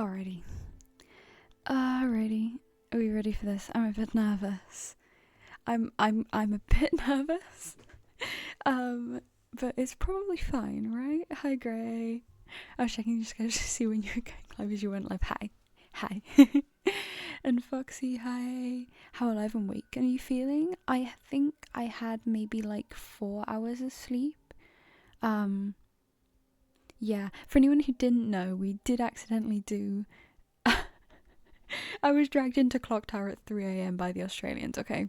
Alrighty. Alrighty. Are we ready for this? I'm a bit nervous. I'm a bit nervous. But it's probably fine, right? Hi, Gray. I was checking just to see when you were going live as you went live. Hi. And Foxy, hi. How alive and awake are you feeling? I think I had maybe like 4 hours of sleep. Yeah. For anyone who didn't know, we did accidentally do. I was dragged into Clock Tower at 3 a.m. by the Australians, okay?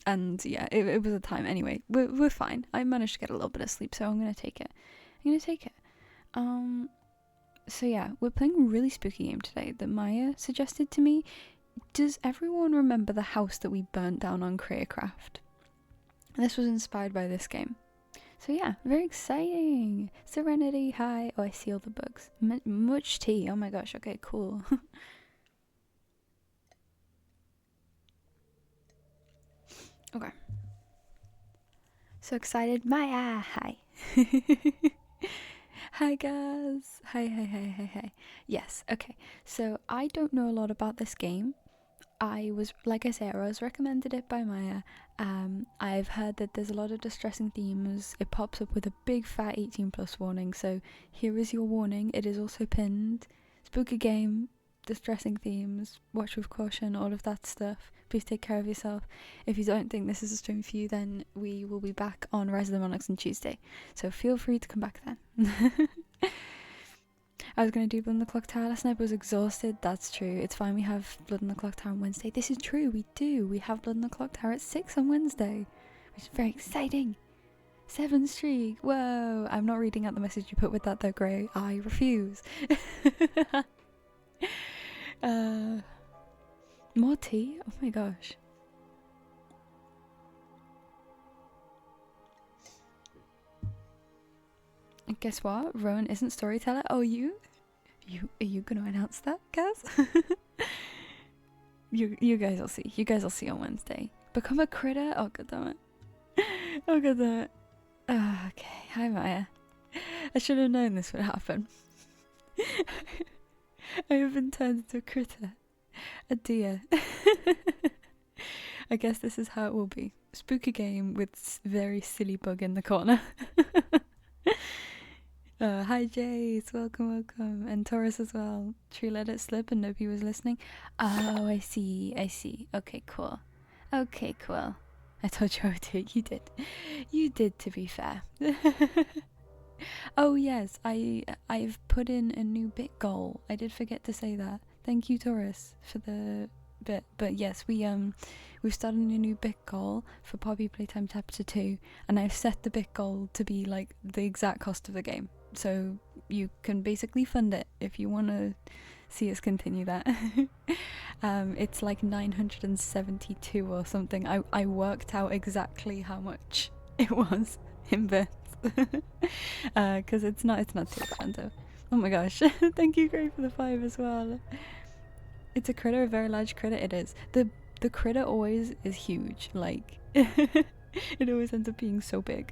And yeah, it was a time. Anyway, we're fine. I managed to get a little bit of sleep, so I'm gonna take it. So yeah, we're playing a really spooky game today that Maya suggested to me. Does everyone remember the house that we burnt down on Creatcraft? This was inspired by this game. So yeah, very exciting. Serenity, hi. Oh, I see all the bugs. Much tea. Oh my gosh. Okay, cool. Okay. So excited. Maya, hi. Hi guys. Hi. Yes, okay. So I don't know a lot about this game. I was recommended it by Maya. I've heard that there's a lot of distressing themes. It pops up with a big fat 18+ warning. So here is your warning. It is also pinned. Spooky game, distressing themes, watch with caution, all of that stuff. Please take care of yourself. If you don't think this is a stream for you, then we will be back on Rise of the Monarchs on Tuesday. So feel free to come back then. I was going to do Blood on the Clock Tower last night, but was exhausted. That's true. It's fine. We have Blood on the Clock Tower on Wednesday. This is true. We do. We have Blood on the Clock Tower at 6 on Wednesday, which is very exciting. 7 streak. Whoa. I'm not reading out the message you put with that though, Gray. I refuse. More tea? Oh my gosh. And guess what? Rowan isn't storyteller. Oh, you are you gonna announce that, guys? you guys will see. You guys will see on Wednesday. Become a critter? Oh god damn it. Oh god damn it. Okay. Hi Maya. I should have known this would happen. I have been turned into a critter. A deer. I guess this is how it will be. Spooky game with very silly bug in the corner. Hi Jace, welcome. And Taurus as well. Tree let it slip and nobody was listening. Oh, I see. Okay, cool. I told you I would do it. You did, to be fair. Oh yes, I've put in a new bit goal. I did forget to say that. Thank you, Taurus, for the bit. But yes, we've started a new bit goal for Poppy Playtime Chapter 2, and I've set the bit goal to be like the exact cost of the game. So you can basically fund it if you want to see us continue that. It's like 972 or something. I worked out exactly how much it was in bits. Because it's not too expensive. Oh my gosh. Thank you, Gray, for the 5 as well. It's a critter, a very large critter. It is. The critter always is huge. Like, it always ends up being so big.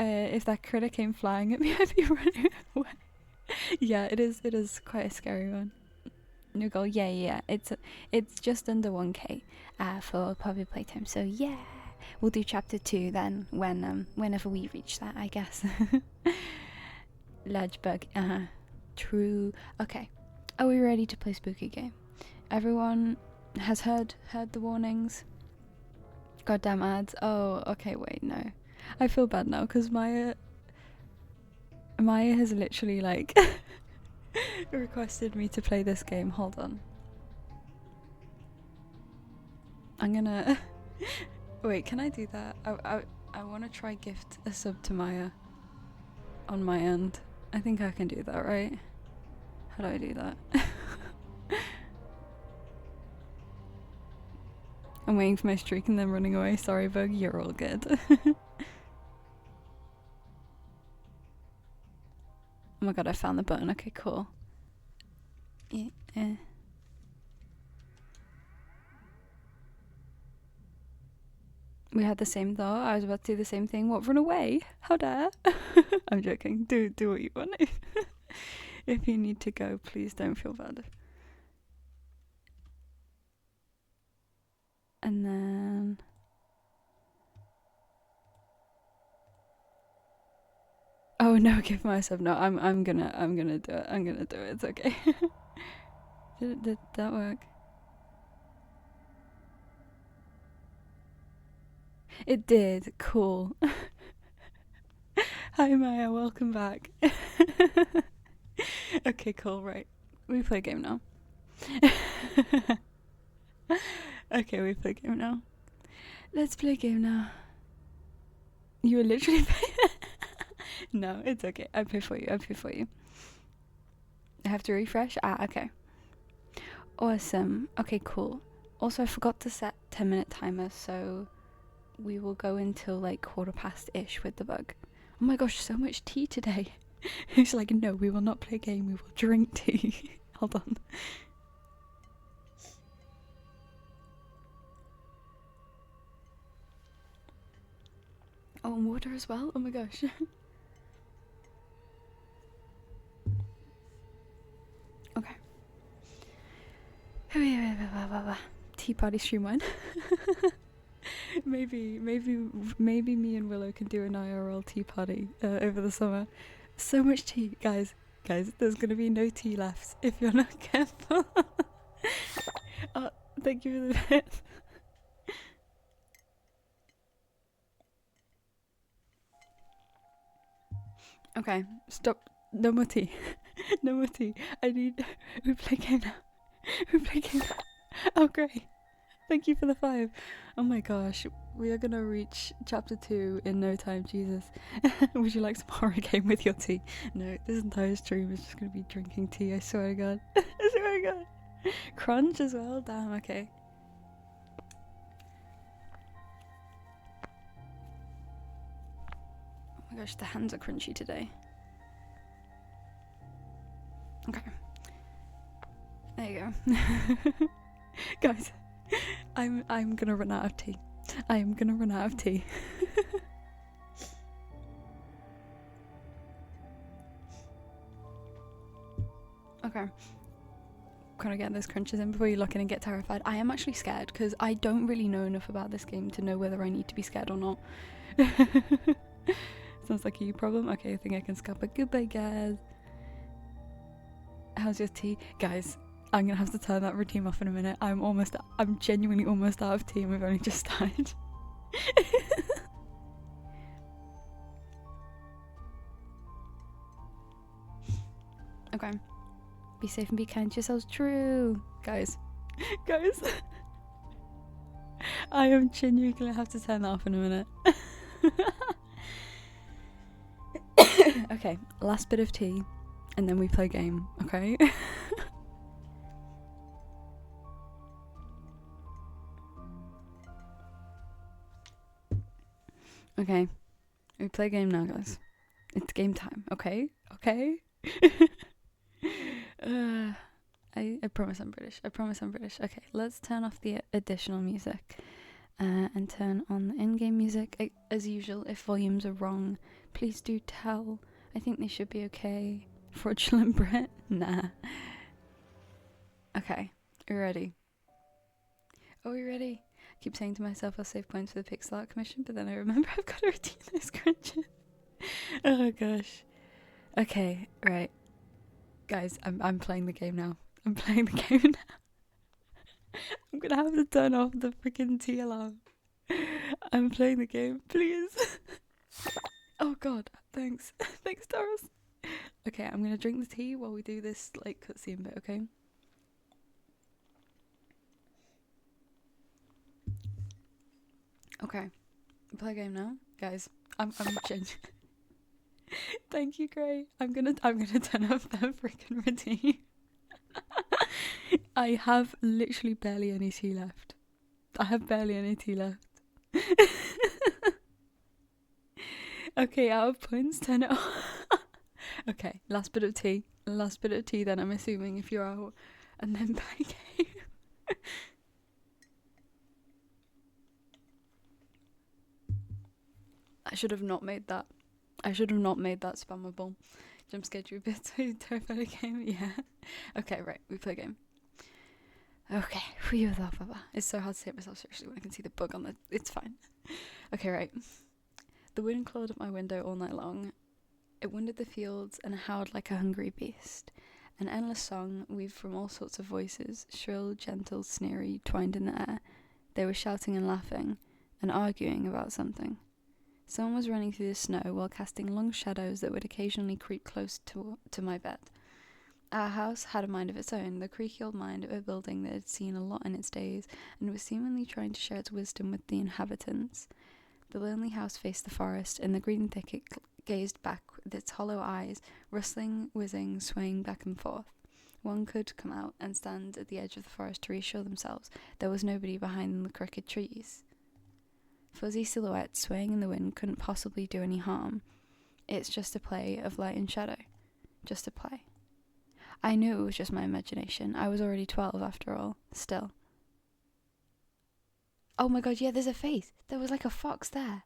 If that critter came flying at me, I'd be running away. Yeah, it is quite a scary one. New goal, yeah. It's just under 1k for Poppy Playtime. So yeah, we'll do chapter 2 then whenever we reach that, I guess. Large bug. True. Okay. Are we ready to play spooky game? Everyone has heard the warnings. Goddamn ads. Oh, okay. Wait, no. I feel bad now because Maya has literally like requested me to play this game. Hold on. I'm gonna wait, can I do that? I want to try gift a sub to Maya on my end. I think I can do that, right? How do I do that? I'm waiting for my streak and then running away. Sorry, Bug, you're all good. Oh my god, I found the button. Okay, cool. Yeah. We had the same thought. I was about to do the same thing. What, run away? How dare? I'm joking. Do what you want. If you need to go, please don't feel bad. And then oh no, give myself no. I'm gonna do it. I'm gonna do it. It's okay. Did that work? It did. Cool. Hi Maya, welcome back. Okay, cool. Right, we play a game now. Okay, we play a game now. Let's play a game now. You were literally no, it's okay. I pay for you. I pay for you. I have to refresh. Ah, okay. Awesome. Okay, cool. Also, I forgot to set 10-minute timer, so we will go until like 1:15-ish with the bug. Oh my gosh, so much tea today. It's like, no, we will not play a game. We will drink tea. Hold on. Oh, and water as well? Oh my gosh. Okay. Tea party stream one. maybe me and Willow can do an IRL tea party over the summer. So much tea, guys. There's gonna be no tea left if you're not careful. Oh, thank you for the bit. Okay, stop. No more tea. No more tea. I need. We play game now. We play game now. Oh, great. Thank you for the 5. Oh my gosh. We are gonna reach chapter 2 in no time, Jesus. Would you like some horror game with your tea? No, this entire stream is just gonna be drinking tea, I swear to God. I swear to God. Crunch as well? Damn, okay. Oh my gosh, the hands are crunchy today. Okay. There you go. Guys, I'm gonna run out of tea. I am gonna run out of tea. Okay. Can I get those crunches in before you look in and get terrified? I am actually scared because I don't really know enough about this game to know whether I need to be scared or not. Sounds like a you problem. Okay, I think I can scalp it. Goodbye, guys. How's your tea? Guys, I'm gonna have to turn that routine off in a minute. I'm genuinely almost out of tea and we've only just started. Okay. Be safe and be kind to yourselves. True. Guys. I am genuinely gonna have to turn that off in a minute. Okay, last bit of tea and then we play game, okay? Okay, we play game now, guys. It's game time, okay? Okay? I promise I'm British. Okay, let's turn off the additional music and turn on the in-game music. As usual, if volumes are wrong, please do tell. I think they should be okay. Fraudulent Brit? Nah. Okay, we're ready. Oh, we're ready. I keep saying to myself I'll save points for the Pixel Art Commission, but then I remember I've got to redeem those crunches. Oh gosh. Okay, right. Guys, I'm playing the game now. I'm gonna have to turn off the freaking tea alarm. I'm playing the game, please. Oh god, thanks. Thanks, Doris. Okay, I'm gonna drink the tea while we do this like cutscene bit, okay? Okay. Play game now. Guys, I'm genuine. Thank you, Gray. I'm gonna turn off that freaking routine. I have literally barely any tea left. Okay, out of points, turn it off. Okay, last bit of tea then, I'm assuming, if you're out. And then play game. I should have not made that spammable. Jump scared you a bit, so you terrified a game? Yeah. Okay, right, we play a game. Okay, it's so hard to say it myself seriously when I can see the bug on the... It's fine. Okay, right. The wind clawed at my window all night long. It winded the fields and howled like a hungry beast. An endless song, weaved from all sorts of voices, shrill, gentle, sneery, twined in the air. They were shouting and laughing, and arguing about something. Someone was running through the snow while casting long shadows that would occasionally creep close to my bed. Our house had a mind of its own, the creaky old mind of a building that had seen a lot in its days, and was seemingly trying to share its wisdom with the inhabitants. The lonely house faced the forest, and the green thicket gazed back with its hollow eyes, rustling, whizzing, swaying back and forth. One could come out and stand at the edge of the forest to reassure themselves there was nobody behind the crooked trees. Fuzzy silhouettes swaying in the wind couldn't possibly do any harm. It's just a play of light and shadow. Just a play. I knew it was just my imagination. I was already 12 after all. Still. Oh my god, yeah, there's a face. There was like a fox there.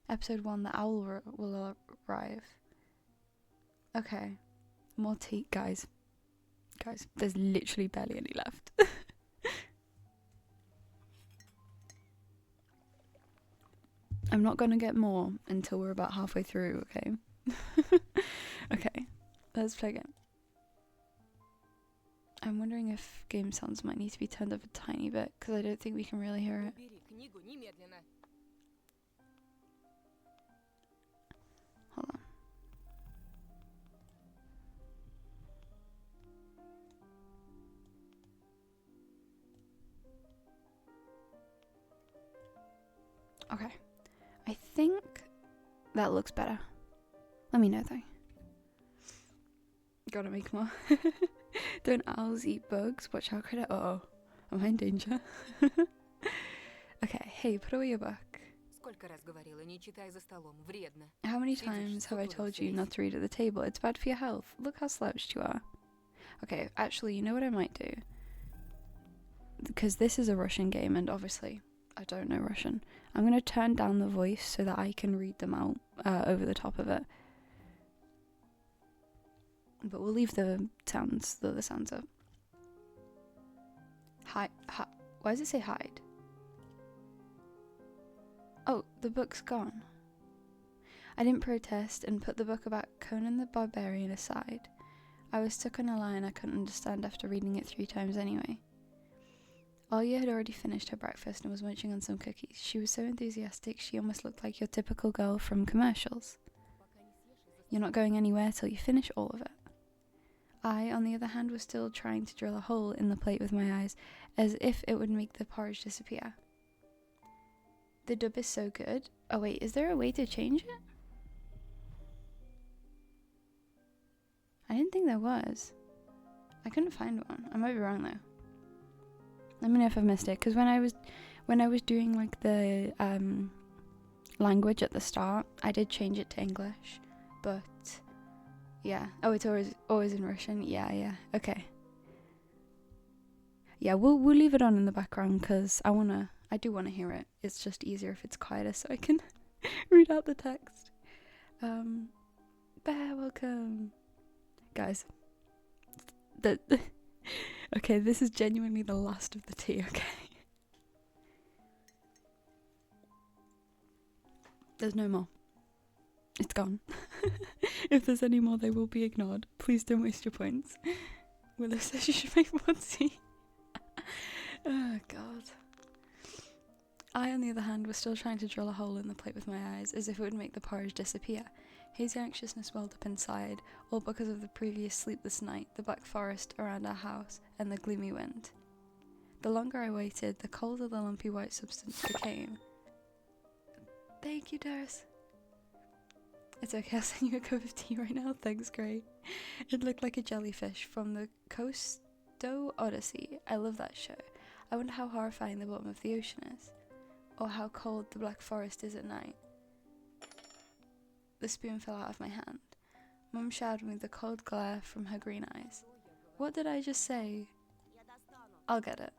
Episode 1, the owl will arrive. Okay. More tea, guys. Guys, there's literally barely any left. I'm not gonna get more until we're about halfway through, okay? Okay, let's play again. I'm wondering if game sounds might need to be turned up a tiny bit, because I don't think we can really hear it. Hold on. Okay. I think that looks better. Let me know though. Gotta make more. Don't owls eat bugs? Watch out, critter. Uh-oh. Am I in danger? Okay, hey, put away your book. How many times have I told you not to read at the table? It's bad for your health. Look how slouched you are. Okay, actually, you know what I might do? Because this is a Russian game, and obviously I don't know Russian. I'm going to turn down the voice so that I can read them out over the top of it. But we'll leave the other sounds up. Hide. Why does it say hide? Oh, the book's gone. I didn't protest and put the book about Conan the Barbarian aside. I was stuck on a line I couldn't understand after reading it 3 times anyway. Alia had already finished her breakfast and was munching on some cookies. She was so enthusiastic she almost looked like your typical girl from commercials. You're not going anywhere till you finish all of it. I, on the other hand, was still trying to drill a hole in the plate with my eyes, as if it would make the porridge disappear. The dub is so good. Oh wait, is there a way to change it? I didn't think there was. I couldn't find one. I might be wrong though. Let me know if I've missed it, because when I was doing like the language at the start, I did change it to English, but yeah. Oh, it's always in Russian. Yeah. Okay. Yeah, we'll leave it on in the background because I do wanna hear it. It's just easier if it's quieter so I can read out the text. Bear, welcome, guys. Okay, this is genuinely the last of the tea. Okay. There's no more. It's gone. If there's any more, they will be ignored. Please don't waste your points. Willow says you should make more tea. Oh, God. I, on the other hand, was still trying to drill a hole in the plate with my eyes, as if it would make the porridge disappear. Hazy anxiousness welled up inside, all because of the previous sleepless night, the black forest around our house, and the gloomy wind. The longer I waited, the colder the lumpy white substance became. Thank you, Doris. It's okay, I'll send you a cup of tea right now. Thanks, Gray. It looked like a jellyfish from the Costo Odyssey. I love that show. I wonder how horrifying the bottom of the ocean is. Or how cold the black forest is at night. The spoon fell out of my hand. Mum showered me with the cold glare from her green eyes. What did I just say? I'll get it.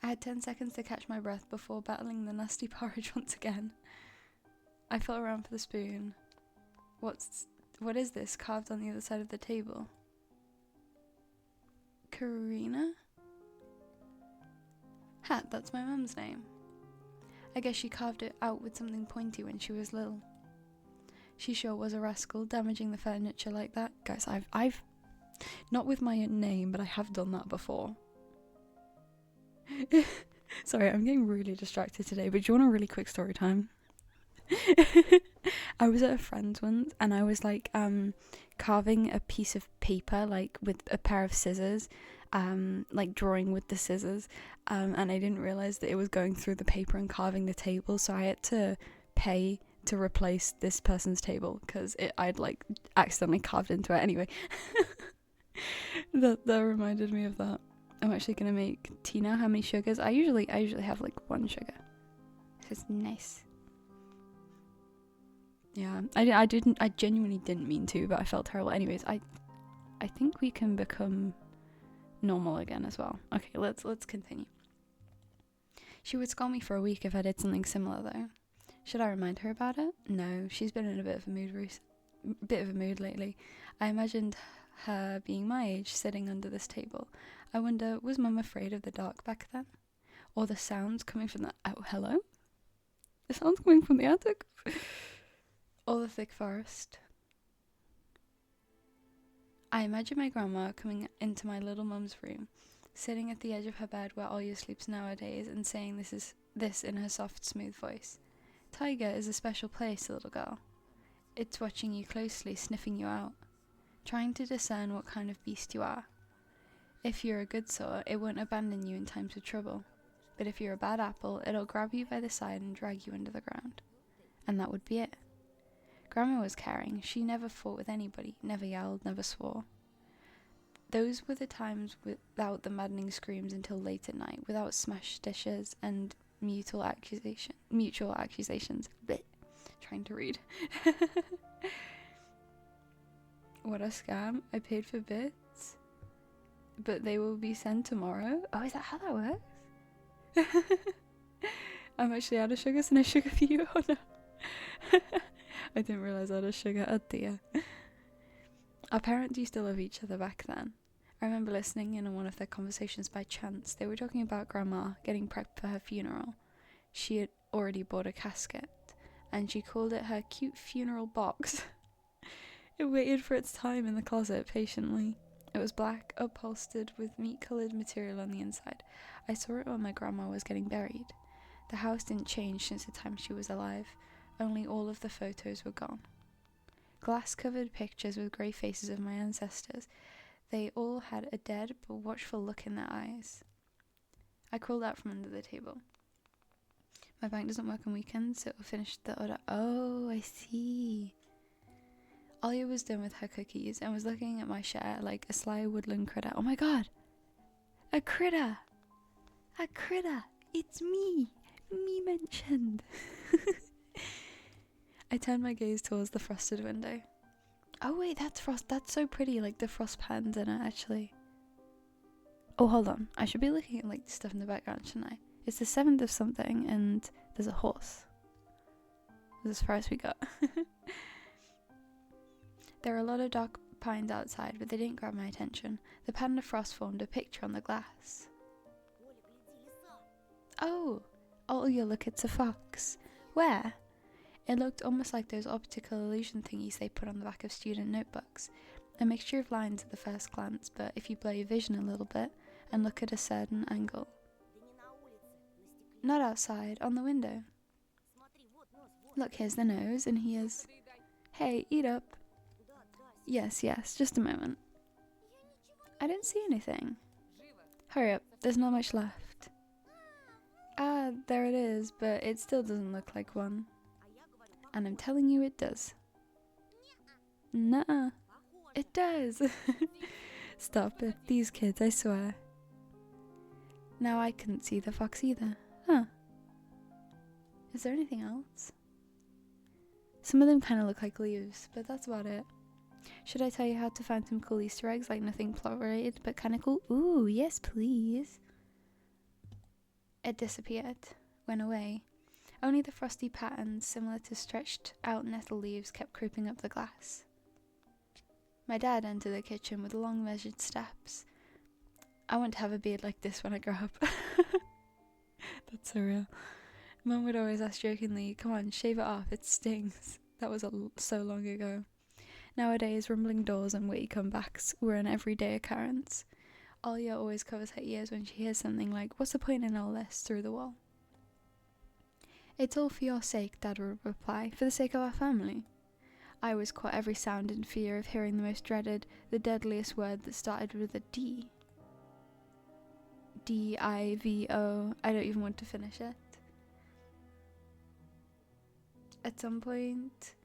I had 10 seconds to catch my breath before battling the nasty porridge once again. I felt around for the spoon. What is this carved on the other side of the table? Karina? Ha, that's my mum's name. I guess she carved it out with something pointy when she was little. She sure was a rascal, damaging the furniture like that. Guys, I've not with my name, but I have done that before. Sorry, I'm getting really distracted today, but do you want a really quick story time? I was at a friend's once, and I was like carving a piece of paper like with a pair of scissors, like drawing with the scissors, and I didn't realize that it was going through the paper and carving the table, so I had to pay to replace this person's table because I'd like accidentally carved into it. Anyway, that reminded me of that. I'm actually gonna make tea now. How many sugars? I usually have like 1 sugar. It's nice. Yeah, I genuinely didn't mean to, but I felt terrible. Anyways, I think we can become normal again as well. Okay, let's continue. She would scold me for a week if I did something similar though. Should I remind her about it? No, she's been in a bit of a mood lately. I imagined her being my age, sitting under this table. I wonder, was Mum afraid of the dark back then? Or the sounds coming from the... Oh, hello? The sounds coming from the attic? Or the thick forest? I imagine my grandma coming into my little mum's room, sitting at the edge of her bed where Olya sleeps nowadays, and saying this in her soft, smooth voice. Tiger is a special place, little girl. It's watching you closely, sniffing you out, trying to discern what kind of beast you are. If you're a good sort, it won't abandon you in times of trouble. But if you're a bad apple, it'll grab you by the side and drag you under the ground. And that would be it. Grandma was caring. She never fought with anybody, never yelled, never swore. Those were the times without the maddening screams until late at night, without smashed dishes and mutual accusations. Blech. Trying to read. What a scam. I paid for bits, but they will be sent tomorrow. Oh, is that how that works? I'm actually out of sugar, so no sugar for you. Oh no. I didn't realise I had a sugar. Oh dear. Our parents used to love each other back then. I remember listening in on one of their conversations by chance. They were talking about Grandma getting prepped for her funeral. She had already bought a casket, and she called it her cute funeral box. It waited for its time in the closet patiently. It was black, upholstered with meat-coloured material on the inside. I saw it when my grandma was getting buried. The house didn't change since the time she was alive, only all of the photos were gone. Glass-covered pictures with grey faces of my ancestors. They all had a dead but watchful look in their eyes. I crawled out from under the table. My bank doesn't work on weekends, so it'll finish the order. Oh, I see. Olya was done with her cookies and was looking at my share like a sly woodland critter. Oh my god! A critter! A critter! It's me! Me mentioned! I turned my gaze towards the frosted window. Oh wait, that's frost. That's so pretty, like the frost patterns in it, actually. Oh, hold on. I should be looking at like the stuff in the background, shouldn't I? It's the 7th of something, and there's a horse. That's as far as we got. There were a lot of dark pines outside, but they didn't grab my attention. The pattern of frost formed a picture on the glass. Oh, you look, it's a fox. Where? It looked almost like those optical illusion thingies they put on the back of student notebooks. A mixture of lines at the first glance, but if you blur your vision a little bit and look at a certain angle. Not outside, on the window. Look, here's the nose, and here's... Hey, eat up. Yes, just a moment. I didn't see anything. Hurry up, there's not much left. Ah, there it is, but it still doesn't look like one. And I'm telling you it does. Nuh-uh. It does. Stop it, these kids, I swear. Now I couldn't see the fox either. Huh. Is there anything else? Some of them kind of look like leaves, but that's about it. Should I tell you how to find some cool Easter eggs, like nothing plot related, but kind of cool? Ooh, yes please. It disappeared. Went away. Only the frosty patterns, similar to stretched out nettle leaves, kept creeping up the glass. My dad entered the kitchen with long measured steps. I want to have a beard like this when I grow up. That's so real. Mum would always ask jokingly, "Come on, shave it off, it stings." That was so long ago. Nowadays, rumbling doors and witty comebacks were an everyday occurrence. Olya always covers her ears when she hears something like, "What's the point in all this?" through the wall. "It's all for your sake," Dad would reply, "for the sake of our family." I always caught every sound in fear of hearing the most dreaded, the deadliest word that started with a D. D-I-V-O. I don't even want to finish it. At some point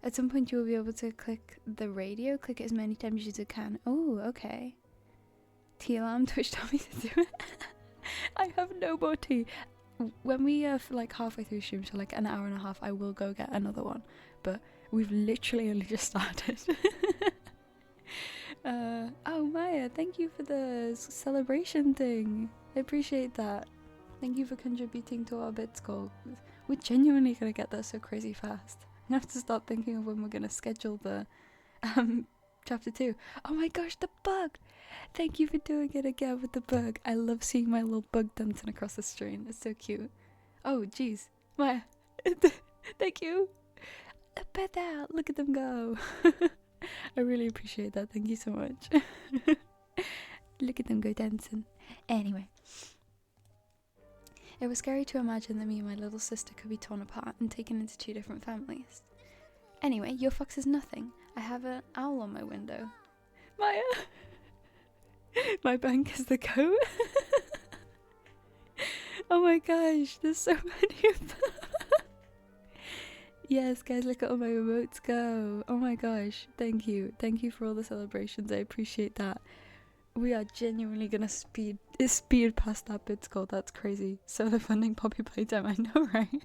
you will be able to click the radio, click it as many times as you can. Oh, okay. Tea alarm, Twitch told me to do it. I have no more tea. When we are like halfway through stream, so like an hour and a half, I will go get another one. But we've literally only just started. Oh, Maya, thank you for the celebration thing. I appreciate that. Thank you for contributing to our bits goal. We're genuinely gonna get there so crazy fast. I have to start thinking of when we're gonna schedule the chapter 2. Oh my gosh, the bug! Thank you for doing it again with the bug. I love seeing my little bug dancing across the screen. It's so cute. Oh jeez, Maya, thank you. Better, look at them go. I really appreciate that. Thank you so much. Look at them go dancing. Anyway. It was scary to imagine that me and my little sister could be torn apart and taken into 2 different families. Anyway, your fox is nothing. I have an owl on my window. Maya! My bank is the goat. Oh my gosh, there's so many of them. Yes, guys, look at all my emotes go. Oh my gosh, thank you. Thank you for all the celebrations. I appreciate that. We are genuinely gonna speed past that bits goal. That's crazy. So the funding Poppy Playtime, I know, right?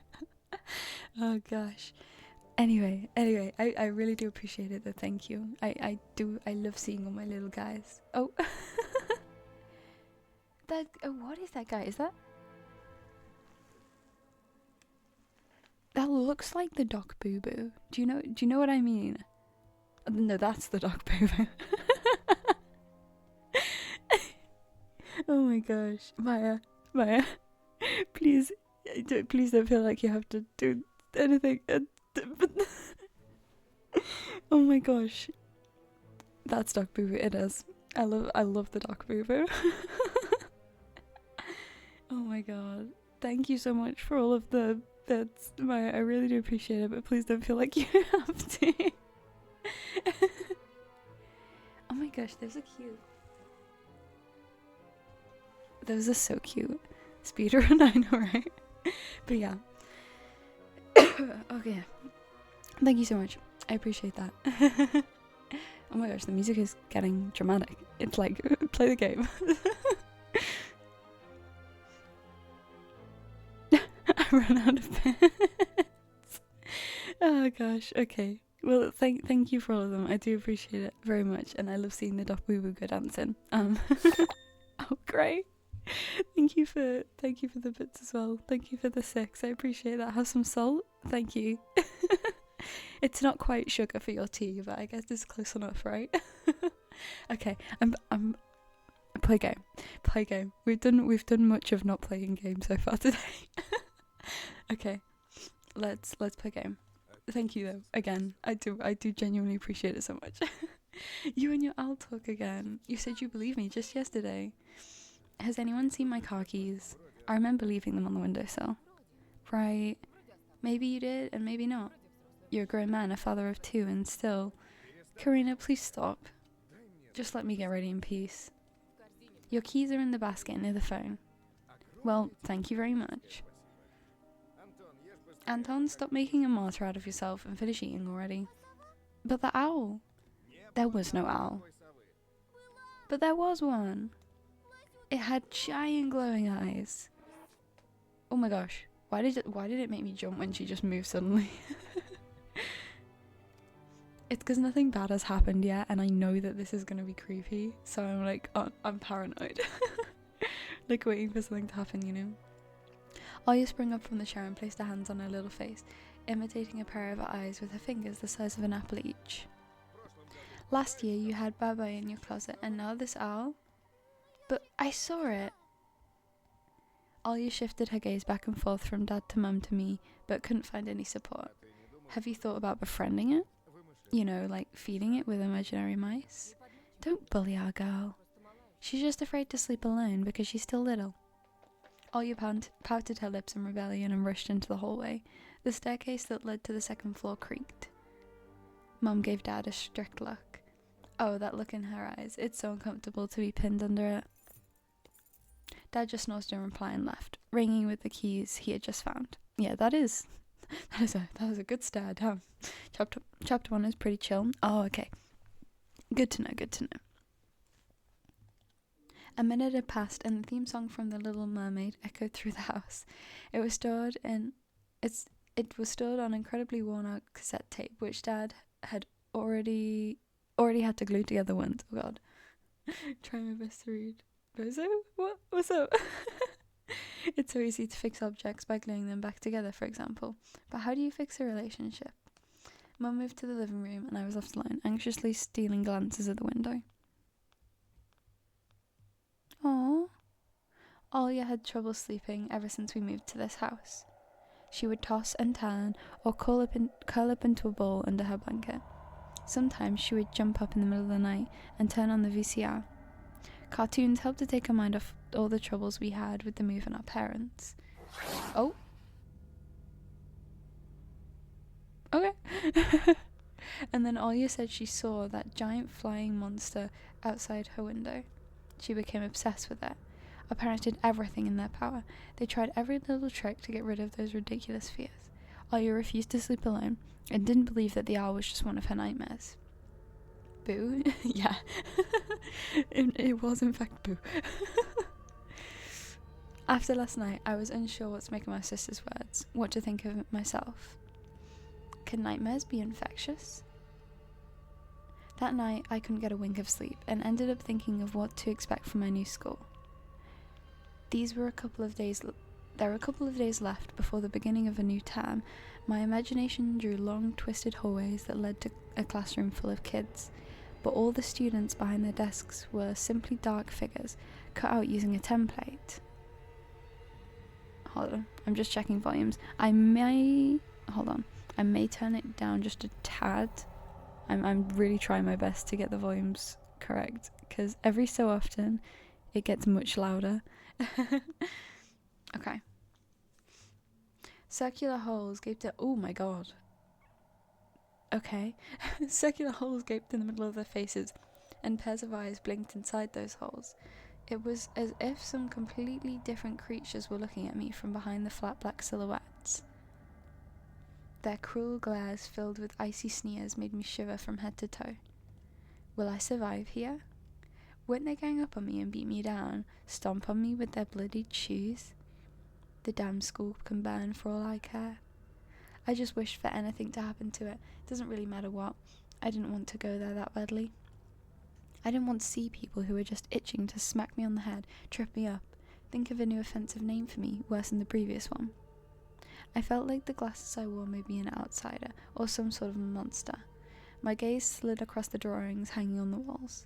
Oh gosh. Anyway, I really do appreciate it though. Thank you. I love seeing all my little guys. Oh. What is that guy? Is that looks like the Doc Boo Boo. Do you know what I mean? No, that's the Doc Boo Boo. Oh my gosh, Maya, please don't feel like you have to do anything. Oh my gosh, that's Doc Boo Boo. It is. I love the Doc Boo Boo. Oh my god, thank you so much for all of the bits, Maya. I really do appreciate it, but please don't feel like you have to. Oh my gosh, those are cute. Those are so cute. Speedrun, I know, right? But yeah. Okay. Thank you so much. I appreciate that. Oh my gosh, the music is getting dramatic. It's like, play the game. I ran out of bits. Oh gosh, okay. Well, thank you for all of them. I do appreciate it very much, and I love seeing the Doc Boo Boo go dancing. Oh great. Thank you for the bits as well. Thank you for the 6. I appreciate that. Have some salt. Thank you. It's not quite sugar for your tea, but I guess it's close enough, right? Okay, I'm play game. We've done much of not playing games so far today. Okay, let's play game. Thank you though. Again, I do genuinely appreciate it so much. You and your owl talk again. You said you believed me just yesterday. Has anyone seen my car keys? I remember leaving them on the windowsill. Right. Maybe you did, and maybe not. You're a grown man, a father of 2, and still... Karina, please stop. Just let me get ready in peace. Your keys are in the basket near the phone. Well, thank you very much. Anton, stop making a martyr out of yourself and finish eating already. But the owl... There was no owl. But there was one. It had giant glowing eyes. Oh my gosh. Why did it make me jump when she just moved suddenly? It's because nothing bad has happened yet, and I know that this is gonna be creepy, so I'm like, I'm paranoid. Like waiting for something to happen, you know? Oya sprang up from the chair and placed her hands on her little face, imitating a pair of eyes with her fingers the size of an apple each. Last year you had Baba in your closet, and now this owl? But I saw it. Oya shifted her gaze back and forth from Dad to Mum to me, but couldn't find any support. Have you thought about befriending it? You know, like feeding it with imaginary mice? Don't bully our girl. She's just afraid to sleep alone because she's still little. Oya pouted her lips in rebellion and rushed into the hallway. The staircase that led to the second floor creaked. Mum gave Dad a strict look. Oh, that look in her eyes. It's so uncomfortable to be pinned under it. Dad just snorted in reply and left, ringing with the keys he had just found. Yeah, that was a good stare, damn. Chapter 1 is pretty chill. Oh, okay. Good to know. A minute had passed and the theme song from The Little Mermaid echoed through the house. It was stored on incredibly worn-out cassette tape, which Dad had already had to glue together once. Oh God. Try my best to read. Bozo? What? What's up? It's so easy to fix objects by gluing them back together, for example. But how do you fix a relationship? Mum moved to the living room and I was left alone, anxiously stealing glances at the window. Aww. Olia had trouble sleeping ever since we moved to this house. She would toss and turn or curl up into a ball under her blanket. Sometimes she would jump up in the middle of the night and turn on the VCR. Cartoons helped to take her mind off all the troubles we had with the move and our parents. Oh. Okay. And then Olia said she saw that giant flying monster outside her window. She became obsessed with it. Our parents did everything in their power. They tried every little trick to get rid of those ridiculous fears. Olia refused to sleep alone and didn't believe that the owl was just one of her nightmares. Boo? Yeah. It was in fact Boo. After last night, I was unsure what to make of my sister's words, what to think of it myself. Can nightmares be infectious? That night, I couldn't get a wink of sleep and ended up thinking of what to expect from my new school. There were a couple of days left before the beginning of a new term. My imagination drew long, twisted hallways that led to a classroom full of kids, but all the students behind their desks were simply dark figures cut out using a template. Hold on, I'm just checking volumes. I may turn it down just a tad. I'm really trying my best to get the volumes correct, because every so often it gets much louder. Okay. Circular holes gaped at— oh my god. Okay. Circular holes gaped in the middle of their faces, and pairs of eyes blinked inside those holes. It was as if some completely different creatures were looking at me from behind the flat black silhouettes. Their cruel glares filled with icy sneers made me shiver from head to toe. Will I survive here? Won't they gang up on me and beat me down, stomp on me with their bloodied shoes? The damn school can burn for all I care. I just wished for anything to happen to it. Doesn't really matter what. I didn't want to go there that badly. I didn't want to see people who were just itching to smack me on the head, trip me up, think of a new offensive name for me, worse than the previous one. I felt like the glasses I wore made me an outsider, or some sort of monster. My gaze slid across the drawings hanging on the walls.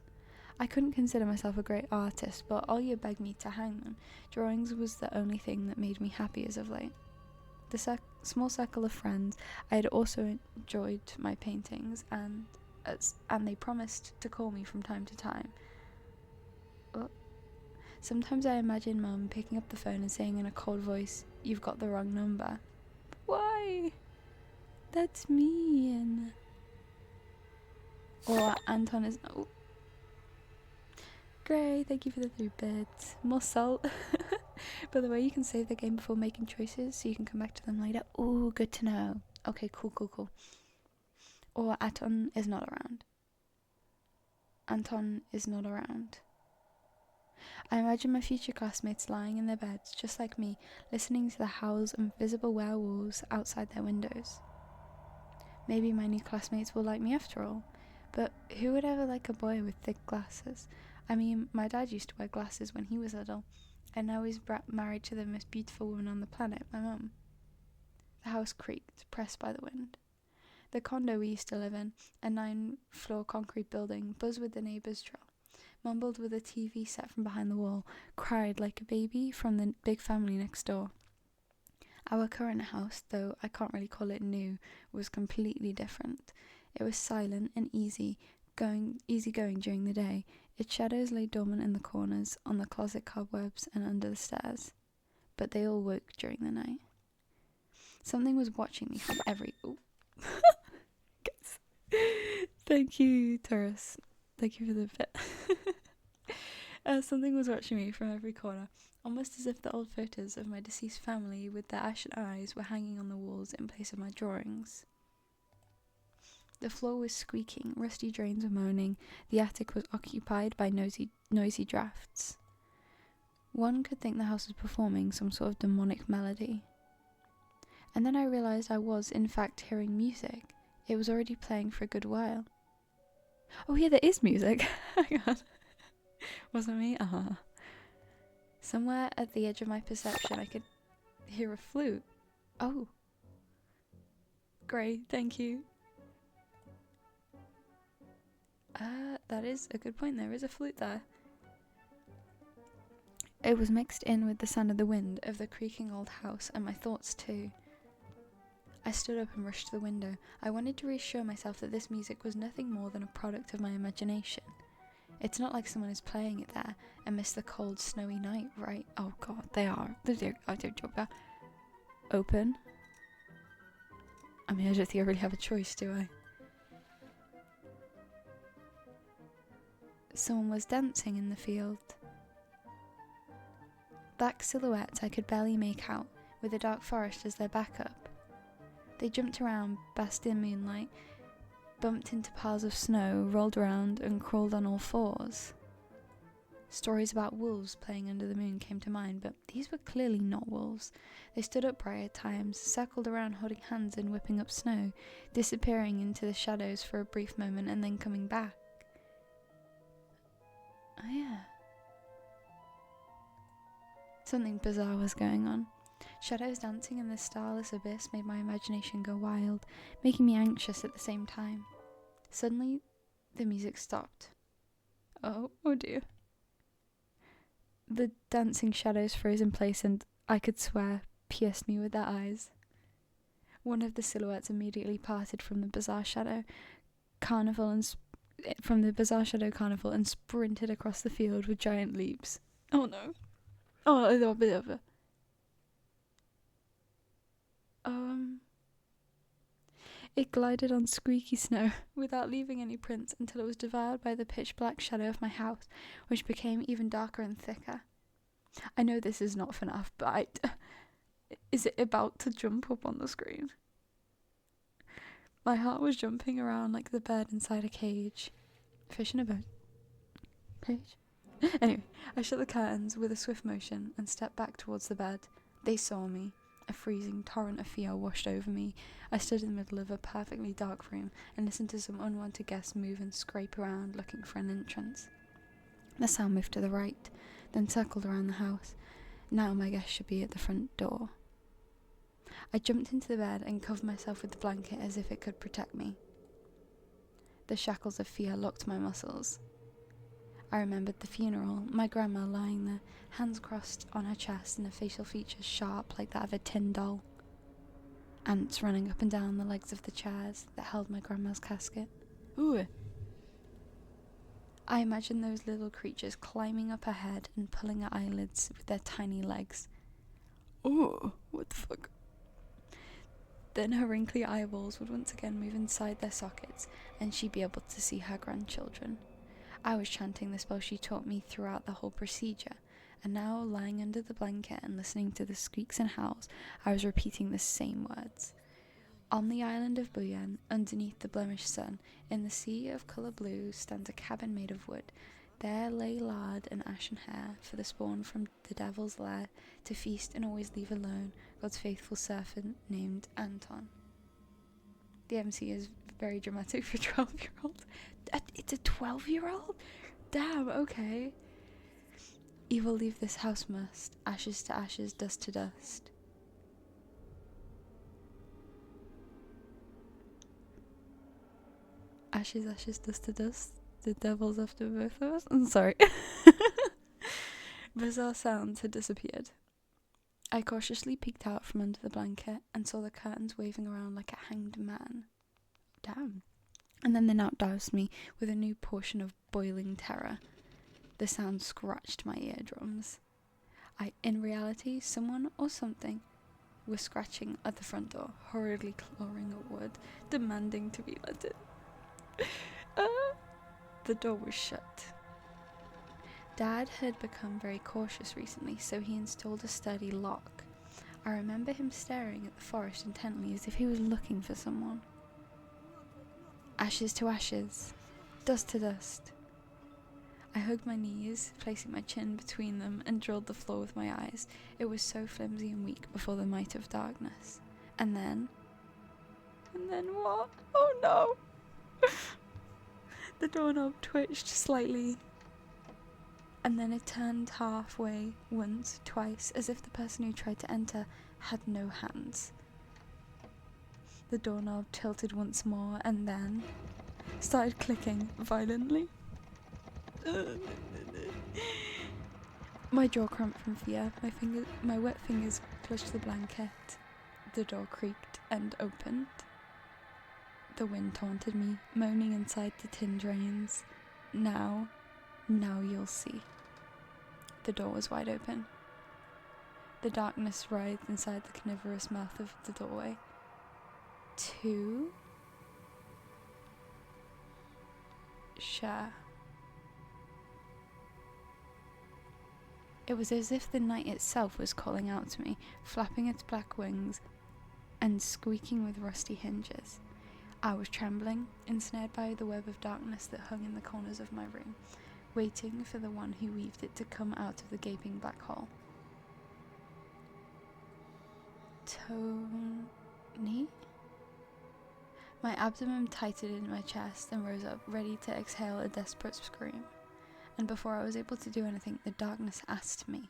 I couldn't consider myself a great artist, but Olia begged me to hang them. Drawings was the only thing that made me happy as of late. The small circle of friends, I had also enjoyed my paintings, and they promised to call me from time to time. Sometimes I imagine Mum picking up the phone and saying in a cold voice, "You've got the wrong number." Why? That's mean. Or Anton is— oh. Great, thank you for the 3 bits. More salt. By the way, you can save the game before making choices, so you can come back to them later. Ooh, good to know. Okay, cool. Or Anton is not around. I imagine my future classmates lying in their beds, just like me, listening to the howls of invisible werewolves outside their windows. Maybe my new classmates will like me after all. But who would ever like a boy with thick glasses? I mean, my dad used to wear glasses when he was little, and now he's married to the most beautiful woman on the planet, my mum. The house creaked, pressed by the wind. The condo we used to live in, a 9-floor concrete building, buzzed with the neighbours' drill, mumbled with a TV set from behind the wall, cried like a baby from the big family next door. Our current house, though I can't really call it new, was completely different. It was silent and easy going during the day. Its shadows lay dormant in the corners, on the closet cobwebs, and under the stairs. But they all woke during the night. Something was watching me from every... Thank you, Taurus. Thank you for the bit. Something was watching me from every corner, almost as if the old photos of my deceased family with their ashen eyes were hanging on the walls in place of my drawings. The floor was squeaking, rusty drains were moaning, the attic was occupied by noisy drafts. One could think the house was performing some sort of demonic melody. And then I realised I was, in fact, hearing music. It was already playing for a good while. Oh yeah, there is music. Hang on. Wasn't me? Somewhere at the edge of my perception I could hear a flute. Oh. Great, thank you. That is a good point. There is a flute there. It was mixed in with the sound of the wind, of the creaking old house, and my thoughts too. I stood up and rushed to the window. I wanted to reassure myself that this music was nothing more than a product of my imagination. It's not like someone is playing it there amidst the cold, snowy night, right? Oh god, they are. Open. I mean, I don't think I really have a choice, do I? Someone was dancing in the field. Black silhouettes I could barely make out, with the dark forest as their backup. They jumped around, basked in moonlight, bumped into piles of snow, rolled around, and crawled on all fours. Stories about wolves playing under the moon came to mind, but these were clearly not wolves. They stood upright at times, circled around holding hands and whipping up snow, disappearing into the shadows for a brief moment and then coming back. Oh yeah. Something bizarre was going on. Shadows dancing in this starless abyss made my imagination go wild, making me anxious at the same time. Suddenly, the music stopped. Oh dear. The dancing shadows froze in place and, I could swear, pierced me with their eyes. One of the silhouettes immediately parted from the bizarre shadow carnival and sprinted across the field with giant leaps. Oh no. It glided on squeaky snow without leaving any prints until it was devoured by the pitch black shadow of my house, which became even darker and thicker. I know this is not FNAF, but is it about to jump up on the screen? My heart was jumping around like the bird inside a cage. Fish in a boat. Cage? Anyway, I shut the curtains with a swift motion and stepped back towards the bed. They saw me. A freezing torrent of fear washed over me. I stood in the middle of a perfectly dark room and listened to some unwanted guests move and scrape around looking for an entrance. The sound moved to the right, then circled around the house. Now my guest should be at the front door. I jumped into the bed and covered myself with the blanket as if it could protect me. The shackles of fear locked my muscles. I remembered the funeral, my grandma lying there, hands crossed on her chest and her facial features sharp like that of a tin doll. Ants running up and down the legs of the chairs that held my grandma's casket. Ooh! I imagined those little creatures climbing up her head and pulling her eyelids with their tiny legs. Ooh, what the fuck? Then her wrinkly eyeballs would once again move inside their sockets and she'd be able to see her grandchildren. I was chanting the spell she taught me throughout the whole procedure, and now, lying under the blanket and listening to the squeaks and howls, I was repeating the same words. On the island of Buyan, underneath the blemished sun, in the sea of colour blue, stands a cabin made of wood. There lay lard and ashen hair for the spawn from the devil's lair to feast and always leave alone God's faithful servant named Anton. The MC is very dramatic for a 12-year-old. It's a 12-year-old? Damn, okay. Evil leave this house must, ashes to ashes, dust to dust. Ashes, ashes, dust to dust. The devil's after both of us. I'm sorry. Bizarre sounds had disappeared. I cautiously peeked out from under the blanket and saw the curtains waving around like a hanged man. Damn. And then they outdoused me with a new portion of boiling terror. The sound scratched my eardrums. In reality, someone or something was scratching at the front door, horridly clawing at wood, demanding to be let in. The door was shut. Dad had become very cautious recently, so he installed a sturdy lock. I remember him staring at the forest intently as if he was looking for someone. Ashes to ashes, dust to dust. I hugged my knees, placing my chin between them, and drilled the floor with my eyes. It was so flimsy and weak before the might of darkness. And then what? Oh no! The doorknob twitched slightly, and then it turned halfway, once, twice, as if the person who tried to enter had no hands. The doorknob tilted once more, and then started clicking violently. My jaw cramped from fear. My wet fingers clutched the blanket. The door creaked and opened. The wind taunted me, moaning inside the tin drains. Now you'll see. The door was wide open. The darkness writhed inside the carnivorous mouth of the doorway. 2 Share. It was as if the night itself was calling out to me, flapping its black wings and squeaking with rusty hinges. I was trembling, ensnared by the web of darkness that hung in the corners of my room, waiting for the one who weaved it to come out of the gaping black hole. Tony? My abdomen tightened in my chest and rose up, ready to exhale a desperate scream. And before I was able to do anything, the darkness asked me,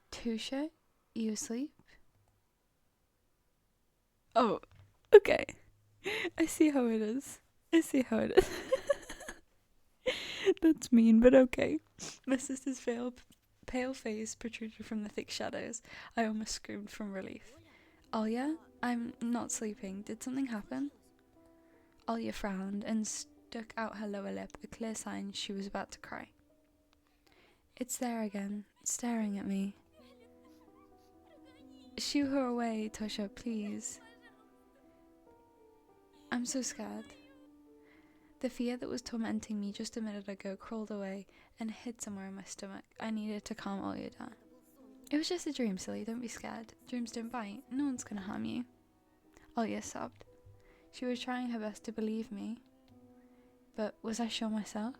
Tusha, you asleep? Oh, okay. I see how it is. That's mean, but okay. My sister's pale face protruded from the thick shadows. I almost screamed from relief. Alya, I'm not sleeping. Did something happen? Alya frowned and stuck out her lower lip, a clear sign she was about to cry. It's there again, staring at me. Shoo her away, Tosha, please. I'm so scared. The fear that was tormenting me just a minute ago crawled away and hid somewhere in my stomach. I needed to calm Alya down. It was just a dream, silly. Don't be scared. Dreams don't bite. No one's gonna harm you. Alya sobbed. She was trying her best to believe me. But was I sure myself?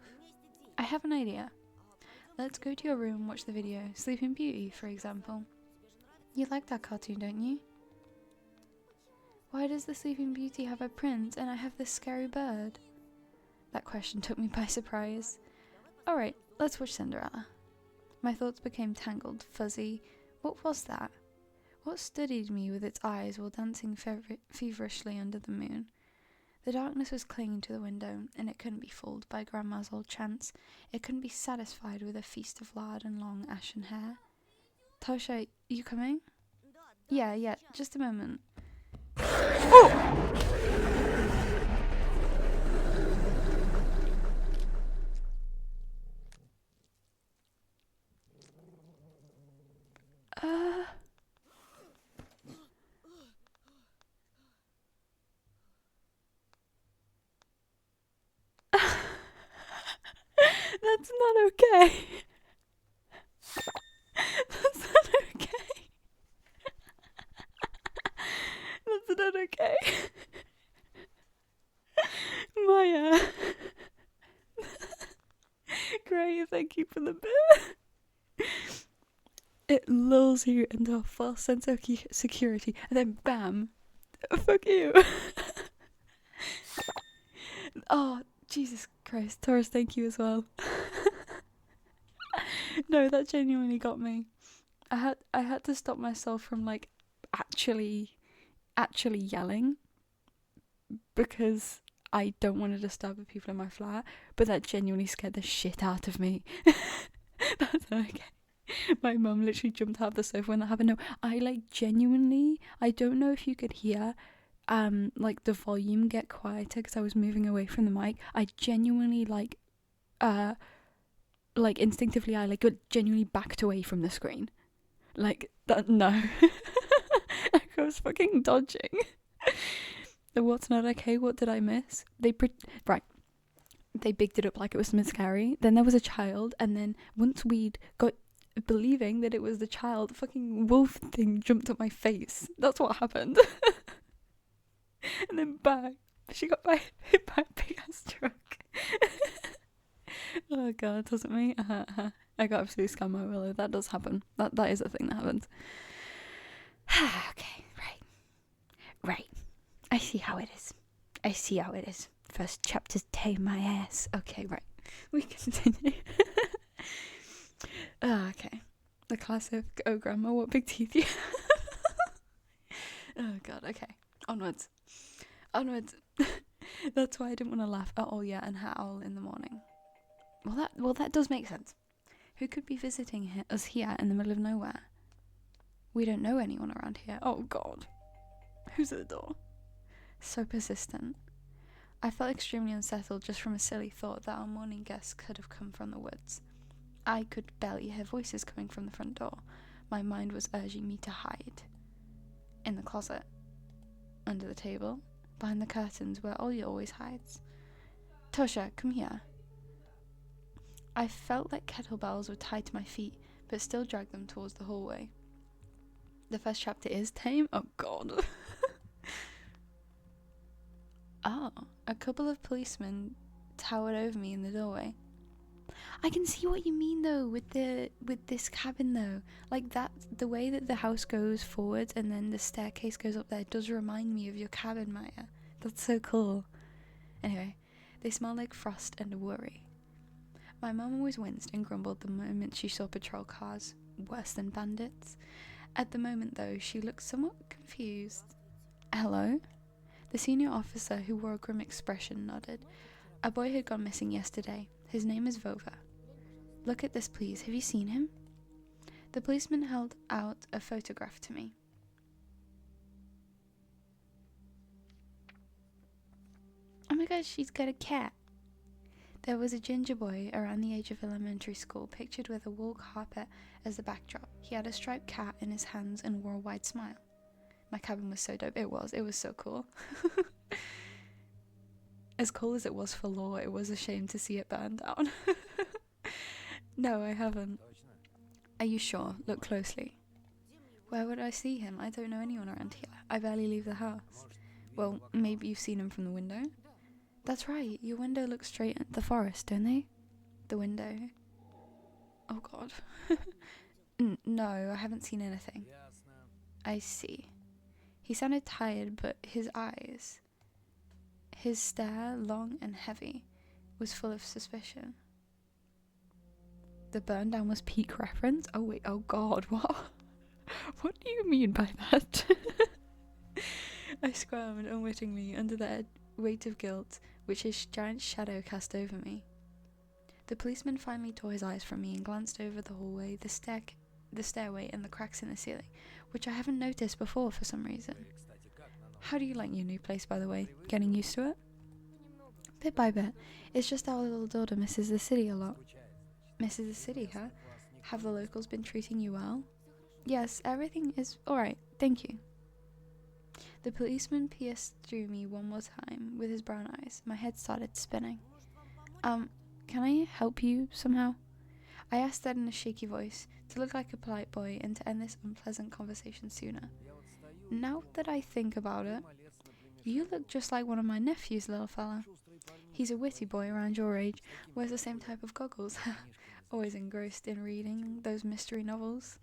I have an idea. Let's go to your room and watch the video. Sleeping Beauty, for example. You like that cartoon, don't you? Why does the Sleeping Beauty have a prince and I have this scary bird? That question took me by surprise. Alright, let's watch Cinderella. My thoughts became tangled, fuzzy. What was that? What studied me with its eyes while dancing feverishly under the moon? The darkness was clinging to the window, and it couldn't be fooled by Grandma's old chants. It couldn't be satisfied with a feast of lard and long ashen hair. Tosha, you coming? Yeah, just a moment. Oh! That's not okay. That's not okay. That's not okay. Maya. Great, thank you for the bit. It lulls you into a false sense of security, and then bam, fuck you. Oh, Jesus Christ. Taurus, thank you as well. No, that genuinely got me. I had to stop myself from like actually yelling because I don't want to disturb the people in my flat, but that genuinely scared the shit out of me. That's okay. My mum literally jumped out of the sofa when that happened. No, I like genuinely, I don't know if you could hear like the volume get quieter because I was moving away from the mic. I genuinely like instinctively I like genuinely backed away from the screen. Like that, no. Like I was fucking dodging. What's not okay? What did I miss? Right. They bigged it up like it was something scary. Then there was a child, and then once we'd got believing that it was the child, fucking wolf thing jumped at my face. That's what happened. And then bang, she got hit by a big ass truck. Oh god, doesn't me? I got absolutely scammed my willow. That does happen. That is a thing that happens. Okay, right. I see how it is. First chapter's tame my ass. Okay, right. We continue. Okay. The classic, oh grandma, what big teeth you have. Oh god, okay. Onwards. That's why I didn't want to laugh at all yet and howl in the morning. Well, that does make sense. Who could be visiting us here in the middle of nowhere? We don't know anyone around here. Oh god. Who's at the door? So persistent. I felt extremely unsettled just from a silly thought that our morning guests could have come from the woods. I could barely hear voices coming from the front door. My mind was urging me to hide. In the closet. Under the table. Behind the curtains where Ollie always hides. Tosha, come here. I felt like kettlebells were tied to my feet, but still dragged them towards the hallway. The first chapter is tame? Oh god. Oh, a couple of policemen towered over me in the doorway. I can see what you mean though with this cabin though. Like that, the way that the house goes forwards and then the staircase goes up there does remind me of your cabin, Maya. That's so cool. Anyway, they smell like frost and worry. My mum always winced and grumbled the moment she saw patrol cars, worse than bandits. At the moment though, she looked somewhat confused. Hello? The senior officer, who wore a grim expression, nodded. A boy had gone missing yesterday. His name is Vova. Look at this, please. Have you seen him? The policeman held out a photograph to me. Oh my gosh, she's got a cat. There was a ginger boy around the age of elementary school, pictured with a wool carpet as the backdrop. He had a striped cat in his hands and wore a wide smile. My cabin was so dope. It was so cool. As cool as it was for lore, it was a shame to see it burn down. No, I haven't. Are you sure? Look closely. Where would I see him? I don't know anyone around here. I barely leave the house. Well, maybe you've seen him from the window? That's right. Your window looks straight at the forest, don't they? The window. Oh god. No, I haven't seen anything. I see. He sounded tired, but his eyes, his stare, long and heavy, was full of suspicion. The burn down was peak reference? Oh wait, oh god, what? What do you mean by that? I squirmed unwittingly under the weight of guilt which his giant shadow cast over me. The policeman finally tore his eyes from me and glanced over the hallway, the stairway and the cracks in the ceiling, which I haven't noticed before for some reason. How do you like your new place, by the way? Getting used to it? Bit by bit. It's just our little daughter misses the city a lot. Misses the city, huh? Have the locals been treating you well? Yes, everything is alright, thank you. The policeman pierced through me one more time with his brown eyes. My head started spinning. Can I help you somehow? I asked that in a shaky voice, to look like a polite boy and to end this unpleasant conversation sooner. Now that I think about it, you look just like one of my nephews, little fella. He's a witty boy around your age, wears the same type of goggles, always engrossed in reading those mystery novels.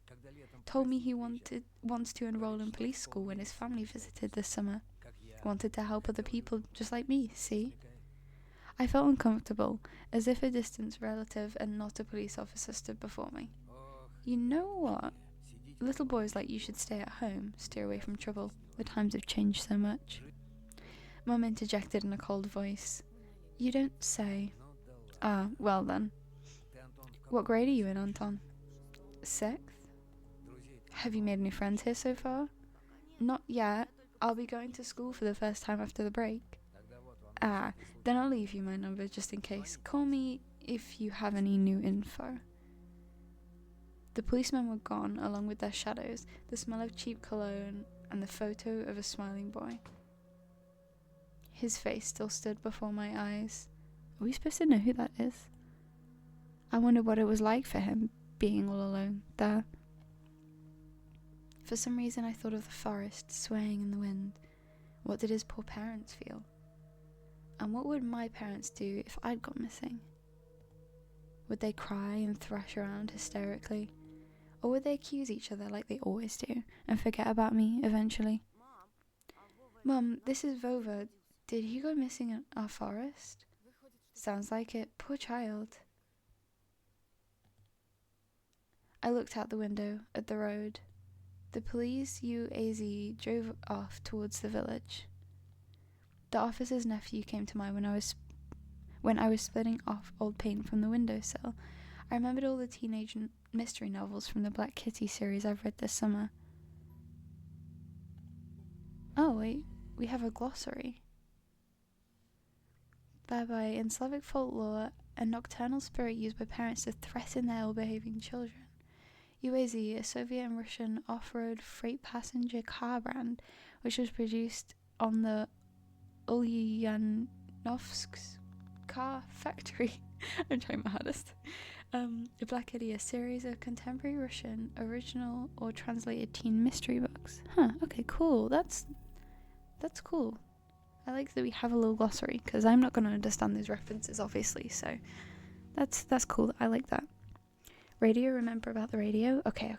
Told me he wants to enroll in police school when his family visited this summer. Wanted to help other people just like me, see? I felt uncomfortable, as if a distant relative and not a police officer stood before me. You know what? Little boys like you should stay at home, steer away from trouble. The times have changed so much. Mum interjected in a cold voice. You don't say. Ah, well then. What grade are you in, Anton? 6th? Have you made any friends here so far? Not yet. I'll be going to school for the first time after the break. Ah, then I'll leave you my number just in case. Call me if you have any new info. The policemen were gone, along with their shadows, the smell of cheap cologne, and the photo of a smiling boy. His face still stood before my eyes. Are we supposed to know who that is? I wondered what it was like for him, being all alone there. For some reason I thought of the forest swaying in the wind. What did his poor parents feel? And what would my parents do if I'd gone missing? Would they cry and thrash around hysterically? Or would they accuse each other like they always do and forget about me eventually? Mum, this is Vova. Did he go missing in our forest? Sounds like it. Poor child. I looked out the window at the road. The police UAZ drove off towards the village. The officer's nephew came to mind when I was splitting off old paint from the windowsill. I remembered all the teenage mystery novels from the Black Kitty series I've read this summer. Oh wait, we have a glossary. Thereby, in Slavic folklore, a nocturnal spirit used by parents to threaten their ill-behaving children. UAZ, a Soviet and Russian off-road freight passenger car brand, which was produced on the Ulyanovsk car factory. I'm trying my hardest. A Black Kitty, a series of contemporary Russian, original or translated teen mystery books. Huh, okay, cool. That's cool. I like that we have a little glossary, because I'm not going to understand these references, obviously, so that's cool. I like that. Radio, remember about the radio? Okay.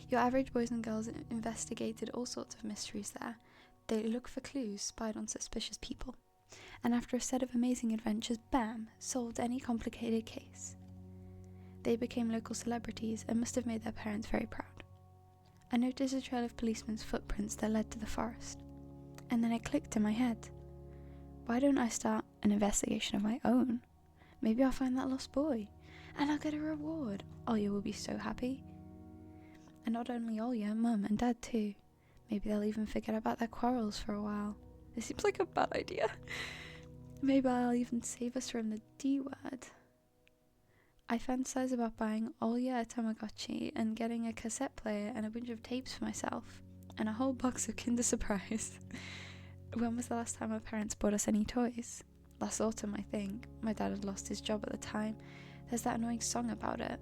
Your average boys and girls investigated all sorts of mysteries there. They looked for clues, spied on suspicious people, and after a set of amazing adventures, bam, solved any complicated case. They became local celebrities and must have made their parents very proud. I noticed a trail of policemen's footprints that led to the forest, and then it clicked in my head. Why don't I start an investigation of my own? Maybe I'll find that lost boy, and I'll get a reward. Olya will be so happy. And not only Olya, Mum and Dad too. Maybe they'll even forget about their quarrels for a while. This seems like a bad idea. Maybe I'll even save us from the D word. I fantasize about buying Olya a Tamagotchi and getting a cassette player and a bunch of tapes for myself, and a whole box of Kinder Surprise. When was the last time our parents bought us any toys? Last autumn, I think. My dad had lost his job at the time. There's that annoying song about it.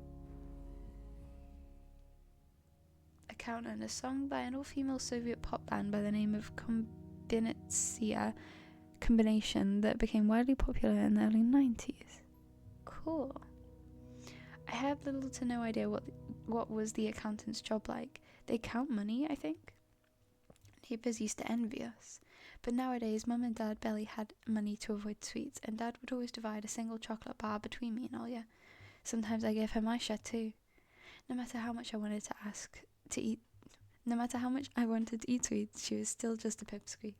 Accountant, a song by an all-female Soviet pop band by the name of Combination that became widely popular in the early 90s. Cool. I had little to no idea what was the accountant's job like. They count money, I think. Neighbours used to envy us. But nowadays, Mum and Dad barely had money to avoid sweets, and Dad would always divide a single chocolate bar between me and Olya. Sometimes I gave her my share too. No matter how much I wanted to eat sweets, she was still just a pipsqueak.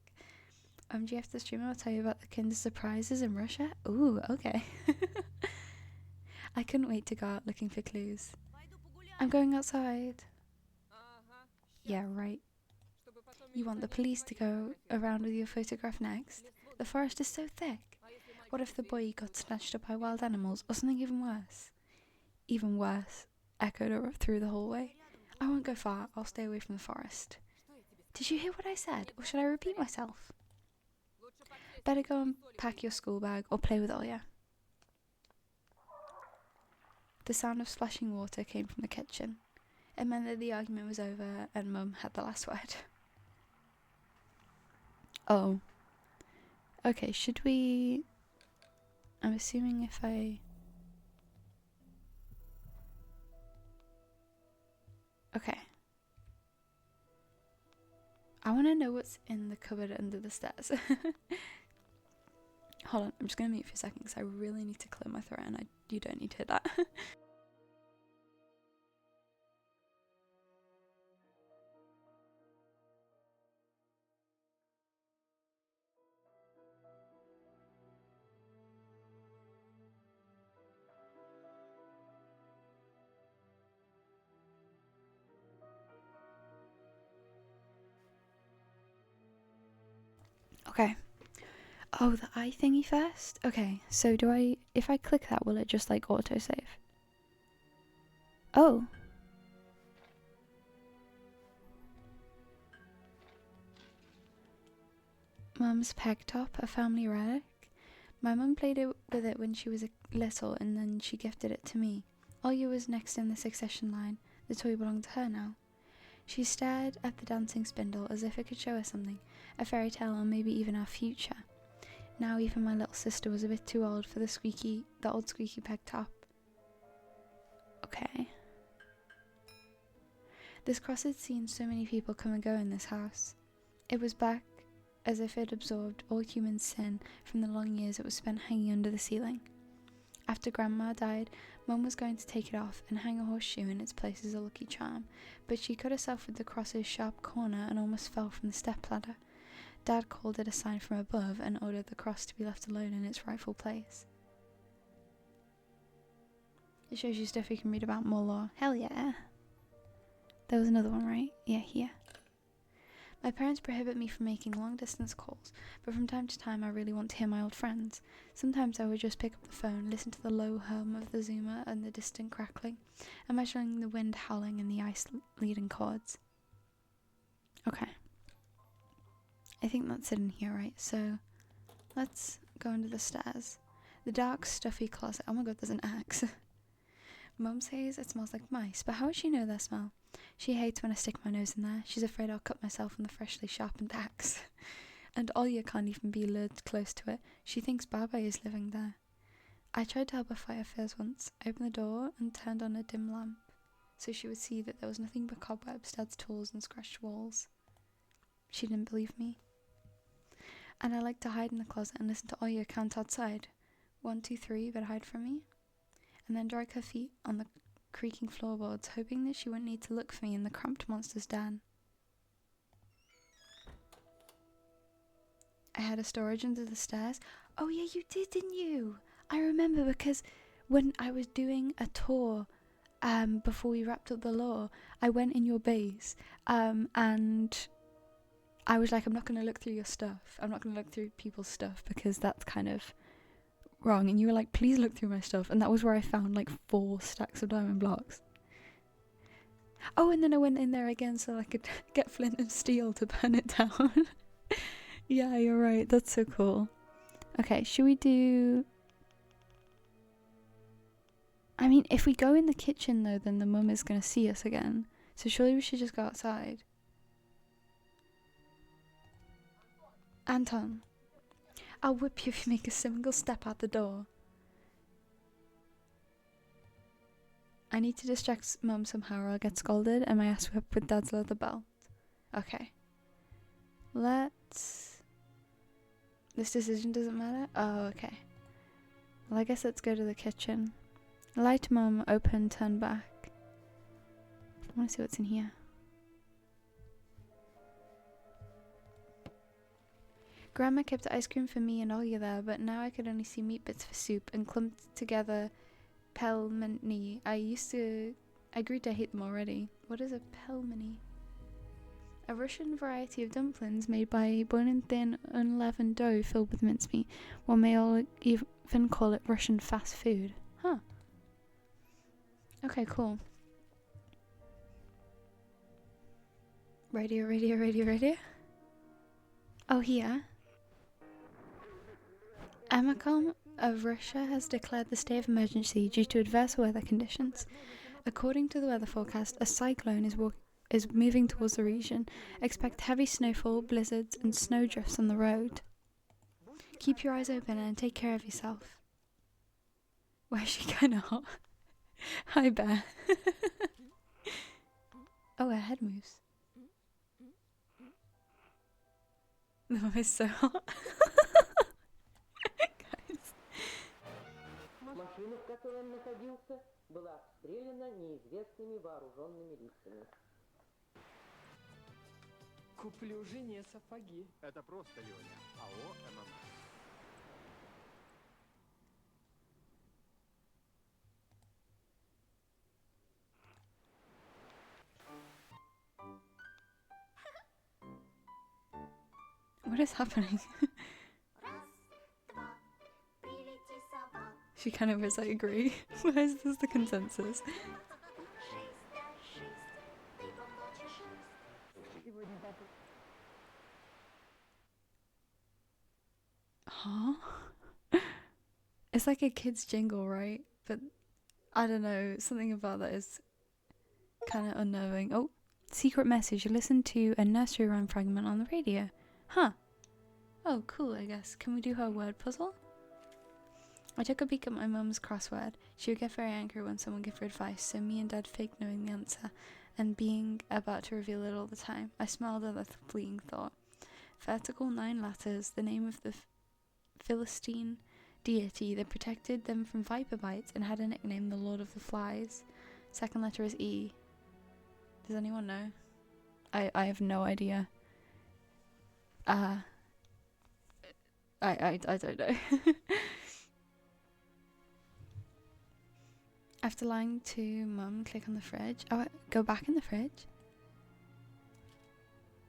Do you have to stream? I'll tell you about the Kinder Surprises in Russia. Ooh, okay. I couldn't wait to go out looking for clues. I'm going outside. Yeah, right. You want the police to go around with your photograph next? The forest is so thick. What if the boy got snatched up by wild animals, or something even worse? Even worse, echoed through the hallway. I won't go far. I'll stay away from the forest. Did you hear what I said, or should I repeat myself? Better go and pack your school bag, or play with Olya. The sound of splashing water came from the kitchen. It meant that the argument was over and Mum had the last word. Oh. Okay, should we... I'm assuming if I... Okay. I want to know what's in the cupboard under the stairs. Hold on, I'm just gonna mute for a second because I really need to clear my throat, and you don't need to hear that. Okay. Oh, the eye thingy first? Okay, so if I click that, will it just like autosave? Oh. Mum's peg top, a family relic. My mum played with it when she was little, and then she gifted it to me. Olya was next in the succession line. The toy belonged to her now. She stared at the dancing spindle as if it could show her something, a fairy tale or maybe even our future. Now even my little sister was a bit too old for the old squeaky peg top. Okay. This cross had seen so many people come and go in this house. It was black, as if it absorbed all human sin from the long years it was spent hanging under the ceiling. After Grandma died, Mum was going to take it off and hang a horseshoe in its place as a lucky charm, but she cut herself with the cross's sharp corner and almost fell from the stepladder. Dad called it a sign from above and ordered the cross to be left alone in its rightful place. It shows you stuff you can read about more lore. Hell yeah. There was another one, right? Yeah, here. My parents prohibit me from making long-distance calls, but from time to time I really want to hear my old friends. Sometimes I would just pick up the phone, listen to the low hum of the zoomer and the distant crackling, imagining the wind howling and the ice leading chords. Okay. I think that's it in here, right? So, let's go under the stairs. The dark, stuffy closet. Oh my god, there's an axe. Mum says it smells like mice, but how would she know their smell? She hates when I stick my nose in there. She's afraid I'll cut myself on the freshly sharpened axe. And Olya can't even be lured close to it. She thinks Baba is living there. I tried to help her fight her fears once. I opened the door and turned on a dim lamp, so she would see that there was nothing but cobwebs, Dad's tools, and scratched walls. She didn't believe me. And I liked to hide in the closet and listen to Olya count outside. 1, 2, 3, but hide from me. And then drag her feet on the creaking floorboards, hoping that she wouldn't need to look for me in the cramped monster's den. I had a storage under the stairs. Oh yeah, you did, didn't you? I remember because when I was doing a tour, before we wrapped up the lore, I went in your base, and I was like, I'm not going to look through your stuff. I'm not going to look through people's stuff because that's kind of wrong. And you were like, please look through my stuff. And that was where I found like 4 stacks of diamond blocks. Oh, and then I went in there again so I could get flint and steel to burn it down. Yeah, you're right. That's so cool. Okay, should we do... I mean, if we go in the kitchen though, then the mum is going to see us again. So surely we should just go outside. Anton, I'll whip you if you make a single step out the door. I need to distract Mum somehow or I'll get scolded and my ass whipped with Dad's leather belt. Okay. Let's... This decision doesn't matter? Oh, okay. Well, I guess let's go to the kitchen. Light Mum, open, turn back. I want to see what's in here. Grandma kept ice cream for me and Olya there, but now I could only see meat bits for soup and clumped together pelmeni. I grew to hate them already. What is a pelmeni? A Russian variety of dumplings made by boiling thin, unleavened dough filled with mincemeat. One may all even call it Russian fast food. Huh. Okay, cool. Radio. Oh, here. Amacom of Russia has declared the state of emergency due to adverse weather conditions. According to the weather forecast, a cyclone is moving towards the region. Expect heavy snowfall, blizzards, and snowdrifts on the road. Keep your eyes open and take care of yourself. Why is she kinda hot? Hi, Bear. Oh, her head moves. The mum is so hot. которой он находился, была обстреляна неизвестными вооруженными лицами. Куплю жене сапоги. Это просто, Леня. АО МММ. What is happening? She kind of was like, agree. Why is this the consensus? Huh? It's like a kid's jingle, right? But I don't know, something about that is kind of unnerving. Oh, secret message. You listen to a nursery rhyme fragment on the radio. Huh. Oh, cool, I guess. Can we do her word puzzle? I took a peek at my mum's crossword. She would get very angry when someone gave her advice, so me and Dad faked knowing the answer, and being about to reveal it all the time. I smiled at the fleeting thought. Vertical 9 letters, the name of the Philistine deity that protected them from viper bites and had a nickname, the Lord of the Flies. Second letter is E. Does anyone know? I have no idea. I don't know. After lying to Mum, click on the fridge. Oh, go back in the fridge.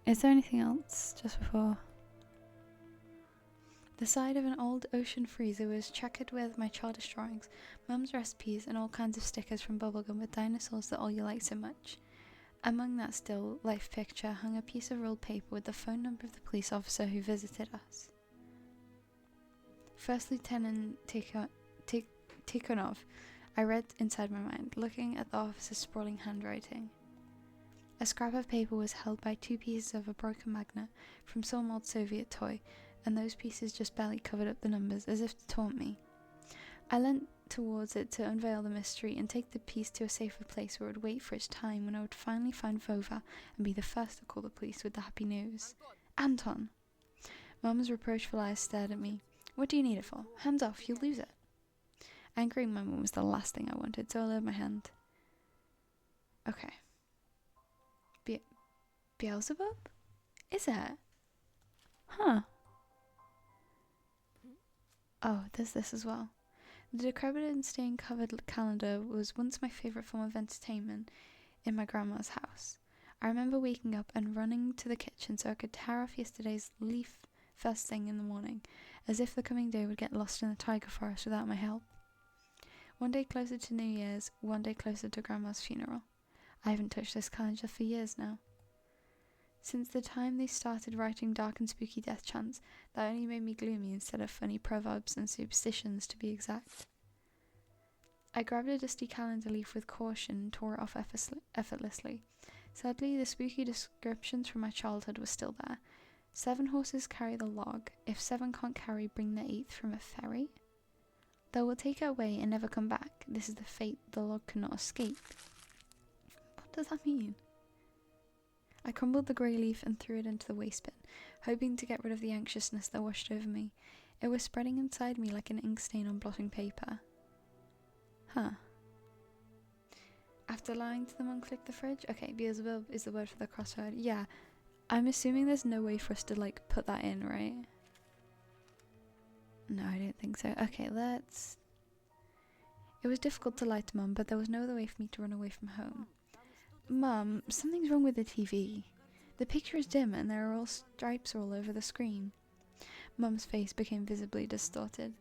Is there anything else just before? The side of an old ocean freezer was checkered with my childish drawings, Mum's recipes, and all kinds of stickers from bubblegum with dinosaurs that all you like so much. Among that still life picture hung a piece of rolled paper with the phone number of the police officer who visited us. First Lieutenant Tikhonov, I read inside my mind, looking at the officer's sprawling handwriting. A scrap of paper was held by 2 pieces of a broken magnet from some old Soviet toy, and those pieces just barely covered up the numbers, as if to taunt me. I leant towards it to unveil the mystery and take the piece to a safer place where it would wait for its time when I would finally find Vova and be the first to call the police with the happy news. Anton! Mum's reproachful eyes stared at me. What do you need it for? Hands off, you'll lose it. Angering my mum was the last thing I wanted, so I lowered my hand. Okay. Beelzebub? Is it? Huh. Oh, there's this as well. The decrepit and stain-covered calendar was once my favourite form of entertainment in my grandma's house. I remember waking up and running to the kitchen so I could tear off yesterday's leaf first thing in the morning, as if the coming day would get lost in the tiger forest without my help. One day closer to New Year's, one day closer to Grandma's funeral. I haven't touched this calendar for years now. Since the time they started writing dark and spooky death chants, that only made me gloomy instead of funny proverbs and superstitions, to be exact. I grabbed a dusty calendar leaf with caution and tore it off effortlessly. Sadly, the spooky descriptions from my childhood were still there. 7 horses carry the log. If 7 can't carry, bring the 8th from a ferry. They will take it away and never come back. This is the fate the log cannot escape. What does that mean? I crumbled the grey leaf and threw it into the waste bin, hoping to get rid of the anxiousness that washed over me. It was spreading inside me like an ink stain on blotting paper. Huh. After lying to them, unclick the fridge? Okay, Beelzebub is the word for the crossword. Yeah, I'm assuming there's no way for us to, like, put that in, right? No, I don't think so. Okay, let's... It was difficult to lie to Mum, but there was no other way for me to run away from home. Mum, something's wrong with the TV. The picture is dim and there are all stripes all over the screen. Mum's face became visibly distorted.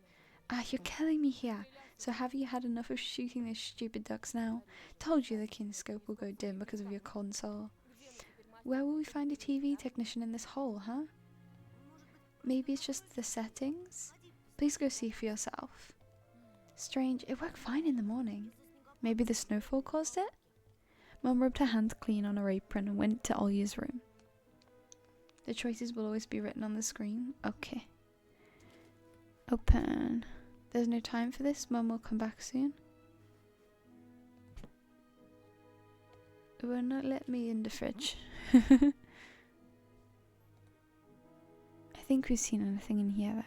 You're killing me here. So have you had enough of shooting those stupid ducks now? Told you the kinescope will go dim because of your console. Where will we find a TV technician in this hole, huh? Maybe it's just the settings? Please go see for yourself. Strange, it worked fine in the morning. Maybe the snowfall caused it? Mum rubbed her hands clean on her apron and went to Olya's room. The choices will always be written on the screen. Okay. Open. There's no time for this. Mum will come back soon. It will not let me in the fridge. I think we've seen anything in here though.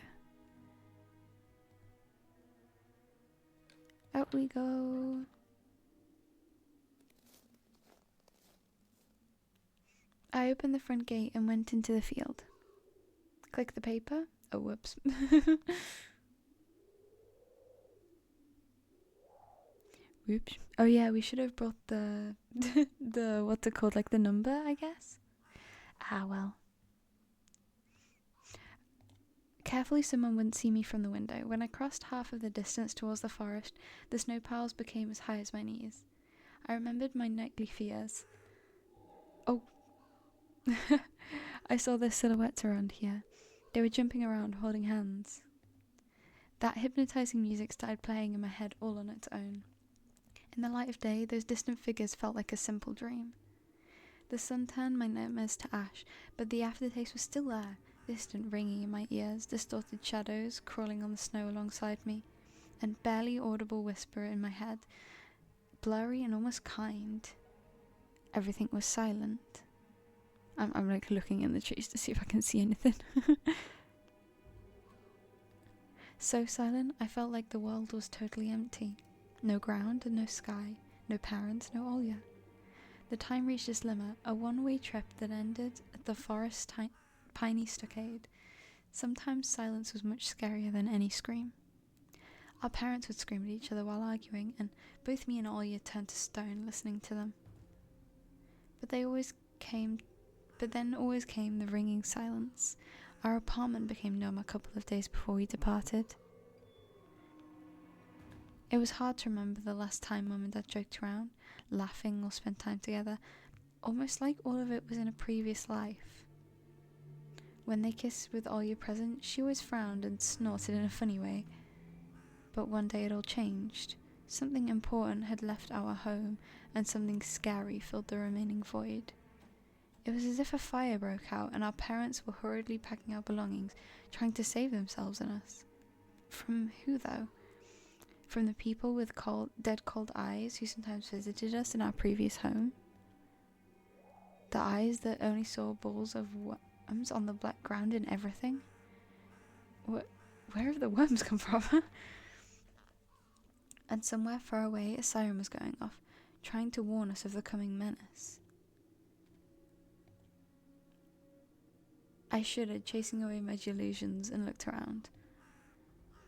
Out we go. I opened the front gate and went into the field. Click the paper. Oh, whoops. Whoops. Oh yeah, we should have brought the the what's it called, like the number, I guess. Ah well. Carefully, someone wouldn't see me from the window. When I crossed half of the distance towards the forest, the snow piles became as high as my knees. I remembered my nightly fears. Oh. I saw their silhouettes around here. They were jumping around, holding hands. That hypnotizing music started playing in my head all on its own. In the light of day, those distant figures felt like a simple dream. The sun turned my nightmares to ash, but the aftertaste was still there, distant ringing in my ears, distorted shadows crawling on the snow alongside me, and barely audible whisper in my head, blurry and almost kind. Everything was silent. I'm like looking in the trees to see if I can see anything. So silent, I felt like the world was totally empty. No ground and no sky, no parents, no Olya. The time reached its limit, a one-way trip that ended at the forest's piney stockade. Sometimes silence was much scarier than any scream. Our parents would scream at each other while arguing, and both me and Olya turned to stone listening to them. But then always came the ringing silence. Our apartment became numb a couple of days before we departed. It was hard to remember the last time Mum and Dad joked around, laughing or spent time together, almost like all of it was in a previous life. When they kissed with Olya present, she always frowned and snorted in a funny way. But one day it all changed. Something important had left our home, and something scary filled the remaining void. It was as if a fire broke out, and our parents were hurriedly packing our belongings, trying to save themselves and us. From who, though? From the people with dead cold eyes who sometimes visited us in our previous home? The eyes that only saw balls of worms on the black ground and everything? Where have the worms come from? And somewhere far away a siren was going off, trying to warn us of the coming menace. I shuddered, chasing away my delusions, and looked around.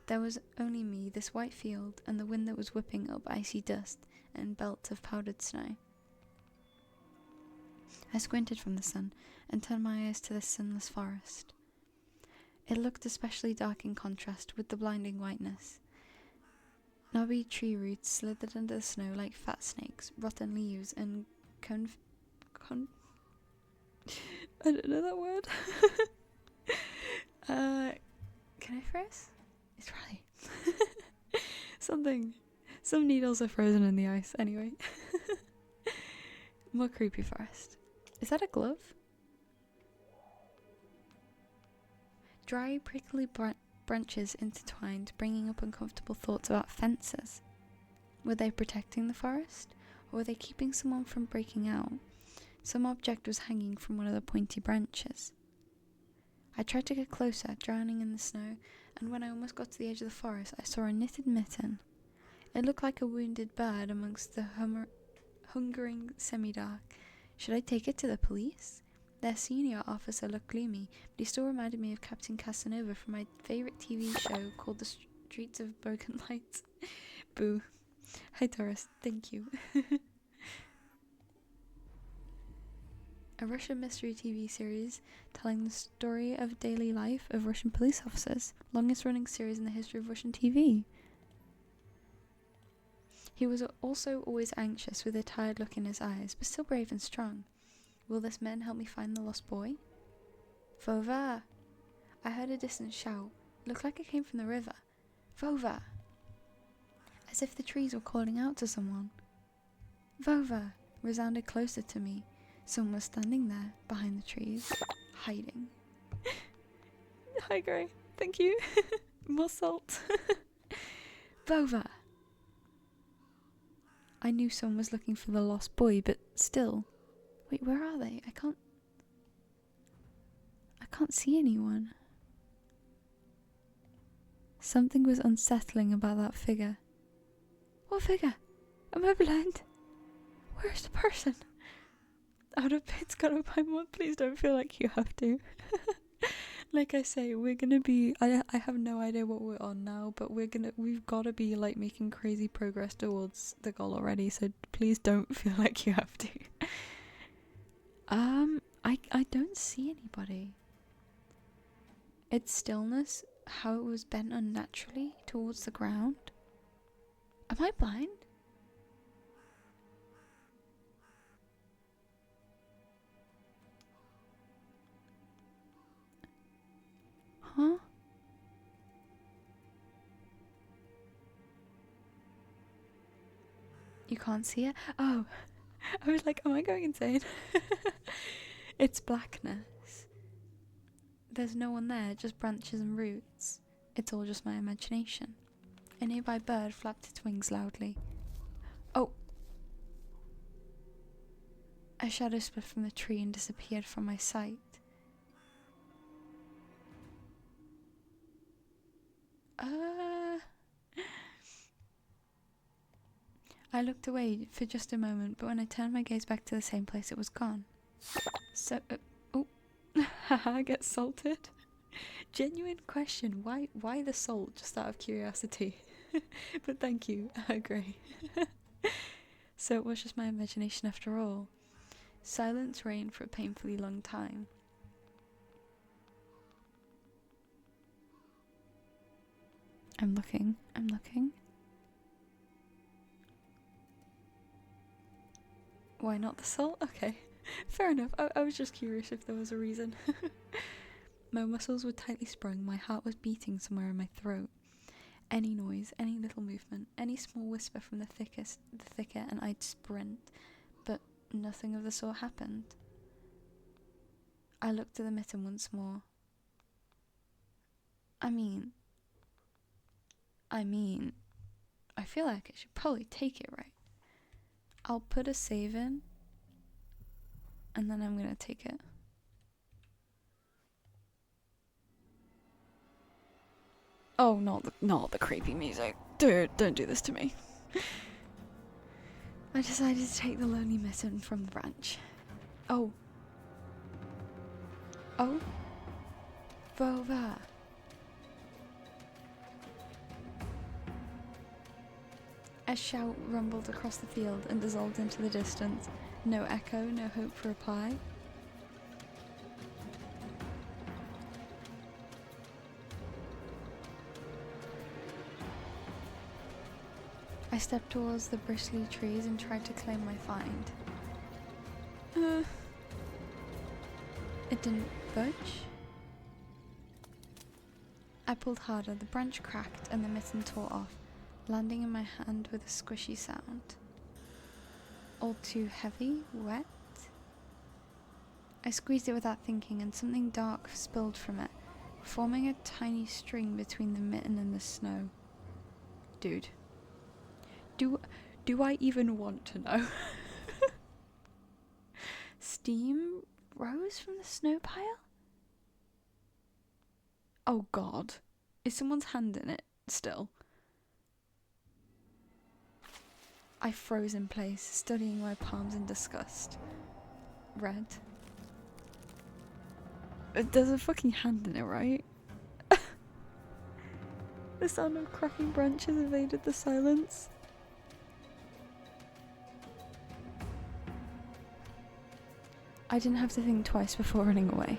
There was only me, this white field, and the wind that was whipping up icy dust and belts of powdered snow. I squinted from the sun and turned my eyes to the sunless forest. It looked especially dark in contrast with the blinding whiteness. Knobby tree roots slithered under the snow like fat snakes, rotten leaves, and I don't know that word. Can I froze? It's probably something. Some needles are frozen in the ice. Anyway. More creepy forest. Is that a glove? Dry, prickly branches intertwined, bringing up uncomfortable thoughts about fences. Were they protecting the forest? Or were they keeping someone from breaking out? Some object was hanging from one of the pointy branches. I tried to get closer, drowning in the snow, and when I almost got to the edge of the forest, I saw a knitted mitten. It looked like a wounded bird amongst the hungering semi-dark. Should I take it to the police? Their senior officer looked gloomy, but he still reminded me of Captain Casanova from my favourite TV show called The Streets of Broken Lights. Boo. Hi Taurus, thank you. A Russian mystery TV series telling the story of daily life of Russian police officers, longest running series in the history of Russian TV. He was also always anxious with a tired look in his eyes, but still brave and strong. Will this man help me find the lost boy? Vova! I heard a distant shout. It looked like it came from the river. Vova! As if the trees were calling out to someone. Vova! Resounded closer to me. Someone was standing there, behind the trees, hiding. Hi, Gray. Thank you. More salt. Vova! I knew someone was looking for the lost boy, but still. Wait, where are they? I can't see anyone. Something was unsettling about that figure. What figure? Am I blind? Where's the person? Out of Pit's gonna buy more. Please don't feel like you have to. Like I say, we're gonna be. I have no idea what we're on now, but we've gotta be like making crazy progress towards the goal already. So please don't feel like you have to. I don't see anybody. Its stillness, how it was bent unnaturally towards the ground. Am I blind? Huh? You can't see it? Oh, I was like, am I going insane? It's blackness. There's no one there, just branches and roots. It's all just my imagination. A nearby bird flapped its wings loudly. Oh! A shadow split from the tree and disappeared from my sight. I looked away for just a moment, but when I turned my gaze back to the same place, it was gone. So, oh, haha, get salted. Genuine question, why the salt, just out of curiosity? But thank you, I agree. So it was just my imagination after all. Silence reigned for a painfully long time. I'm looking. Why not the salt? Okay, fair enough. I was just curious if there was a reason. My muscles were tightly sprung, my heart was beating somewhere in my throat. Any noise, any little movement, any small whisper from the thicket, and I'd sprint, but nothing of the sort happened. I looked at the mitten once more. I mean, I feel like I should probably take it, right? I'll put a save in, and then I'm gonna take it. Oh, not the creepy music. Dude, don't do this to me. I decided to take the lonely mitten from the branch. Oh. Vova. A shout rumbled across the field and dissolved into the distance. No echo, no hope for reply. I stepped towards the bristly trees and tried to claim my find. It didn't budge. I pulled harder, the branch cracked and the mitten tore off, landing in my hand with a squishy sound. All too heavy, wet. I squeezed it without thinking and something dark spilled from it, forming a tiny string between the mitten and the snow. Dude. Do I even want to know? Steam rose from the snow pile? Oh god. Is someone's hand in it still? I froze in place, studying my palms in disgust. Red. There's a fucking hand in it, right? The sound of cracking branches evaded the silence. I didn't have to think twice before running away.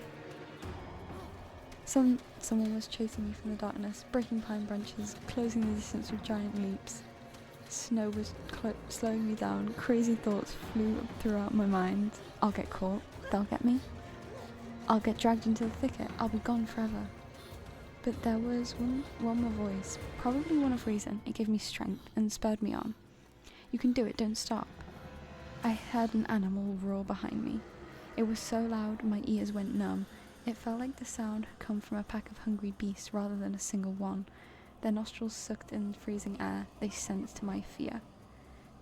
Someone was chasing me from the darkness, breaking pine branches, closing the distance with giant leaps. Snow was slowing me down. Crazy thoughts flew throughout my mind. I'll get caught. They'll get me. I'll get dragged into the thicket. I'll be gone forever. But there was one more voice, probably one of reason. It gave me strength and spurred me on. You can do it, don't stop. I heard an animal roar behind me. It was so loud my ears went numb. It felt like the sound had come from a pack of hungry beasts rather than a single one. Their nostrils sucked in freezing air. They sensed my fear.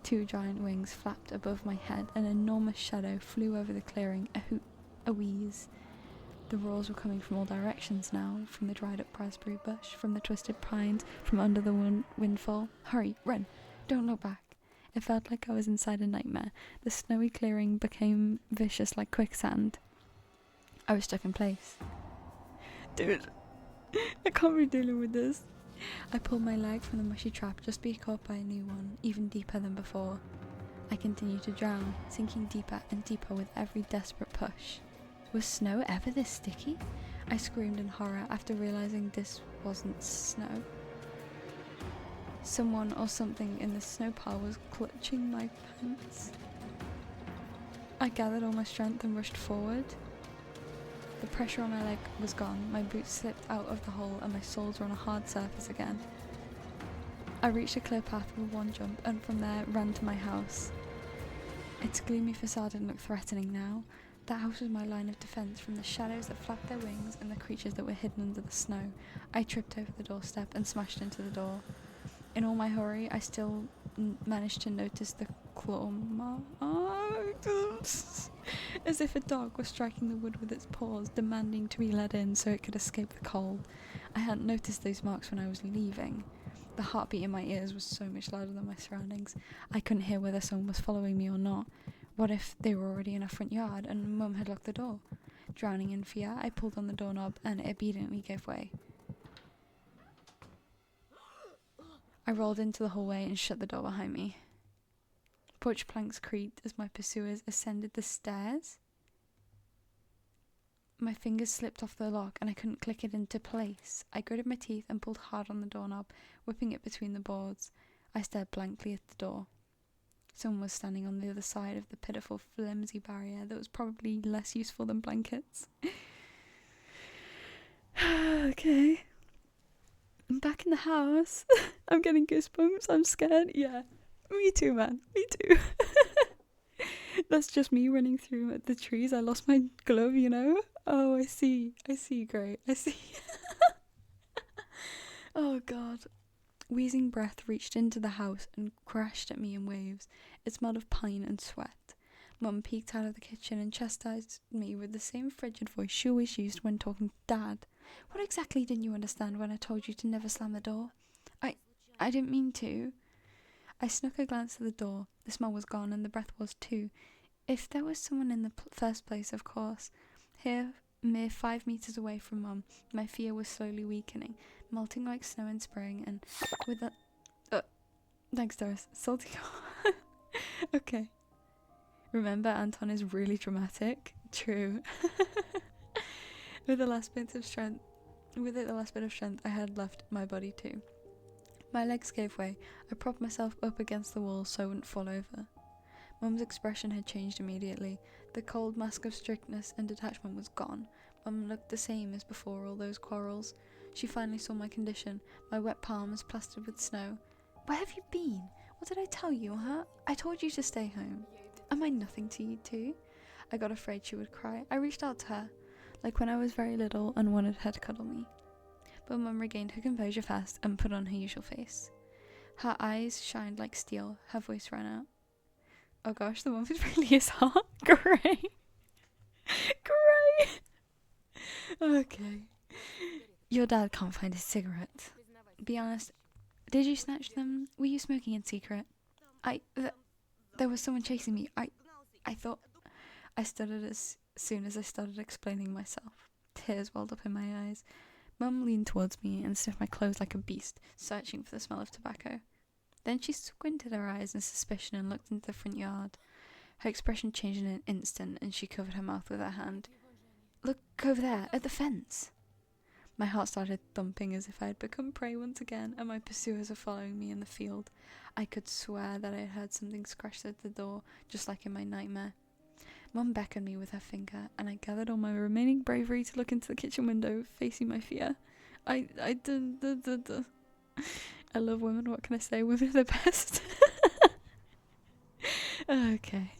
Two giant wings flapped above my head. An enormous shadow flew over the clearing. A hoot, a wheeze. The roars were coming from all directions now, from the dried up raspberry bush, from the twisted pines, from under the windfall. Hurry, run! Don't look back. It felt like I was inside a nightmare. The snowy clearing became vicious like quicksand. I was stuck in place. Dude, I can't be dealing with this. I pulled my leg from the mushy trap just to be caught by a new one, even deeper than before. I continued to drown, sinking deeper and deeper with every desperate push. Was snow ever this sticky? I screamed in horror after realizing this wasn't snow. Someone or something in the snow pile was clutching my pants. I gathered all my strength and rushed forward. The pressure on my leg was gone, my boots slipped out of the hole and my soles were on a hard surface again. I reached a clear path with one jump and from there ran to my house. Its gloomy facade didn't look threatening now. That house was my line of defence from the shadows that flapped their wings and the creatures that were hidden under the snow. I tripped over the doorstep and smashed into the door. In all my hurry, I still managed to notice the claw marks, as if a dog was striking the wood with its paws, demanding to be let in so it could escape the cold. I hadn't noticed those marks when I was leaving. The heartbeat in my ears was so much louder than my surroundings. I couldn't hear whether someone was following me or not. What if they were already in our front yard and Mum had locked the door? Drowning in fear, I pulled on the doorknob and it obediently gave way. I rolled into the hallway and shut the door behind me. Porch planks creaked as my pursuers ascended the stairs. My fingers slipped off the lock and I couldn't click it into place. I gritted my teeth and pulled hard on the doorknob, whipping it between the boards. I stared blankly at the door. Someone was standing on the other side of the pitiful, flimsy barrier that was probably less useful than blankets. Okay. I'm back in the house. I'm getting goosebumps. I'm scared. Yeah. Me too, man. Me too. That's just me running through the trees. I lost my glove, you know? Oh, I see. Great. I see. Oh, God. Wheezing breath reached into the house and crashed at me in waves. It smelled of pine and sweat. Mum peeked out of the kitchen and chastised me with the same frigid voice she always used when talking to Dad. What exactly didn't you understand when I told you to never slam the door? I didn't mean to. I snuck a glance at the door. The smell was gone and the breath was too. If there was someone in the first place, of course. Here, mere 5 meters away from Mum, my fear was slowly weakening, melting like snow in spring, and with a... thanks, Doris. Salty... Okay. Remember, Anton is really dramatic. True. With the last bit of strength I had left my body too. My legs gave way. I propped myself up against the wall so I wouldn't fall over. Mum's expression had changed immediately. The cold mask of strictness and detachment was gone. Mum looked the same as before all those quarrels. She finally saw my condition, my wet palms plastered with snow. Where have you been? What did I tell you, huh? I told you to stay home. Am I nothing to you too? I got afraid she would cry. I reached out to her, like when I was very little and wanted her to cuddle me. But Mum regained her composure fast and put on her usual face. Her eyes shined like steel. Her voice ran out. Oh gosh, the one who's really is hot. Great. Okay. Your dad can't find his cigarette. Be honest, did you snatch them? Were you smoking in secret? There was someone chasing me. I thought... I stuttered as soon as I started explaining myself. Tears welled up in my eyes. Mum leaned towards me and sniffed my clothes like a beast, searching for the smell of tobacco. Then she squinted her eyes in suspicion and looked into the front yard. Her expression changed in an instant and she covered her mouth with her hand. Look over there, at the fence. My heart started thumping as if I had become prey once again and my pursuers were following me in the field. I could swear that I had heard something scratch at the door, just like in my nightmare. Mum beckoned me with her finger, and I gathered all my remaining bravery to look into the kitchen window, facing my fear. I love women, what can I say? Women are the best. Okay.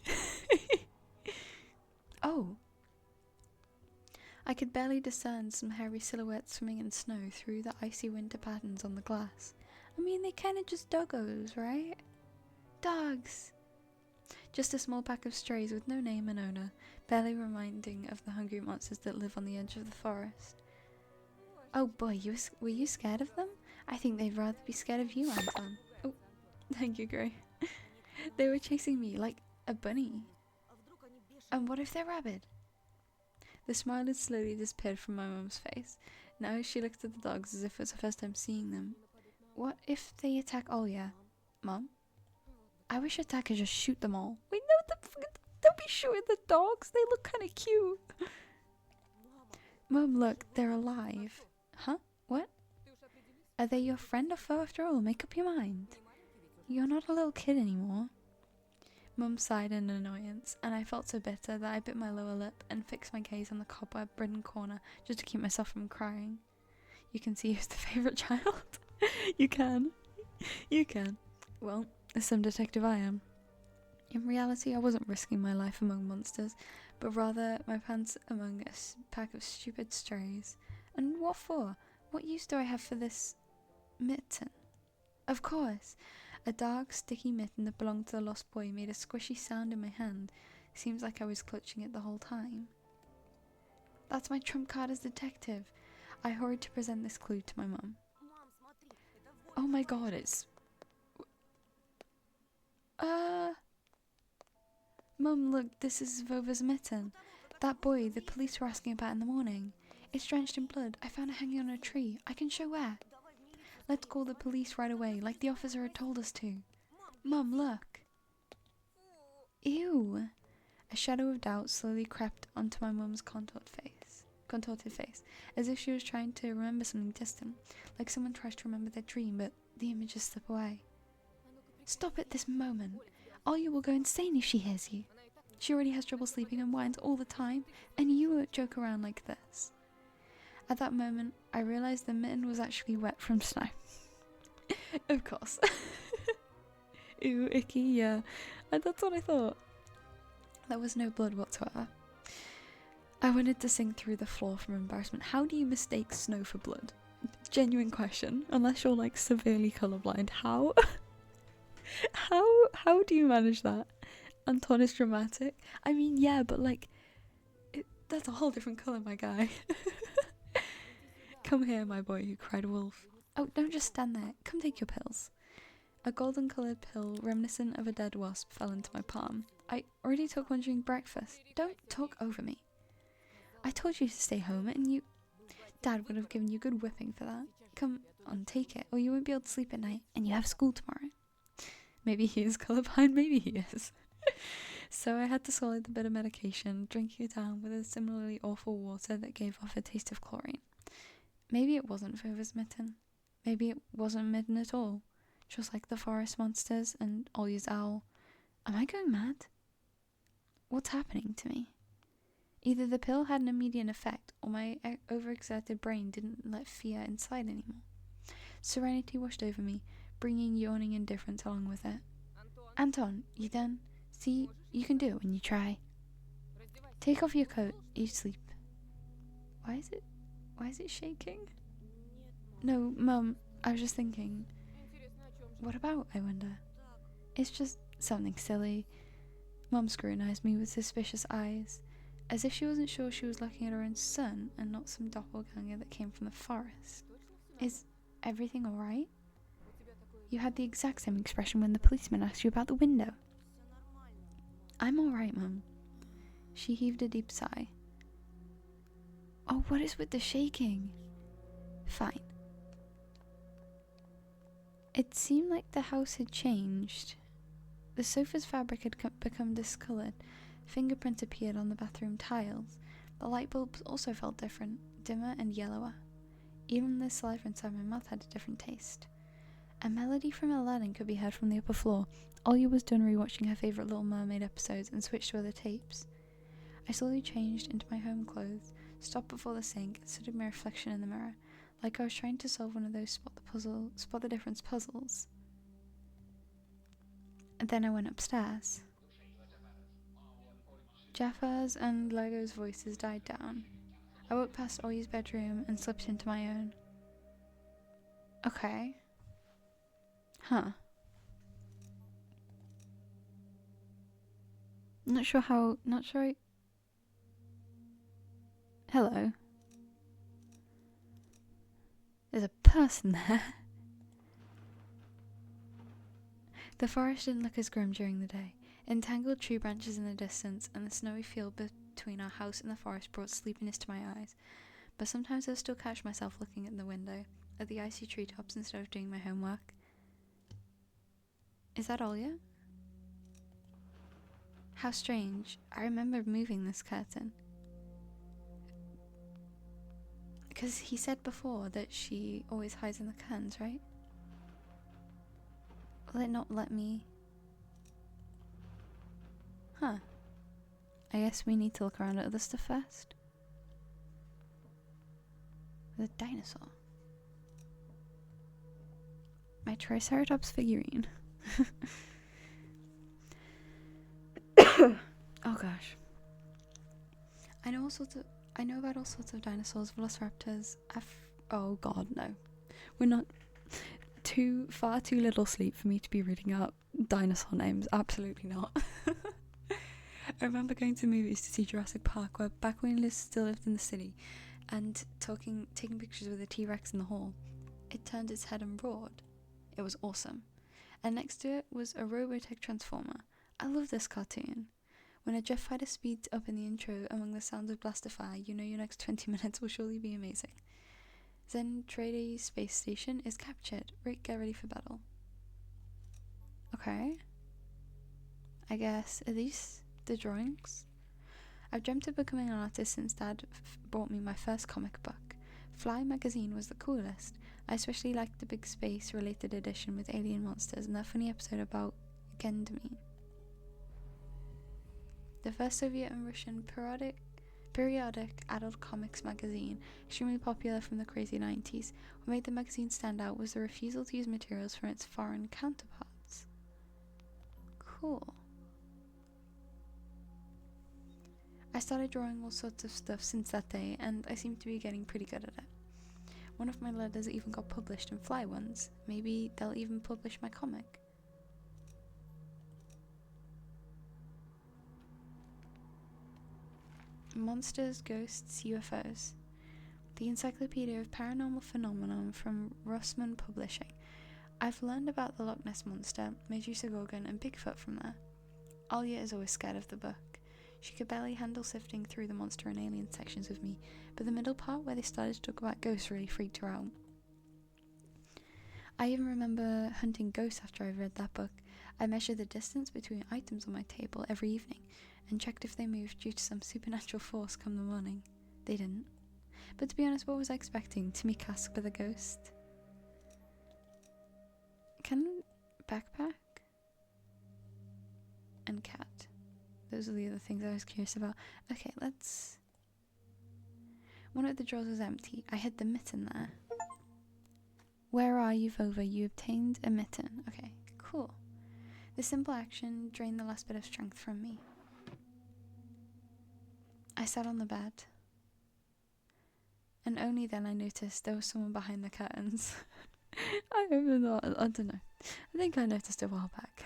Oh. I could barely discern some hairy silhouettes swimming in snow through the icy winter patterns on the glass. I mean, they kinda just doggos, right? Dogs! Just a small pack of strays with no name and owner, barely reminding of the hungry monsters that live on the edge of the forest. Oh boy, were you scared of them? I think they'd rather be scared of you, Anton. Oh, Thank you, Gray. They were chasing me like a bunny. And what if they're rabid? The smile had slowly disappeared from my mum's face. Now she looked at the dogs as if it was the first time seeing them. What if they attack Olya? Mum? I wish Attack could just shoot them all. Wait, no, don't be shooting the dogs. They look kind of cute. Mum, look, they're alive. Huh? What? Are they your friend or foe after all? Make up your mind. You're not a little kid anymore. Mum sighed in annoyance, and I felt so bitter that I bit my lower lip and fixed my gaze on the cobweb-ridden corner just to keep myself from crying. You can see who's the favourite child. You can. You can. Well, as some detective I am. In reality, I wasn't risking my life among monsters, but rather my pants among a pack of stupid strays. And what for? What use do I have for this mitten? Of course! A dark, sticky mitten that belonged to the lost boy made a squishy sound in my hand. Seems like I was clutching it the whole time. That's my trump card as detective. I hurried to present this clue to my mum. Oh my god, it's... Mum, look, this is Vova's mitten. That boy the police were asking about in the morning. It's drenched in blood. I found it hanging on a tree. I can show where. Let's call the police right away, like the officer had told us to. Mum, look. Ew. A shadow of doubt slowly crept onto my mum's contorted face, as if she was trying to remember something distant, like someone tries to remember their dream, but the images slip away. Stop it this moment. Olya will go insane if she hears you. She already has trouble sleeping and whines all the time, and you won't joke around like this. At that moment, I realised the mitten was actually wet from snow. Of course. Ew, icky, yeah. That's what I thought. There was no blood whatsoever. I wanted to sink through the floor from embarrassment. How do you mistake snow for blood? Genuine question. Unless you're like severely colourblind. How? How do you manage that? Anton is dramatic. I mean, yeah, but like, that's a whole different colour, my guy. Come here, my boy, who cried wolf. Oh, don't just stand there. Come take your pills. A golden-coloured pill reminiscent of a dead wasp fell into my palm. I already took one during breakfast. Don't talk over me. I told you to stay home, and you... Dad would have given you a good whipping for that. Come on, take it, or you won't be able to sleep at night, and you have school tomorrow. Maybe he is colourblind, maybe he is. So I had to swallow the bit of medication, drinking it down with a similarly awful water that gave off a taste of chlorine. Maybe it wasn't Vova's mitten. Maybe it wasn't mitten at all. Just like the forest monsters and Olya's owl. Am I going mad? What's happening to me? Either the pill had an immediate effect, or my overexerted brain didn't let fear inside anymore. Serenity washed over me, bringing yawning indifference along with it. Anton, you done? See, you can do it when you try. Take off your coat, you sleep. Why is it shaking? No, Mum, I was just thinking. What about, I wonder? It's just something silly. Mum scrutinized me with suspicious eyes, as if she wasn't sure she was looking at her own son and not some doppelganger that came from the forest. Is everything alright? You had the exact same expression when the policeman asked you about the window. I'm alright, Mum. She heaved a deep sigh. Oh, what is with the shaking? Fine. It seemed like the house had changed. The sofa's fabric had become discoloured. Fingerprints appeared on the bathroom tiles. The light bulbs also felt different, dimmer and yellower. Even the saliva inside my mouth had a different taste. A melody from Aladdin could be heard from the upper floor. Olya was done rewatching her favourite Little Mermaid episodes and switched to other tapes. I slowly changed into my home clothes, stopped before the sink, and stood at my reflection in the mirror, like I was trying to solve one of those spot the difference puzzles. And then I went upstairs. Jaffar's and Lego's voices died down. I walked past Olya's bedroom and slipped into my own. Okay. Huh. Not sure. Hello. There's a person there. The forest didn't look as grim during the day. Entangled tree branches in the distance and the snowy field between our house and the forest brought sleepiness to my eyes, but sometimes I would still catch myself looking at the window, at the icy treetops instead of doing my homework. Is that Olya? How strange. I remember moving this curtain. Because he said before that she always hides in the curtains, right? Will it not let me? Huh. I guess we need to look around at other stuff first. The dinosaur. My Triceratops figurine. Oh gosh. I know about all sorts of dinosaurs, velociraptors. Oh god, no. We're not far too little sleep for me to be reading out dinosaur names. Absolutely not. I remember going to the movies to see Jurassic Park back when Liz still lived in the city, and taking pictures with a T-Rex in the hall. It turned its head and roared. It was awesome. And next to it was a Robotech Transformer. I love this cartoon. When a jet fighter speeds up in the intro among the sounds of blaster fire, you know your next 20 minutes will surely be amazing. Zentradi space station is captured. Rick, get ready for battle. Okay. I guess, are these the drawings? I've dreamt of becoming an artist since Dad bought me my first comic book. Fly magazine was the coolest. I especially liked the big space related edition with alien monsters and that funny episode about Gendamine. The first Soviet and Russian periodic adult comics magazine, extremely popular from the crazy 90s. What made the magazine stand out was the refusal to use materials from its foreign counterparts. Cool. I started drawing all sorts of stuff since that day, and I seem to be getting pretty good at it. One of my letters even got published in Fly ones. Maybe they'll even publish my comic. Monsters, Ghosts, UFOs. The Encyclopedia of Paranormal Phenomenon from Rossmann Publishing. I've learned about the Loch Ness Monster, Medusa Gorgon, and Bigfoot from there. Alya is always scared of the book. She could barely handle sifting through the monster and alien sections with me, but the middle part where they started to talk about ghosts really freaked her out. I even remember hunting ghosts after I read that book. I measured the distance between items on my table every evening and checked if they moved due to some supernatural force come the morning. They didn't. But to be honest, what was I expecting? To meet Cask with a ghost? Backpack? And cat. Those are the other things I was curious about. Okay, let's... One of the drawers was empty. I hid the mitten there. Where are you, Vova? You obtained a mitten. Okay, cool. The simple action drained the last bit of strength from me. I sat on the bed. And only then I noticed there was someone behind the curtains. I don't know. I think I noticed a while back.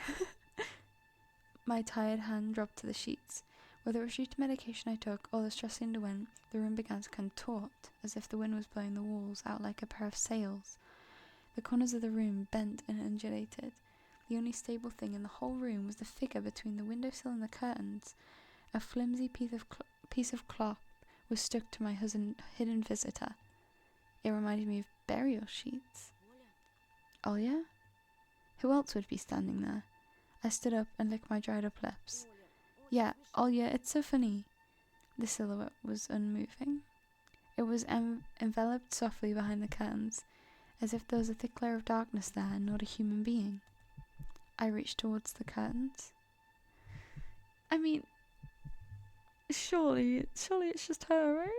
My tired hand dropped to the sheets. Whether it was due to medication I took or the stress I underwent, the room began to contort, as if the wind was blowing the walls out like a pair of sails. The corners of the room bent and undulated. The only stable thing in the whole room was the figure between the windowsill and the curtains. A flimsy piece of cloth was stuck to my hidden visitor. It reminded me of burial sheets. Olya? Who else would be standing there? I stood up and licked my dried up lips. Yeah, Olya, it's so funny. The silhouette was unmoving. It was enveloped softly behind the curtains, as if there was a thick layer of darkness there and not a human being. I reached towards the curtains. I mean, surely it's just her, right?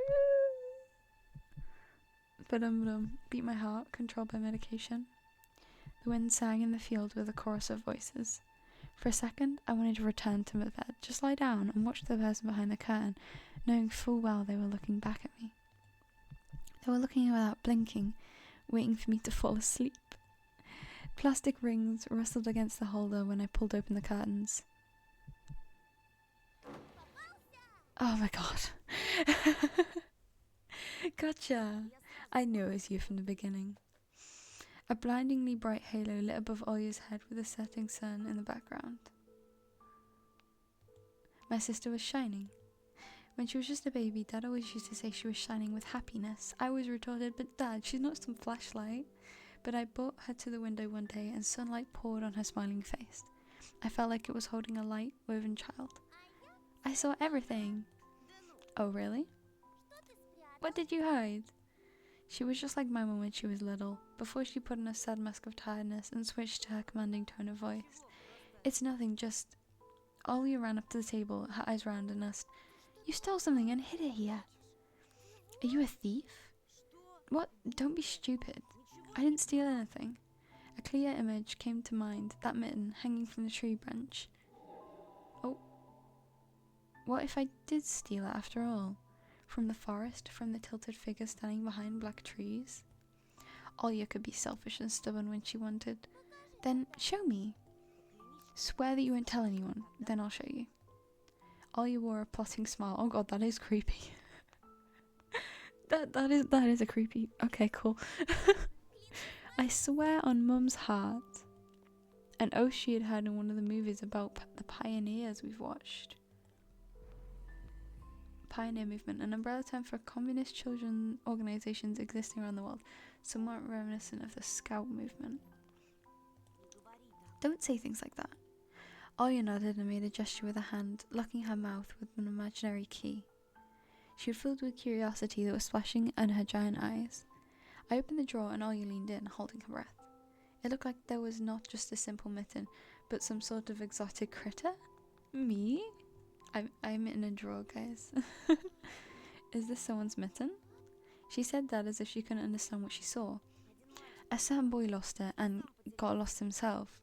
But beat my heart, controlled by medication. The wind sang in the field with a chorus of voices. For a second, I wanted to return to my bed, just lie down and watch the person behind the curtain, knowing full well they were looking back at me. They were looking without blinking, waiting for me to fall asleep. Plastic rings rustled against the holder when I pulled open the curtains. Oh my god. Gotcha. I knew it was you from the beginning. A blindingly bright halo lit above Olya's head with the setting sun in the background. My sister was shining. When she was just a baby, Dad always used to say she was shining with happiness. I always retorted, but Dad, she's not some flashlight. But I brought her to the window one day and sunlight poured on her smiling face. I felt like it was holding a light-woven child. I saw everything. Oh, really? What did you hide? She was just like my mum when she was little, before she put on a sad mask of tiredness and switched to her commanding tone of voice. It's nothing, just... Olya ran up to the table, her eyes round, and asked, "You stole something and hid it here. Are you a thief?" "What? Don't be stupid. I didn't steal anything." A clear image came to mind, that mitten hanging from the tree branch. Oh, what if I did steal it after all? From the forest, from the tilted figure standing behind black trees? Olya could be selfish and stubborn when she wanted. Then show me. Swear that you won't tell anyone, then I'll show you. Olya wore a plotting smile. Oh god, that is creepy. that is a creepy... Okay, cool. I swear on Mum's heart. An oath she had heard in one of the movies about the pioneers we've watched. Pioneer movement, an umbrella term for communist children organizations existing around the world, somewhat reminiscent of the Scout movement. Don't say things like that. Olya nodded and made a gesture with a hand, locking her mouth with an imaginary key. She was filled with curiosity that was splashing in her giant eyes. I opened the drawer and Olya leaned in, holding her breath. It looked like there was not just a simple mitten, but some sort of exotic critter? Me? I'm in a drawer, guys. Is this someone's mitten? She said that as if she couldn't understand what she saw. A certain boy lost it and got lost himself.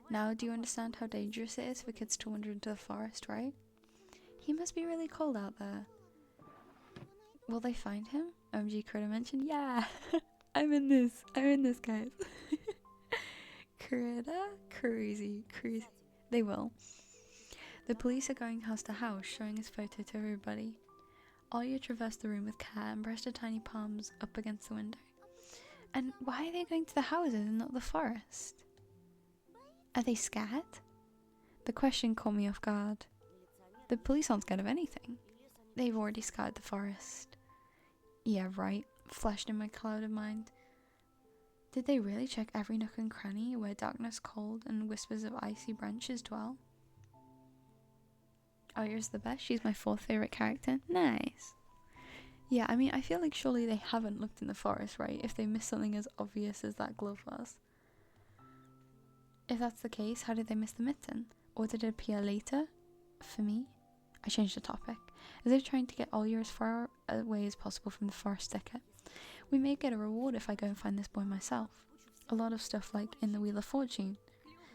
Now do you understand how dangerous it is for kids to wander into the forest, right? He must be really cold out there. Will they find him? OMG Critter mentioned. Yeah, I'm in this, guys. Critter? Crazy. They will. The police are going house to house, showing his photo to everybody. Olya traversed the room with care and pressed her tiny palms up against the window. And why are they going to the houses and not the forest? Are they scared? The question caught me off guard. The police aren't scared of anything. They've already scoured the forest. Yeah, right, flashed in my clouded mind. Did they really check every nook and cranny where darkness, cold, and whispers of icy branches dwell? Olya's the best. She's my 4th favourite character. Nice. Yeah, I mean, I feel like surely they haven't looked in the forest, right? If they missed something as obvious as that glove was. If that's the case, how did they miss the mitten? Or did it appear later? For me? I changed the topic, as if trying to get Olya as far away as possible from the forest thicket. We may get a reward if I go and find this boy myself. A lot of stuff like in the Wheel of Fortune.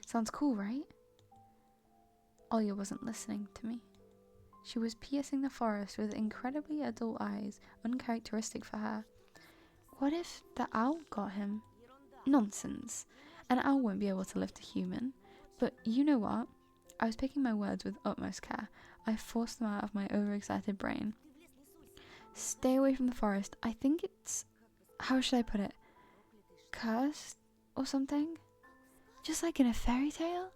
Sounds cool, right? Olya wasn't listening to me. She was piercing the forest with incredibly adult eyes, uncharacteristic for her. What if the owl got him? Nonsense. An owl won't be able to lift a human. But you know what? I was picking my words with utmost care. I forced them out of my overexcited brain. Stay away from the forest. I think it's... How should I put it? Cursed? Or something? Just like in a fairy tale?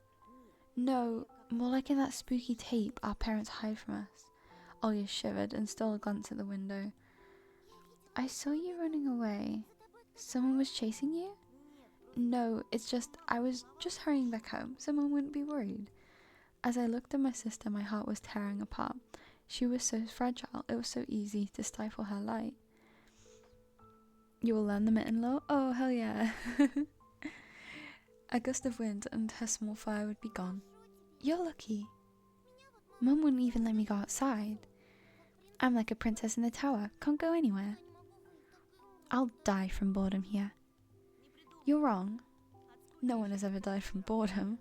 No, more like in that spooky tape our parents hide from us. Olya shivered and stole a glance at the window. I saw you running away. Someone was chasing you? No, it's just, I was just hurrying back home. Someone wouldn't be worried. As I looked at my sister, my heart was tearing apart. She was so fragile, it was so easy to stifle her light. You will learn the mitten law? Oh, hell yeah. A gust of wind and her small fire would be gone. You're lucky. Mum wouldn't even let me go outside. I'm like a princess in the tower, can't go anywhere. I'll die from boredom here. You're wrong. No one has ever died from boredom.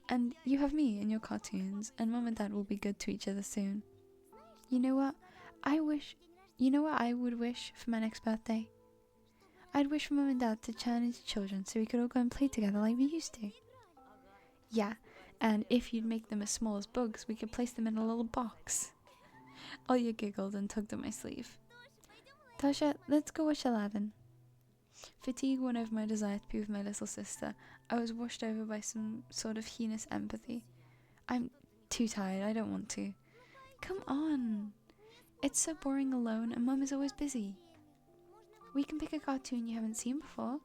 And you have me and your cartoons, and Mum and Dad will be good to each other soon. You know what? You know what I would wish for my next birthday? I'd wish for Mum and Dad to turn into children so we could all go and play together like we used to. Yeah, and if you'd make them as small as bugs, we could place them in a little box. Olya giggled and tugged at my sleeve. Tasha, let's go watch Aladdin. Fatigue won over my desire to be with my little sister. I was washed over by some sort of heinous empathy. I'm too tired, I don't want to. Come on! It's so boring alone and Mum is always busy. We can pick a cartoon you haven't seen before.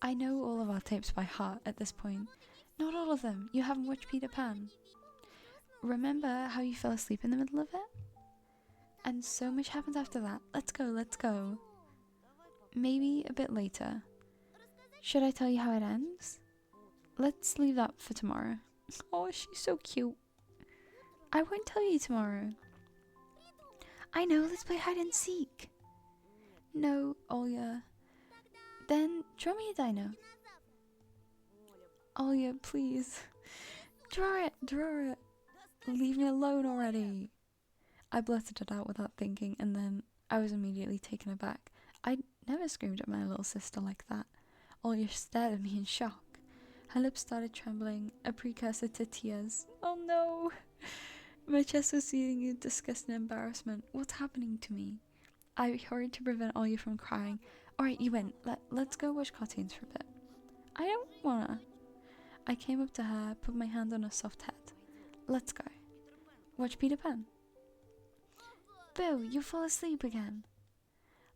I know all of our tapes by heart at this point. Not all of them. You haven't watched Peter Pan. Remember how you fell asleep in the middle of it? And so much happens after that. Let's go, let's go. Maybe a bit later. Should I tell you how it ends? Let's leave that for tomorrow. Oh, she's so cute. I won't tell you tomorrow. I know, let's play hide and seek. No, Olya. Then draw me a dino. Olya, please. Draw it, draw it. Leave me alone already. I blurted it out without thinking, and then I was immediately taken aback. I'd never screamed at my little sister like that. Olya stared at me in shock. Her lips started trembling, a precursor to tears. Oh no! My chest was seething in disgust and embarrassment. What's happening to me? I hurried to prevent Olya from crying. Alright, you win. Let's go watch cartoons for a bit. I don't wanna. I came up to her, put my hand on her soft head. Let's go. Watch Peter Pan. Boo, you fall asleep again.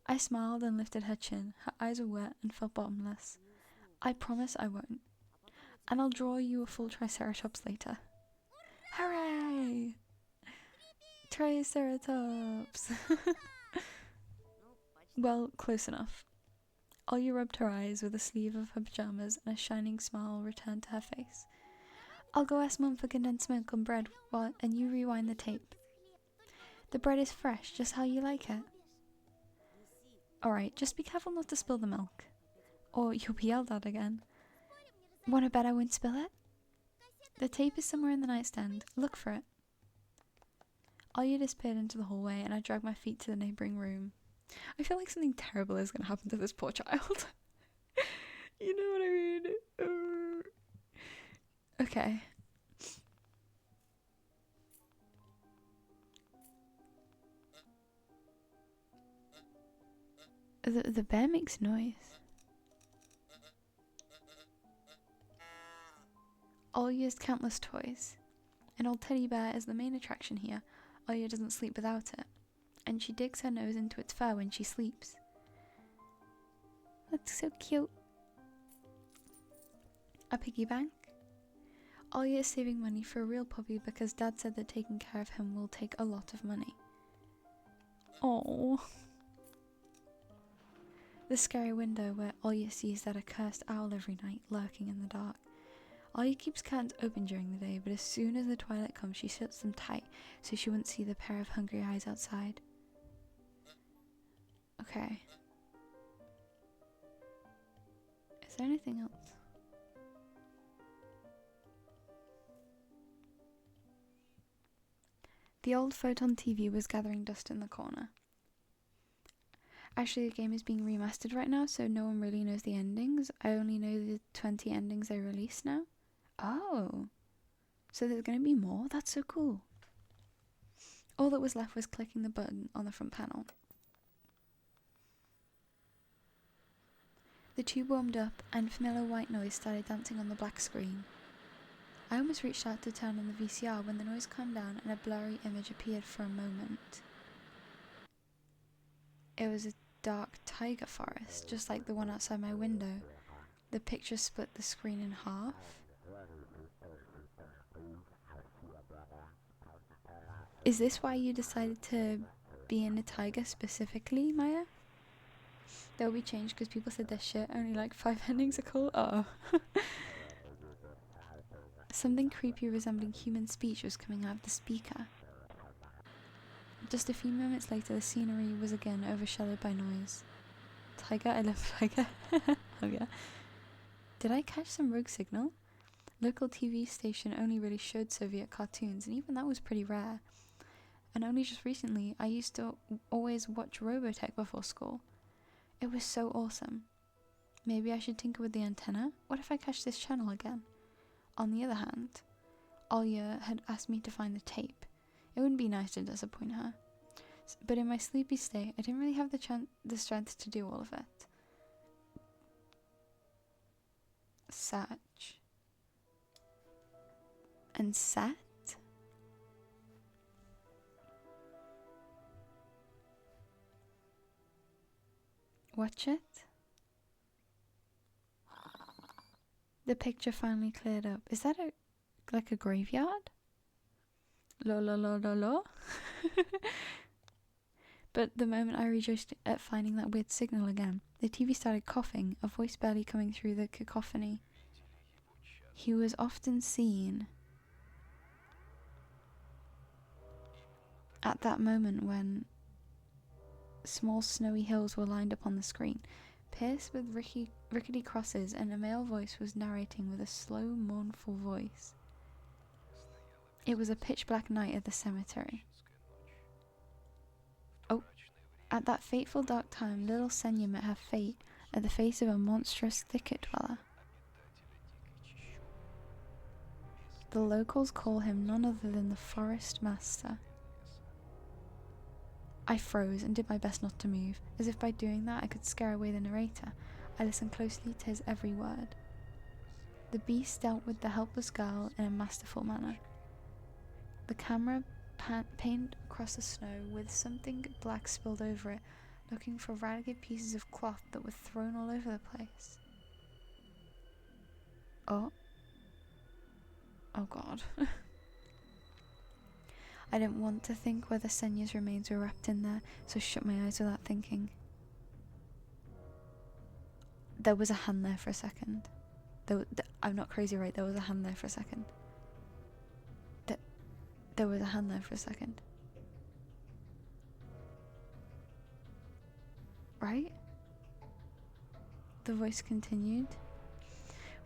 I smiled and lifted her chin. Her eyes were wet and felt bottomless. I promise I won't. And I'll draw you a full Triceratops later. Hooray! Triceratops! Well, close enough. Olya rubbed her eyes with the sleeve of her pajamas and a shining smile returned to her face. I'll go ask Mum for condensed milk and bread and you rewind the tape. The bread is fresh, just how you like it. Alright, just be careful not to spill the milk. Or you'll be yelled at again. Wanna bet I won't spill it? The tape is somewhere in the nightstand. Look for it. Olya disappeared into the hallway and I dragged my feet to the neighbouring room. I feel like something terrible is going to happen to this poor child. You know what I mean? Okay. The bear makes noise. Olya's countless toys. An old teddy bear is the main attraction here. Olya doesn't sleep without it. And she digs her nose into its fur when she sleeps. That's so cute. A piggy bank. Olya is saving money for a real puppy because Dad said that taking care of him will take a lot of money. Oh. The scary window where Olya sees that accursed owl every night lurking in the dark. Olya keeps curtains open during the day, but as soon as the twilight comes she shuts them tight so she wouldn't see the pair of hungry eyes outside. Okay. Is there anything else? The old photon TV was gathering dust in the corner. Actually, the game is being remastered right now, so no one really knows the endings. I only know the 20 endings they released now. Oh. So there's going to be more? That's so cool. All that was left was clicking the button on the front panel. The tube warmed up, and familiar white noise started dancing on the black screen. I almost reached out to turn on the VCR when the noise calmed down and a blurry image appeared for a moment. It was a dark taiga forest, just like the one outside my window. The picture split the screen in half. Is this why you decided to be in a taiga specifically, Maya? That will be changed because people said their shit only like 5 endings are cool. Oh. Something creepy resembling human speech was coming out of the speaker. Just a few moments later, the scenery was again overshadowed by noise. Tiger, I love Tiger. Oh yeah. Did I catch some rogue signal? Local TV station only really showed Soviet cartoons, and even that was pretty rare. And only just recently, I used to always watch Robotech before school. It was so awesome. Maybe I should tinker with the antenna? What if I catch this channel again? On the other hand, Olya had asked me to find the tape. It wouldn't be nice to disappoint her. But in my sleepy state, I didn't really have the strength to do all of it. Satch. And Sat? Watch it. The picture finally cleared up. Is that like a graveyard? Lo lo lo lo lo. But the moment I rejoiced at finding that weird signal again, the TV started coughing, a voice barely coming through the cacophony. He was often seen at that moment when small snowy hills were lined up on the screen, pierced with rickety crosses, and a male voice was narrating with a slow, mournful voice. It was a pitch-black night at the cemetery. Oh, at that fateful dark time, little Senya met her fate at the face of a monstrous thicket dweller. The locals call him none other than the Forest Master. I froze and did my best not to move, as if by doing that I could scare away the narrator. I listened closely to his every word. The beast dealt with the helpless girl in a masterful manner. The camera panned across the snow with something black spilled over it, looking for ragged pieces of cloth that were thrown all over the place. Oh god. I didn't want to think whether Senya's remains were wrapped in there, so shut my eyes without thinking. There was a hand there for a second. I'm not crazy, right? There was a hand there for a second. There was a hand there for a second. Right? The voice continued.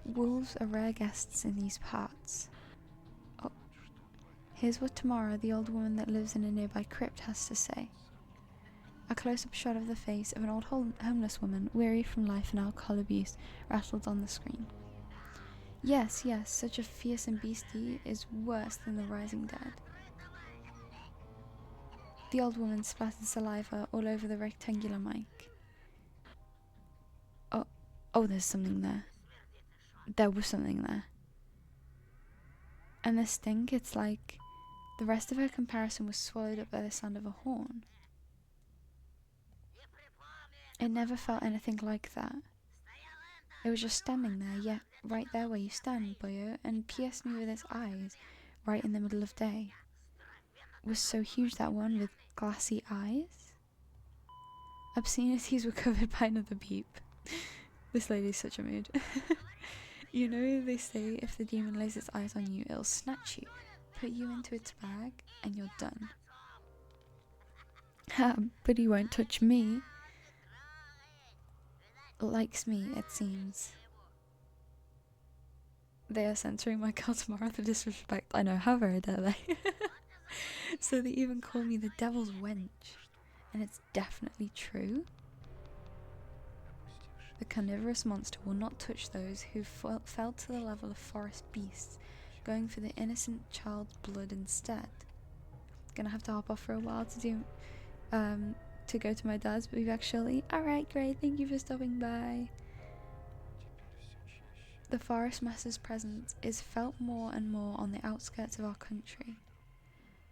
Wolves are rare guests in these parts. Oh, here's what Tamara, the old woman that lives in a nearby crypt, has to say. A close-up shot of the face of an old homeless woman, weary from life and alcohol abuse, rattled on the screen. Yes, such a fearsome beastie is worse than the rising dead. The old woman splattered saliva all over the rectangular mic. Oh, there's something there. There was something there. And the stink, it's like the rest of her comparison was swallowed up by the sound of a horn. It never felt anything like that. It was just standing there, yeah, right there where you stand, boyo, and pierced me with its eyes, right in the middle of day. It was so huge, that one with glassy eyes. Obscenities were covered by another beep. This lady's such a mood. You know, they say if the demon lays its eyes on you, it'll snatch you, put you into its bag, and you're done. But he won't touch me. Likes me, it seems. They are censoring my girl tomorrow, the disrespect. I know, how very dare they? So they even call me the devil's wench. And it's definitely true. The carnivorous monster will not touch those who fell to the level of forest beasts, going for the innocent child's blood instead. Gonna have to hop off for a while to go to my dad's bivouac actually. Alright, great, thank you for stopping by. The forest master's presence is felt more and more on the outskirts of our country.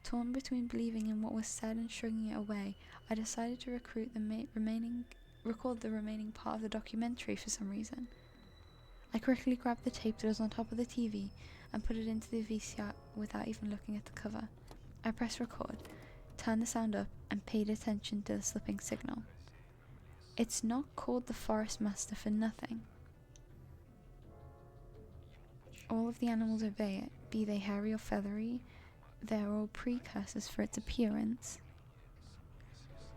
Torn between believing in what was said and shrugging it away, I decided to record the remaining part of the documentary for some reason. I quickly grabbed the tape that was on top of the TV and put it into the VCR without even looking at the cover. I pressed record, turned the sound up, and paid attention to the slipping signal. It's not called the Forest Master for nothing. All of the animals obey it, be they hairy or feathery. They're all precursors for its appearance.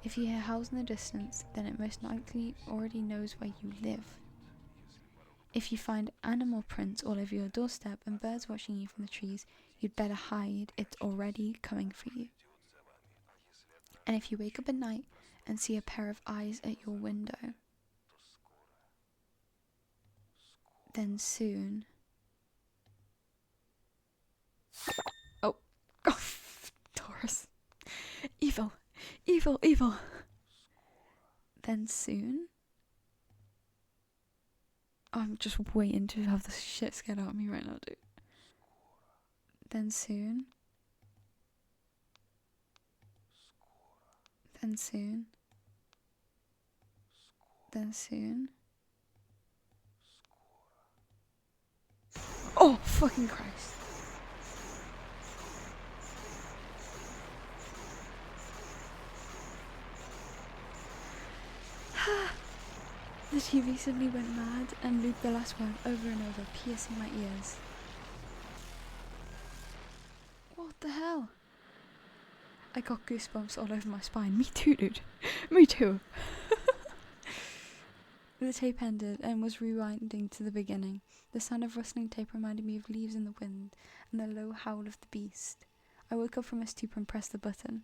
If you hear howls in the distance, then it most likely already knows where you live. If you find animal prints all over your doorstep and birds watching you from the trees, you'd better hide, it's already coming for you. And if you wake up at night and see a pair of eyes at your window, then soon... Oh, Taurus. Evil, evil, evil. Then soon, I'm just waiting to have the shit scared out of me right now, dude. Then soon. Then soon. Then soon. Oh, fucking Christ. The TV suddenly went mad and looped the last word over and over, piercing my ears. What the hell? I got goosebumps all over my spine. Me too, dude. Me too. The tape ended and was rewinding to the beginning. The sound of rustling tape reminded me of leaves in the wind and the low howl of the beast. I woke up from a stupor and pressed the button.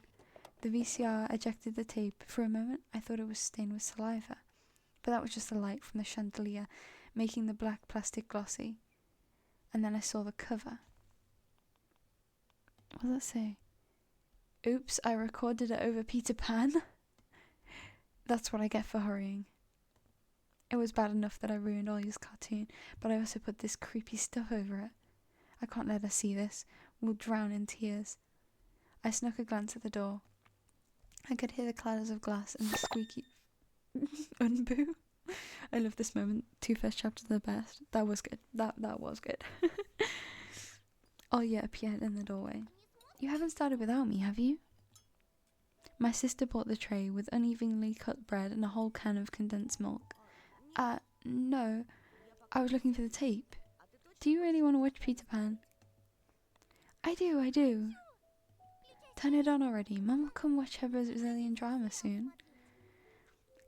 The VCR ejected the tape. For a moment, I thought it was stained with saliva, but that was just the light from the chandelier, making the black plastic glossy. And then I saw the cover. What does that say? Oops, I recorded it over Peter Pan. That's what I get for hurrying. It was bad enough that I ruined Olia's cartoon, but I also put this creepy stuff over it. I can't let her see this. We'll drown in tears. I snuck a glance at the door. I could hear the clatters of glass and the squeaky unboo. I love this moment. 2 first chapters are the best. That was good. That was good. Olia appeared in the doorway. You haven't started without me, have you? My sister brought the tray with unevenly cut bread and a whole can of condensed milk. No. I was looking for the tape. Do you really want to watch Peter Pan? I do. Turn it on already. Mum will come watch her Brazilian drama soon.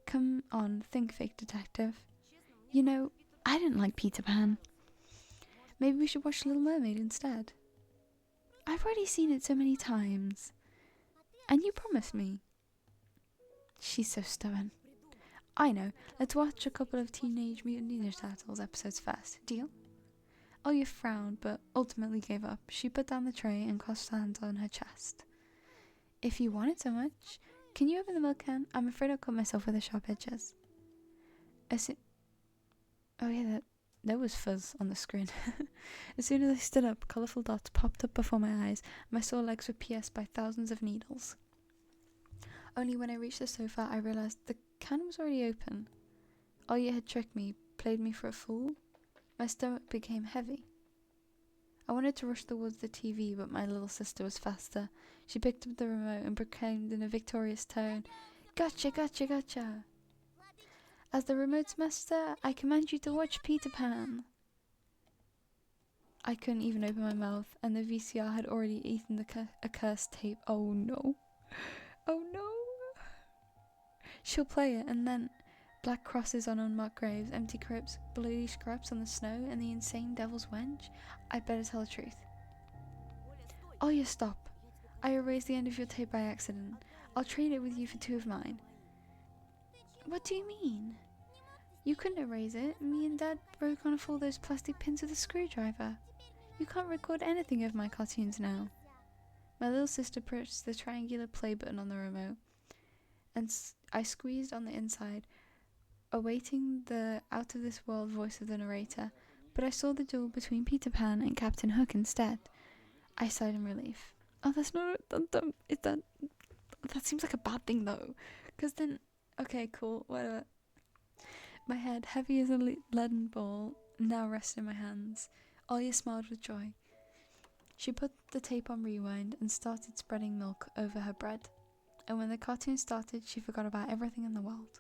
Come on, think, fake detective. You know, I didn't like Peter Pan. Maybe we should watch Little Mermaid instead. I've already seen it so many times. And you promised me. She's so stubborn. I know. Let's watch a couple of Teenage Mutant Ninja Turtles episodes first. Deal? Olia frowned, but ultimately gave up. She put down the tray and crossed her hands on her chest. If you want it so much, can you open the milk can? I'm afraid I'll cut myself with the sharp edges. Oh yeah, there was fuzz on the screen. As soon as I stood up, colourful dots popped up before my eyes, and my sore legs were pierced by thousands of needles. Only when I reached the sofa, I realised the can was already open. Olia had tricked me, played me for a fool. My stomach became heavy. I wanted to rush towards the TV, but my little sister was faster. She picked up the remote and proclaimed in a victorious tone, "Gotcha, gotcha, gotcha! As the remote's master, I command you to watch Peter Pan." I couldn't even open my mouth, and the VCR had already eaten the accursed tape. Oh no. Oh no. She'll play it, and then black crosses on unmarked graves, empty crypts, bloody scraps on the snow, and the insane devil's wench. I'd better tell the truth. Oh, you stop. I erased the end of your tape by accident. I'll trade it with you for 2 of mine. What do you mean? You couldn't erase it. Me and Dad broke off all those plastic pins with a screwdriver. You can't record anything of my cartoons now. My little sister pressed the triangular play button on the remote, and I squeezed on the inside, awaiting the out-of-this-world voice of the narrator, but I saw the duel between Peter Pan and Captain Hook instead. I sighed in relief. Oh, that's not... That seems like a bad thing, though. Because then... Okay, cool, whatever. My head, heavy as a leaden ball, now rested in my hands. Olia smiled with joy. She put the tape on rewind and started spreading milk over her bread. And when the cartoon started, she forgot about everything in the world.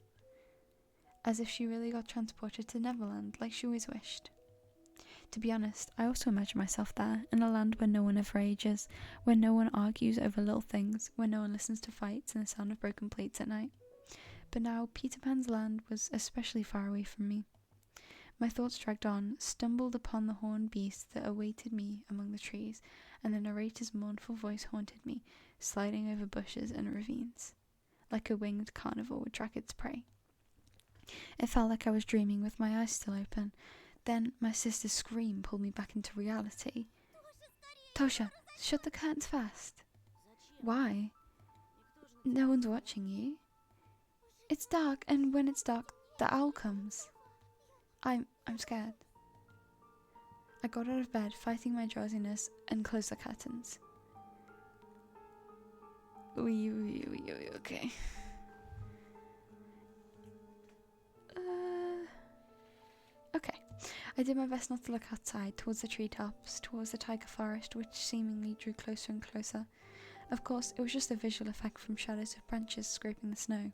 As if she really got transported to Neverland, like she always wished. To be honest, I also imagine myself there, in a land where no one ever ages, where no one argues over little things, where no one listens to fights and the sound of broken plates at night. But now Peter Pan's land was especially far away from me. My thoughts dragged on, stumbled upon the horned beast that awaited me among the trees, and the narrator's mournful voice haunted me, sliding over bushes and ravines. Like a winged carnivore would drag its prey. It felt like I was dreaming with my eyes still open. Then my sister's scream pulled me back into reality. Tosha, shut the curtains fast. Why? No one's watching you. It's dark, and when it's dark, the owl comes. I'm scared. I got out of bed, fighting my drowsiness, and closed the curtains. Okay. Okay. I did my best not to look outside, towards the treetops, towards the tiger forest, which seemingly drew closer and closer. Of course, it was just a visual effect from shadows of branches scraping the snow.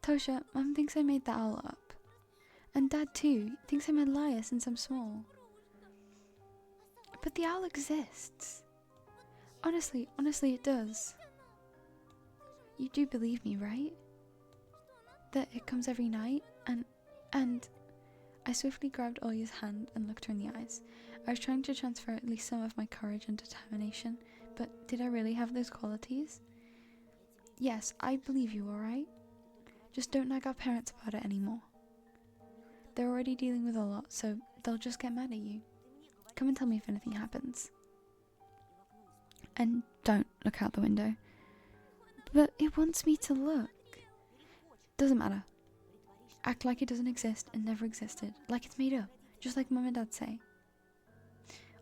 Tosha, Mum thinks I made the owl up. And Dad too, thinks I'm a liar since I'm small. But the owl exists. Honestly, it does. You do believe me, right? That it comes every night, and I swiftly grabbed Olya's hand and looked her in the eyes. I was trying to transfer at least some of my courage and determination, but did I really have those qualities? Yes, I believe you, alright? Just don't nag our parents about it anymore. They're already dealing with a lot, so they'll just get mad at you. Come and tell me if anything happens. And don't look out the window. But it wants me to look. Doesn't matter. Act like it doesn't exist and never existed, like it's made up, just like Mum and Dad say.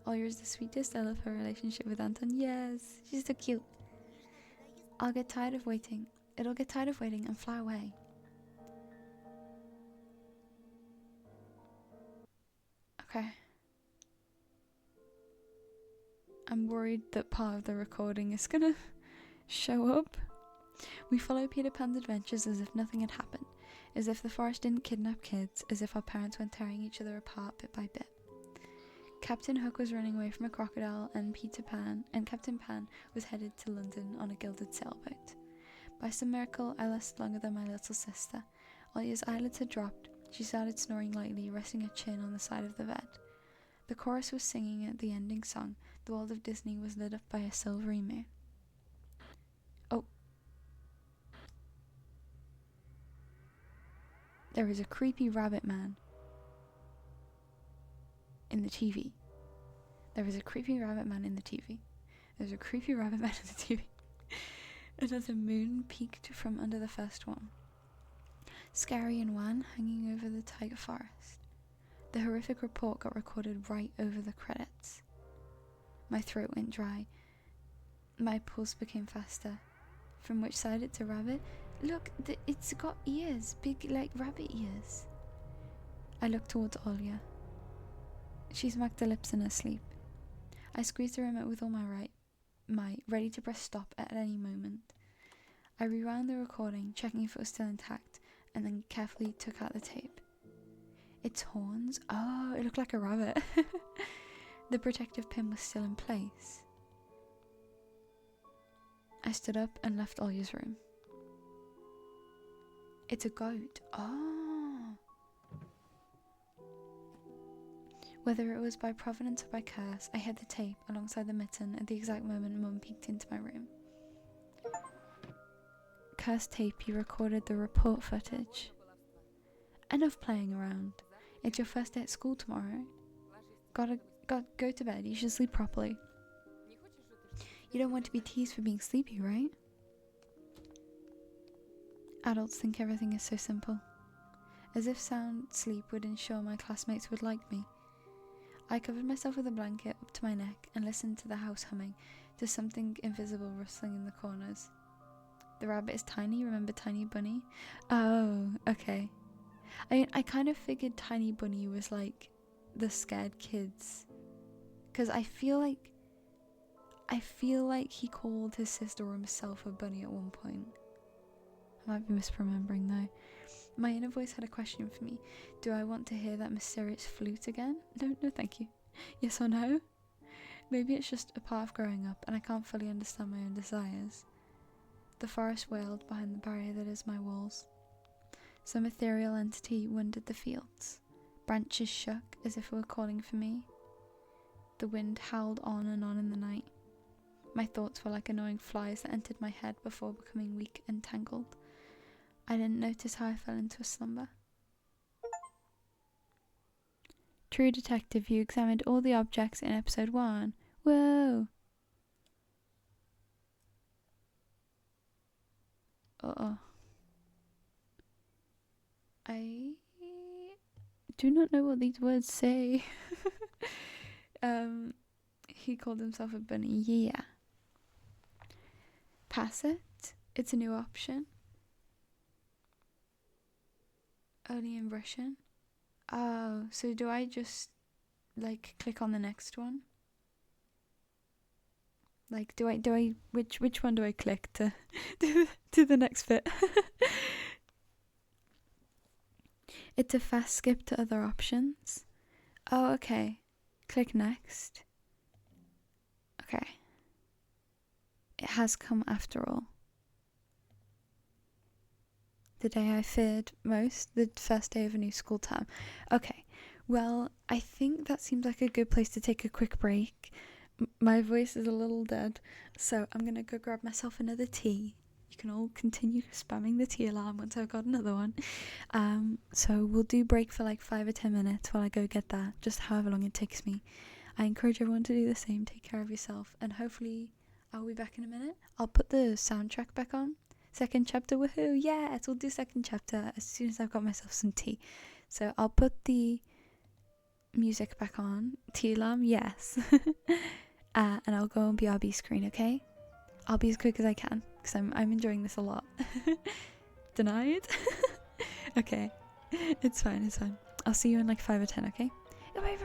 Olya is the sweetest. I love her relationship with Anton. Yes, she's so cute. I'll get tired of waiting. It'll get tired of waiting and fly away. Okay. I'm worried that part of the recording is gonna show up. We follow Peter Pan's adventures as if nothing had happened, as if the forest didn't kidnap kids, as if our parents weren't tearing each other apart bit by bit. Captain Hook was running away from a crocodile, and Captain Pan was headed to London on a gilded sailboat. By some miracle, I lasted longer than my little sister. Olya's eyelids had dropped. She started snoring lightly, resting her chin on the side of the bed. The chorus was singing at the ending song. The world of Disney was lit up by a silvery moon. Oh. There is a creepy rabbit man in the TV. There is a creepy rabbit man in the TV. There's a creepy rabbit man in the TV. Another moon peeked from under the first one. Scary and wan, hanging over the tiger forest. The horrific report got recorded right over the credits. My throat went dry. My pulse became faster. From which side it's a rabbit? Look, it's got ears, big like rabbit ears. I looked towards Olya. She smacked her lips in her sleep. I squeezed the remote with all my might, ready to press stop at any moment. I rewound the recording, checking if it was still intact, and then carefully took out the tape. Its horns? Oh, it looked like a rabbit. The protective pin was still in place. I stood up and left Olya's room. It's a goat. Oh. Whether it was by providence or by curse, I hid the tape alongside the mitten at the exact moment Mum peeked into my room. Cursed tape, you recorded the report footage. Enough playing around. It's your first day at school tomorrow. Gotta go to bed. You should sleep properly. You don't want to be teased for being sleepy, right? Adults think everything is so simple. As if sound sleep would ensure my classmates would like me. I covered myself with a blanket up to my neck and listened to the house humming, to something invisible rustling in the corners. The rabbit is tiny, remember Tiny Bunny? Oh, okay. I kind of figured Tiny Bunny was like the scared kids. Because I feel like he called his sister or himself a bunny at one point. I might be misremembering though. My inner voice had a question for me. Do I want to hear that mysterious flute again? No, thank you. Yes or no? Maybe it's just a part of growing up and I can't fully understand my own desires. The forest wailed behind the barrier that is my walls. Some ethereal entity winded the fields. Branches shook as if it were calling for me. The wind howled on and on in the night. My thoughts were like annoying flies that entered my head before becoming weak and tangled. I didn't notice how I fell into a slumber. True detective, you examined all the objects in episode 1. Whoa! Uh-oh. do not know what these words say. He called himself a bunny. Yeah. Pass it. It's a new option. Only in Russian. Oh, so do I just like click on the next one? Like, do I which one do I click to to the next bit? It's a fast skip to other options. Oh, okay. Click next. Okay. It has come after all. The day I feared most, the first day of a new school term. Okay. Well, I think that seems like a good place to take a quick break. My voice is a little dead, so I'm gonna go grab myself another tea. You can all continue spamming the tea alarm once I've got another one. So we'll do break for like 5 or 10 minutes while I go get that, just however long it takes me. I encourage everyone to do the same. Take care of yourself, and hopefully I'll be back in a minute. I'll put the soundtrack back on. Second chapter, woohoo! Yes, we'll do second chapter as soon as I've got myself some tea. So I'll put the music back on. Tea alarm, yes. And I'll go on BRB screen, okay? I'll be as quick as I can, because I'm enjoying this a lot. Denied? Okay. It's fine, it's fine. I'll see you in like 5 or 10, okay? Oh, wait.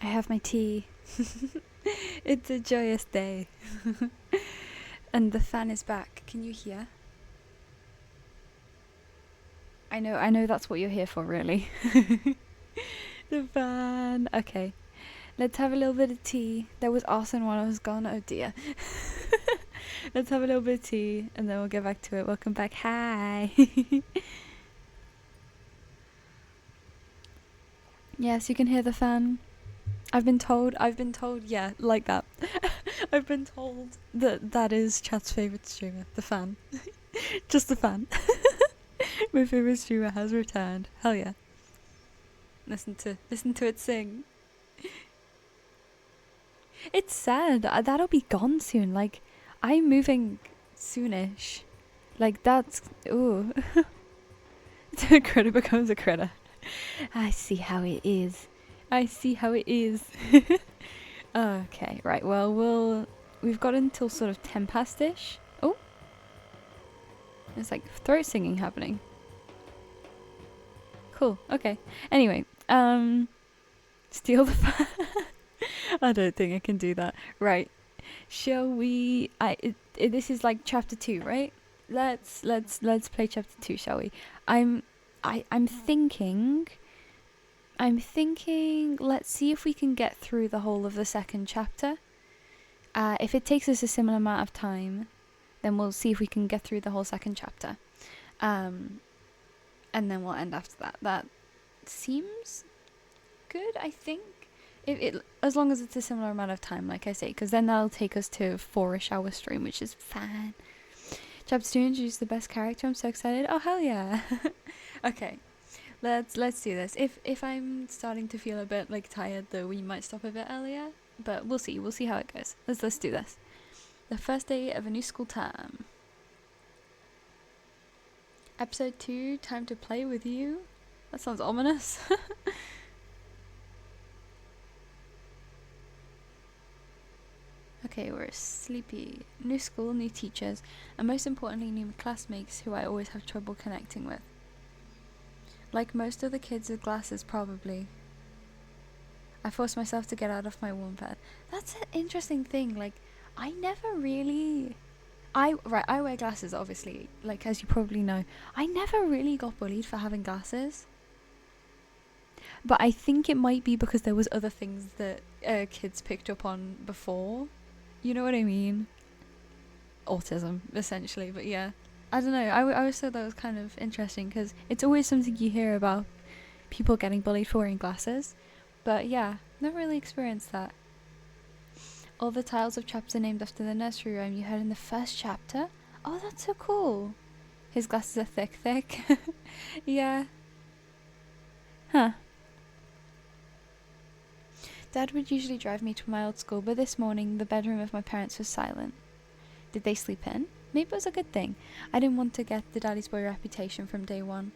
I have my tea. It's a joyous day. And the fan is back. Can you hear? I know that's what you're here for, really. The fan. Okay. Let's have a little bit of tea. There was arson while I was gone. Oh dear. Let's have a little bit of tea and then we'll get back to it. Welcome back. Hi. Yes, you can hear the fan. I've been told, yeah, like that. I've been told that that is chat's favourite streamer, the fan. Just the fan. My favourite streamer has returned. Hell yeah. Listen to it sing. It's sad. That'll be gone soon. Like, I'm moving soonish. Like, that's... Ooh. A critter becomes a critter. I see how it is. Okay, right, well, we've got until sort of 10 past-ish. Oh! There's like throat singing happening. Cool, okay. Anyway, steal the fan. I don't think I can do that. Right. Shall we... this is like chapter 2, right? Let's play chapter 2, shall we? I'm thinking let's see if we can get through the whole of the second chapter. If it takes us a similar amount of time, then we'll see if we can get through the whole second chapter. And then we'll end after that. That seems good, I think. As long as it's a similar amount of time, like I say, because then that'll take us to 4-ish hour stream, which is fine. Chapter 2 introduce the best character. I'm so excited. Oh hell yeah. Okay. Let's do this. If I'm starting to feel a bit like tired, though, we might stop a bit earlier, but we'll see. We'll see how it goes. Let's do this. The first day of a new school term. Episode 2, time to play with you. That sounds ominous. Okay, we're sleepy. New school, new teachers, and most importantly, new classmates who I always have trouble connecting with. Like most of the kids with glasses, probably. I forced myself to get out of my warm bed. That's an interesting thing. Like, I never really... I wear glasses, obviously. Like, as you probably know. I never really got bullied for having glasses. But I think it might be because there was other things that kids picked up on before. You know what I mean? Autism, essentially. But yeah. I don't know, I always thought that was kind of interesting because it's always something you hear about people getting bullied for wearing glasses. But yeah, never really experienced that. All the tiles of chapters are named after the nursery rhyme you heard in the first chapter. Oh, that's so cool. His glasses are thick. Yeah. Huh. Dad would usually drive me to my old school, but this morning the bedroom of my parents was silent. Did they sleep in? Maybe it was a good thing. I didn't want to get the daddy's boy reputation from day one.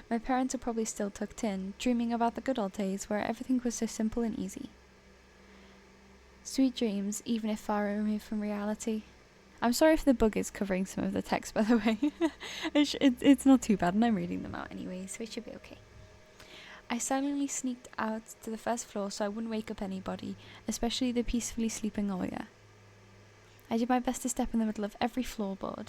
My parents are probably still tucked in, dreaming about the good old days where everything was so simple and easy. Sweet dreams, even if far removed from reality. I'm sorry if the bug is covering some of the text, by the way. It's not too bad, and I'm reading them out anyway, so it should be okay. I silently sneaked out to the first floor so I wouldn't wake up anybody, especially the peacefully sleeping Oya. I did my best to step in the middle of every floorboard.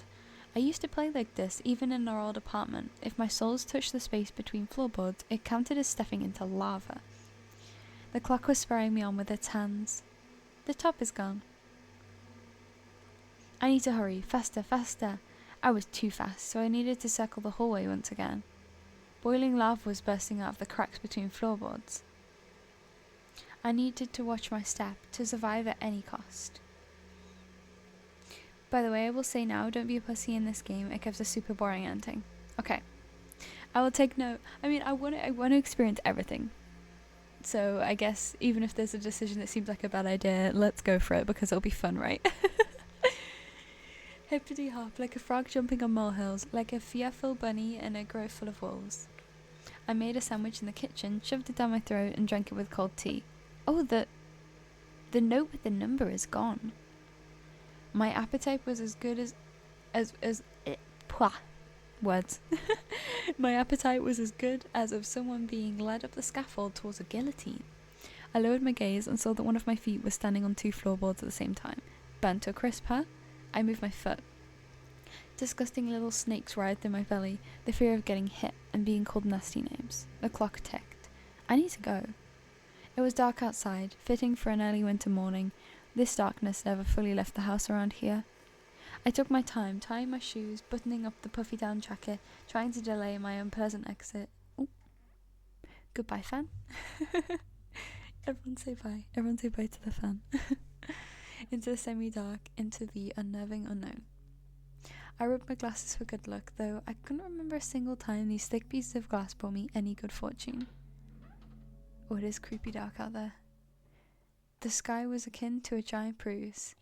I used to play like this, even in our old apartment. If my soles touched the space between floorboards, it counted as stepping into lava. The clock was spurring me on with its hands. The top is gone. I need to hurry. Faster, faster. I was too fast, so I needed to circle the hallway once again. Boiling lava was bursting out of the cracks between floorboards. I needed to watch my step, to survive at any cost. By the way, I will say now, don't be a pussy in this game. It gives a super boring ending. Okay. I will take note. I mean, I want to experience everything. So I guess even if there's a decision that seems like a bad idea, let's go for it because it'll be fun, right? Hippity hop, like a frog jumping on molehills, like a fearful bunny in a grove full of wolves. I made a sandwich in the kitchen, shoved it down my throat, and drank it with cold tea. Oh, the note with the number is gone. My appetite was as good words. My appetite was as good as of someone being led up the scaffold towards a guillotine. I lowered my gaze and saw that one of my feet was standing on 2 floorboards at the same time. Burnt to a crisp, huh? I moved my foot. Disgusting little snakes writhed in my belly, the fear of getting hit and being called nasty names. The clock ticked. I need to go. It was dark outside, fitting for an early winter morning. This darkness never fully left the house around here. I took my time, tying my shoes, buttoning up the puffy down jacket, trying to delay my unpleasant exit. Ooh. Goodbye, fan. Everyone say bye. Everyone say bye to the fan. Into the semi-dark, into the unnerving unknown. I rubbed my glasses for good luck, though I couldn't remember a single time these thick pieces of glass brought me any good fortune. Oh, it is creepy dark out there. The sky was akin to a giant bruise.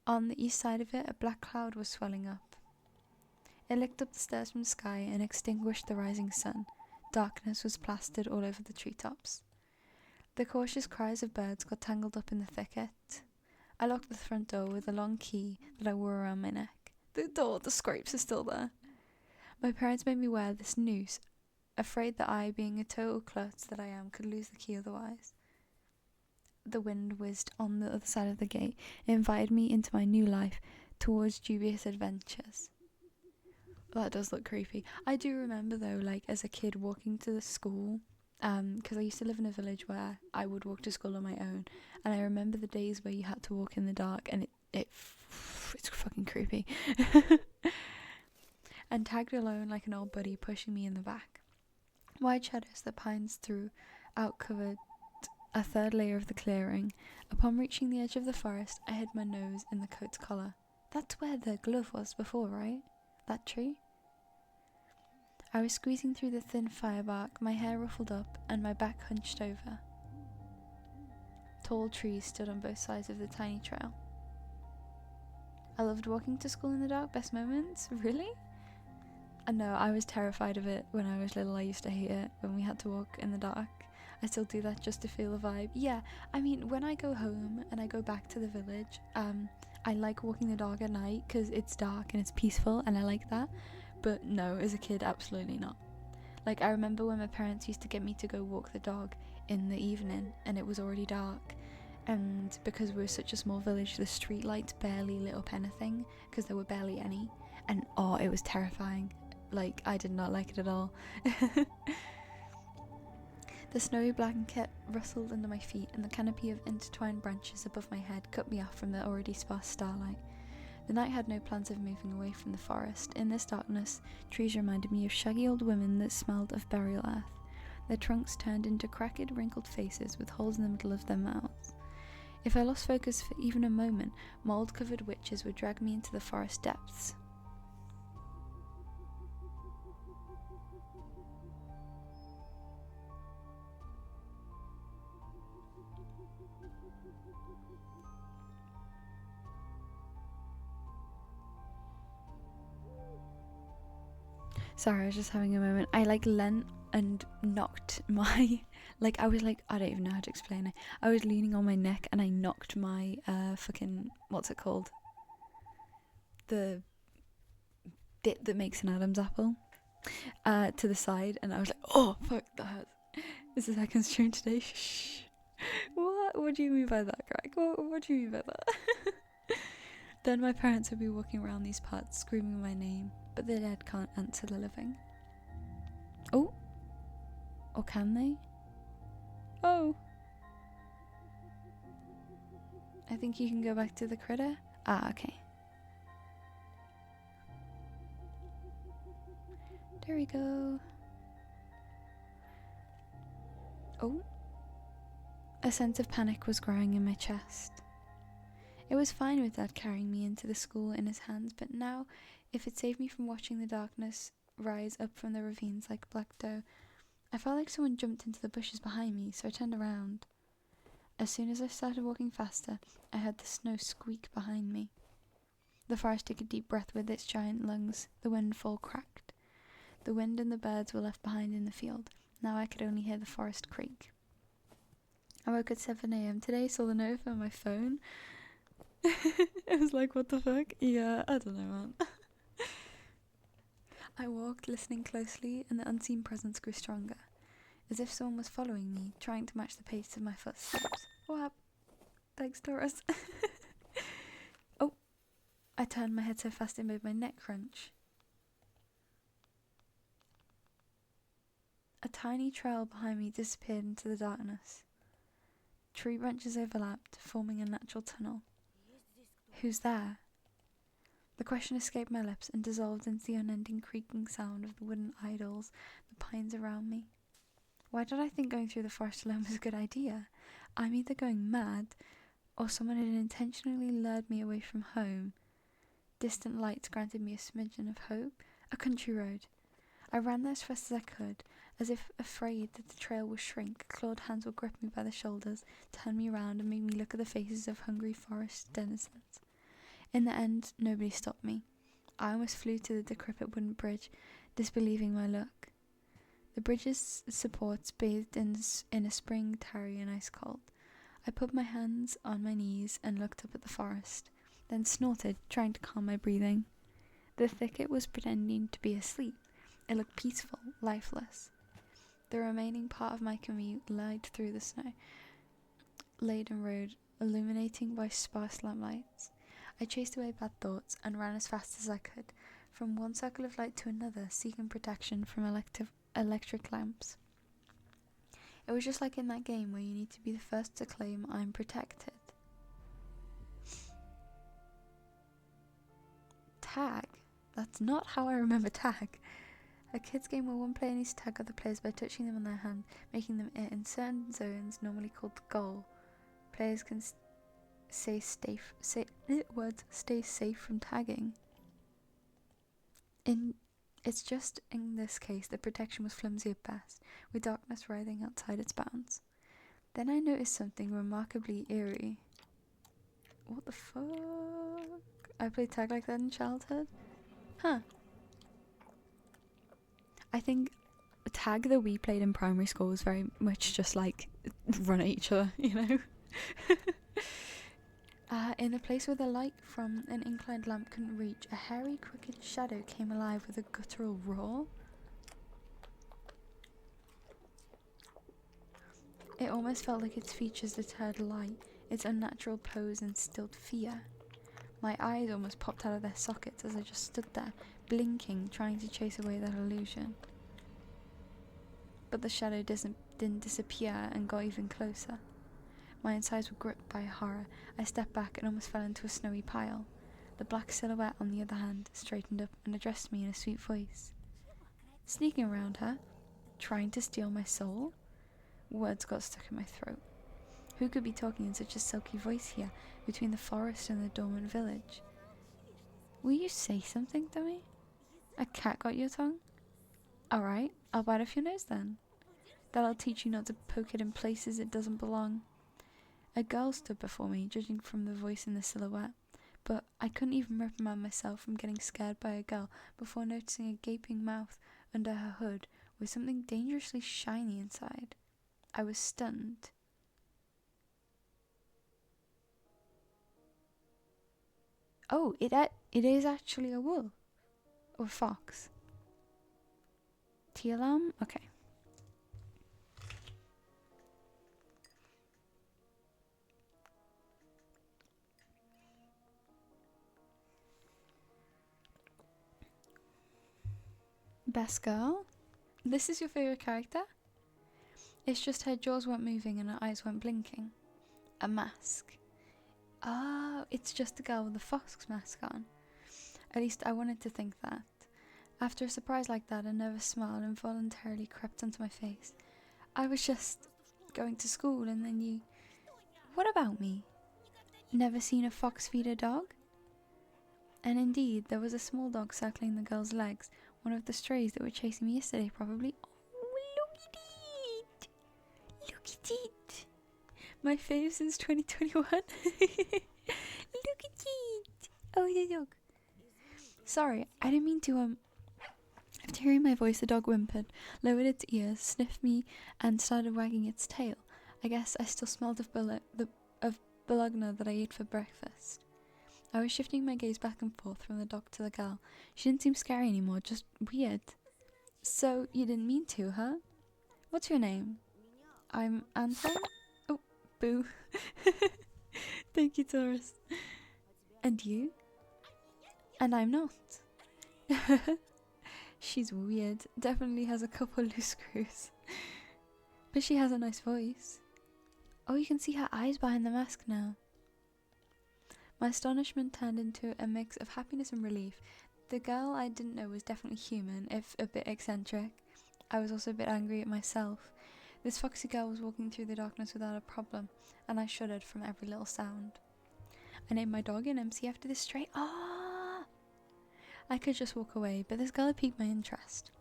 On the east side of it, a black cloud was swelling up. It licked up the stairs from the sky and extinguished the rising sun. Darkness was plastered all over the treetops. The cautious cries of birds got tangled up in the thicket. I locked the front door with a long key that I wore around my neck. The scrapes are still there. My parents made me wear this noose, afraid that I, being a total klutz that I am, could lose the key otherwise. The wind whizzed on the other side of the gate. It invited me into my new life, towards dubious adventures. That does look creepy. I do remember though, like as a kid walking to the school, because I used to live in a village where I would walk to school on my own, and I remember the days where you had to walk in the dark, and it's fucking creepy. And tagged alone like an old buddy pushing me in the back. Wide shadows that pines threw out covered a third layer of the clearing. Upon reaching the edge of the forest, I hid my nose in the coat's collar. That's where the glove was before, right? That tree? I was squeezing through the thin firebark, my hair ruffled up and my back hunched over. Tall trees stood on both sides of the tiny trail. I loved walking to school in the dark. Best moments? Really? No, I was terrified of it when I was little. I used to hate it when we had to walk in the dark. I still do that just to feel the vibe. Yeah, I mean, when I go home and I go back to the village, I like walking the dog at night because it's dark and it's peaceful and I like that. But no, as a kid, absolutely not. Like, I remember when my parents used to get me to go walk the dog in the evening and it was already dark. And because we were such a small village, the street lights barely lit up anything because there were barely any. And oh, it was terrifying. Like, I did not like it at all. The snowy blanket rustled under my feet, and the canopy of intertwined branches above my head cut me off from the already sparse starlight. The night had no plans of moving away from the forest. In this darkness, trees reminded me of shaggy old women that smelled of burial earth. Their trunks turned into cracked, wrinkled faces with holes in the middle of their mouths. If I lost focus for even a moment, mold-covered witches would drag me into the forest depths. Sorry, I was just having a moment. I leant and knocked my I was I don't even know how to explain it. I was leaning on my neck and I knocked my fucking, what's it called? The bit that makes an Adam's apple to the side, and I was like, oh fuck, that hurts. It's the second stream today. Shh. What do you mean by that, Greg? What do you mean by that? Then my parents would be walking around these parts screaming my name, but the dead can't answer the living. Oh. Or can they? Oh. I think you can go back to the critter. Ah, okay. There we go. Oh. A sense of panic was growing in my chest. It was fine with Dad carrying me into the school in his hands, but now, if it saved me from watching the darkness rise up from the ravines like black dough, I felt like someone jumped into the bushes behind me, so I turned around. As soon as I started walking faster, I heard the snow squeak behind me. The forest took a deep breath with its giant lungs. The windfall cracked. The wind and the birds were left behind in the field. Now I could only hear the forest creak. I woke at 7 a.m. today, saw the note on my phone. I was like, what the fuck? Yeah, I don't know, man. I walked, listening closely, and the unseen presence grew stronger. as if someone was following me, trying to match the pace of my footsteps. Wow. Thanks, Taurus. Oh, I turned my head so fast it made my neck crunch. A tiny trail behind me disappeared into the darkness. Tree branches overlapped, forming a natural tunnel. Who's there? The question escaped my lips and dissolved into the unending creaking sound of the wooden idols, the pines around me. Why did I think going through the forest alone was a good idea? I'm either going mad, or someone had intentionally lured me away from home. Distant lights granted me a smidgen of hope. A country road. I ran there as fast as I could, as if afraid that the trail would shrink. Clawed hands would grip me by the shoulders, turn me around and make me look at the faces of hungry forest denizens. In the end, nobody stopped me. I almost flew to the decrepit wooden bridge, disbelieving my luck. The bridge's supports bathed in a spring tarry and ice cold. I put my hands on my knees and looked up at the forest, then snorted, trying to calm my breathing. The thicket was pretending to be asleep. It looked peaceful, lifeless. The remaining part of my commute lied through the snow-laden road, illuminating by sparse lamplights. I chased away bad thoughts and ran as fast as I could, from one circle of light to another, seeking protection from electric lamps. It was just like in that game where you need to be the first to claim I'm protected. Tag? That's not how I remember tag. A kid's game where one player needs to tag other players by touching them on their hand, making them in certain zones, normally called goal. Players can stay safe from tagging. It's just in this case the protection was flimsy at best, with darkness writhing outside its bounds. Then I noticed something remarkably eerie. What the fuck? I played tag like that in childhood? Huh. I think tag that we played in primary school was very much just like run at each other, you know? In a place where the light from an inclined lamp couldn't reach, a hairy, crooked shadow came alive with a guttural roar. It almost felt like its features deterred light, its unnatural pose instilled fear. My eyes almost popped out of their sockets as I just stood there, blinking, trying to chase away that illusion. But the shadow didn't disappear and got even closer. My insides were gripped by horror. I stepped back and almost fell into a snowy pile. The black silhouette, on the other hand, straightened up and addressed me in a sweet voice. Sneaking around her? Trying to steal my soul? Words got stuck in my throat. Who could be talking in such a silky voice here, between the forest and the dormant village? Will you say something to me? A cat got your tongue? Alright, I'll bite off your nose then. That'll teach you not to poke it in places it doesn't belong. A girl stood before me, judging from the voice in the silhouette, but I couldn't even reprimand myself from getting scared by a girl before noticing a gaping mouth under her hood with something dangerously shiny inside. I was stunned. Oh, it is actually a wolf. Or a fox. Tealam? Okay. Best girl? This is your favourite character? It's just her jaws weren't moving and her eyes weren't blinking. A mask. Oh, it's just a girl with a fox mask on. At least I wanted to think that. After a surprise like that, a nervous smile involuntarily crept onto my face. I was just going to school and then you... What about me? Never seen a fox feed a dog? And indeed, there was a small dog circling the girl's legs, one of the strays that were chasing me yesterday probably. Oh, look at it! Look at it! My fave since 2021. Look at it! Oh, the dog. Sorry, I didn't mean to, After hearing my voice, the dog whimpered, lowered its ears, sniffed me, and started wagging its tail. I guess I still smelled of bologna that I ate for breakfast. I was shifting my gaze back and forth from the dog to the girl. She didn't seem scary anymore, just weird. So, you didn't mean to, huh? What's your name? I'm Anton. Oh, boo. Thank you, Taurus. And you? And I'm not. She's weird. Definitely has a couple loose screws. But she has a nice voice. Oh, you can see her eyes behind the mask now. My astonishment turned into a mix of happiness and relief. The girl I didn't know was definitely human, if a bit eccentric. I was also a bit angry at myself. This foxy girl was walking through the darkness without a problem, and I shuddered from every little sound. I named my dog an MC after this stray. Ah! I could just walk away, but this girl had piqued my interest.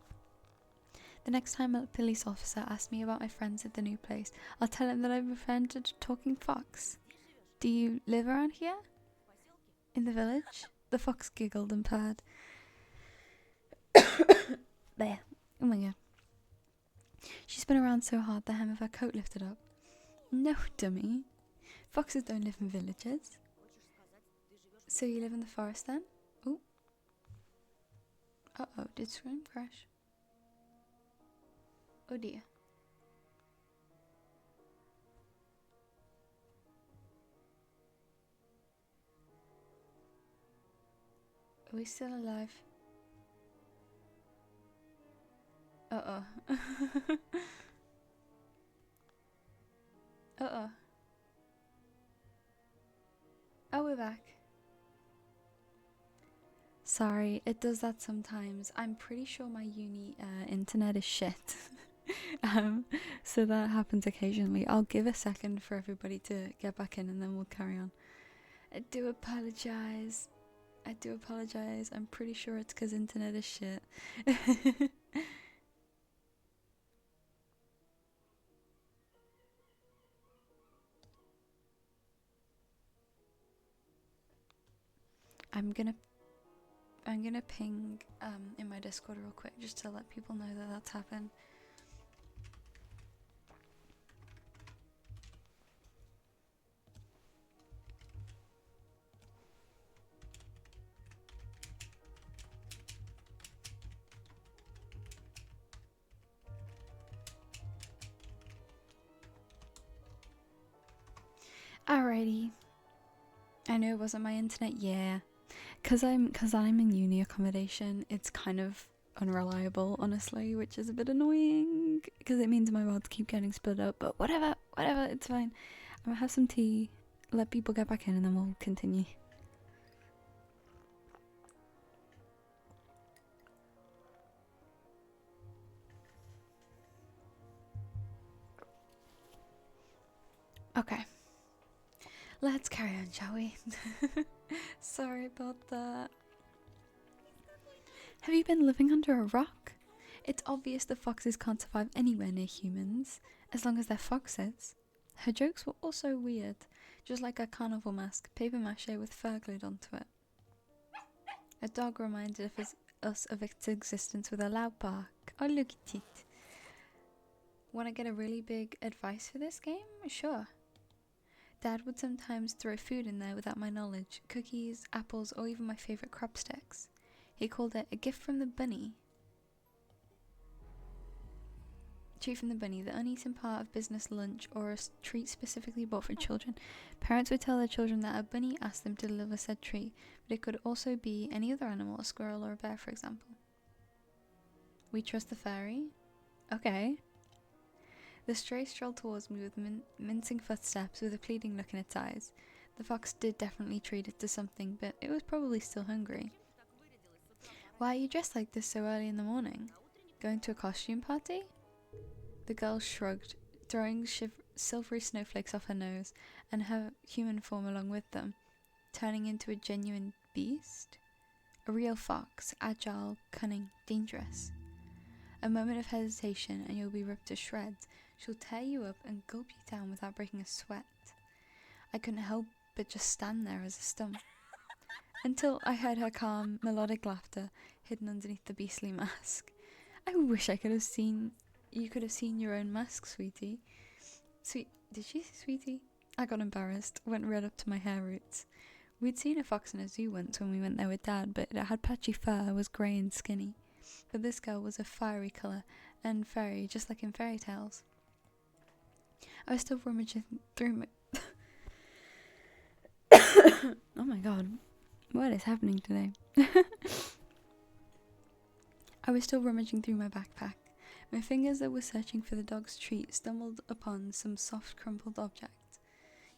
The next time a police officer asked me about my friends at the new place, I'll tell him that I befriended a talking fox. Do you live around here? In the village? The fox giggled and purred. There. Oh my god. She spun around so hard the hem of her coat lifted up. No, dummy. Foxes don't live in villages. So you live in the forest then? Ooh. Uh-oh, did Scream crash? Oh dear. Are we still alive? Uh-oh. Uh-oh. Oh, we're back. Sorry, it does that sometimes. I'm pretty sure my uni internet is shit. So that happens occasionally. I'll give a second for everybody to get back in and then we'll carry on. I do apologize. I'm pretty sure it's because internet is shit. I'm gonna ping in my Discord real quick just to let people know that that's happened. Alrighty. I know it wasn't my internet, yeah. Cause I'm in uni accommodation, it's kind of unreliable, honestly, which is a bit annoying because it means my VODs keep getting split up, but whatever, it's fine. I'm gonna have some tea, let people get back in, and then we'll continue. Okay. Let's carry on, shall we? Sorry about that. Have you been living under a rock? It's obvious that foxes can't survive anywhere near humans, as long as they're foxes. Her jokes were also weird, just like a carnival mask, paper mache with fur glued onto it. A dog reminded us of its existence with a loud bark. Oh, look at it. Want to get a really big advice for this game? Sure. Dad would sometimes throw food in there without my knowledge, cookies, apples, or even my favourite crab sticks. He called it a gift from the bunny. Treat from the bunny, the uneaten part of business lunch or a treat specifically bought for children. Parents would tell their children that a bunny asked them to deliver said treat, but it could also be any other animal, a squirrel or a bear, for example. We trust the fairy? Okay. The stray strolled towards me with mincing footsteps with a pleading look in its eyes. The fox did definitely treat it to something, but it was probably still hungry. Why are you dressed like this so early in the morning? Going to a costume party? The girl shrugged, throwing silvery snowflakes off her nose, and her human form along with them, turning into a genuine beast? A real fox, agile, cunning, dangerous. A moment of hesitation and you'll be ripped to shreds. She'll tear you up and gulp you down without breaking a sweat. I couldn't help but just stand there as a stump. Until I heard her calm, melodic laughter hidden underneath the beastly mask. I wish I could have seen... You could have seen your own mask, sweetie. Did she say sweetie? I got embarrassed, went right up to my hair roots. We'd seen a fox in a zoo once when we went there with Dad, but it had patchy fur, was grey and skinny. But this girl was a fiery colour, and fairy, just like in fairy tales. I was still rummaging through my... Oh my god, what is happening today? I was still rummaging through my backpack. My fingers that were searching for the dog's treat stumbled upon some soft, crumpled object.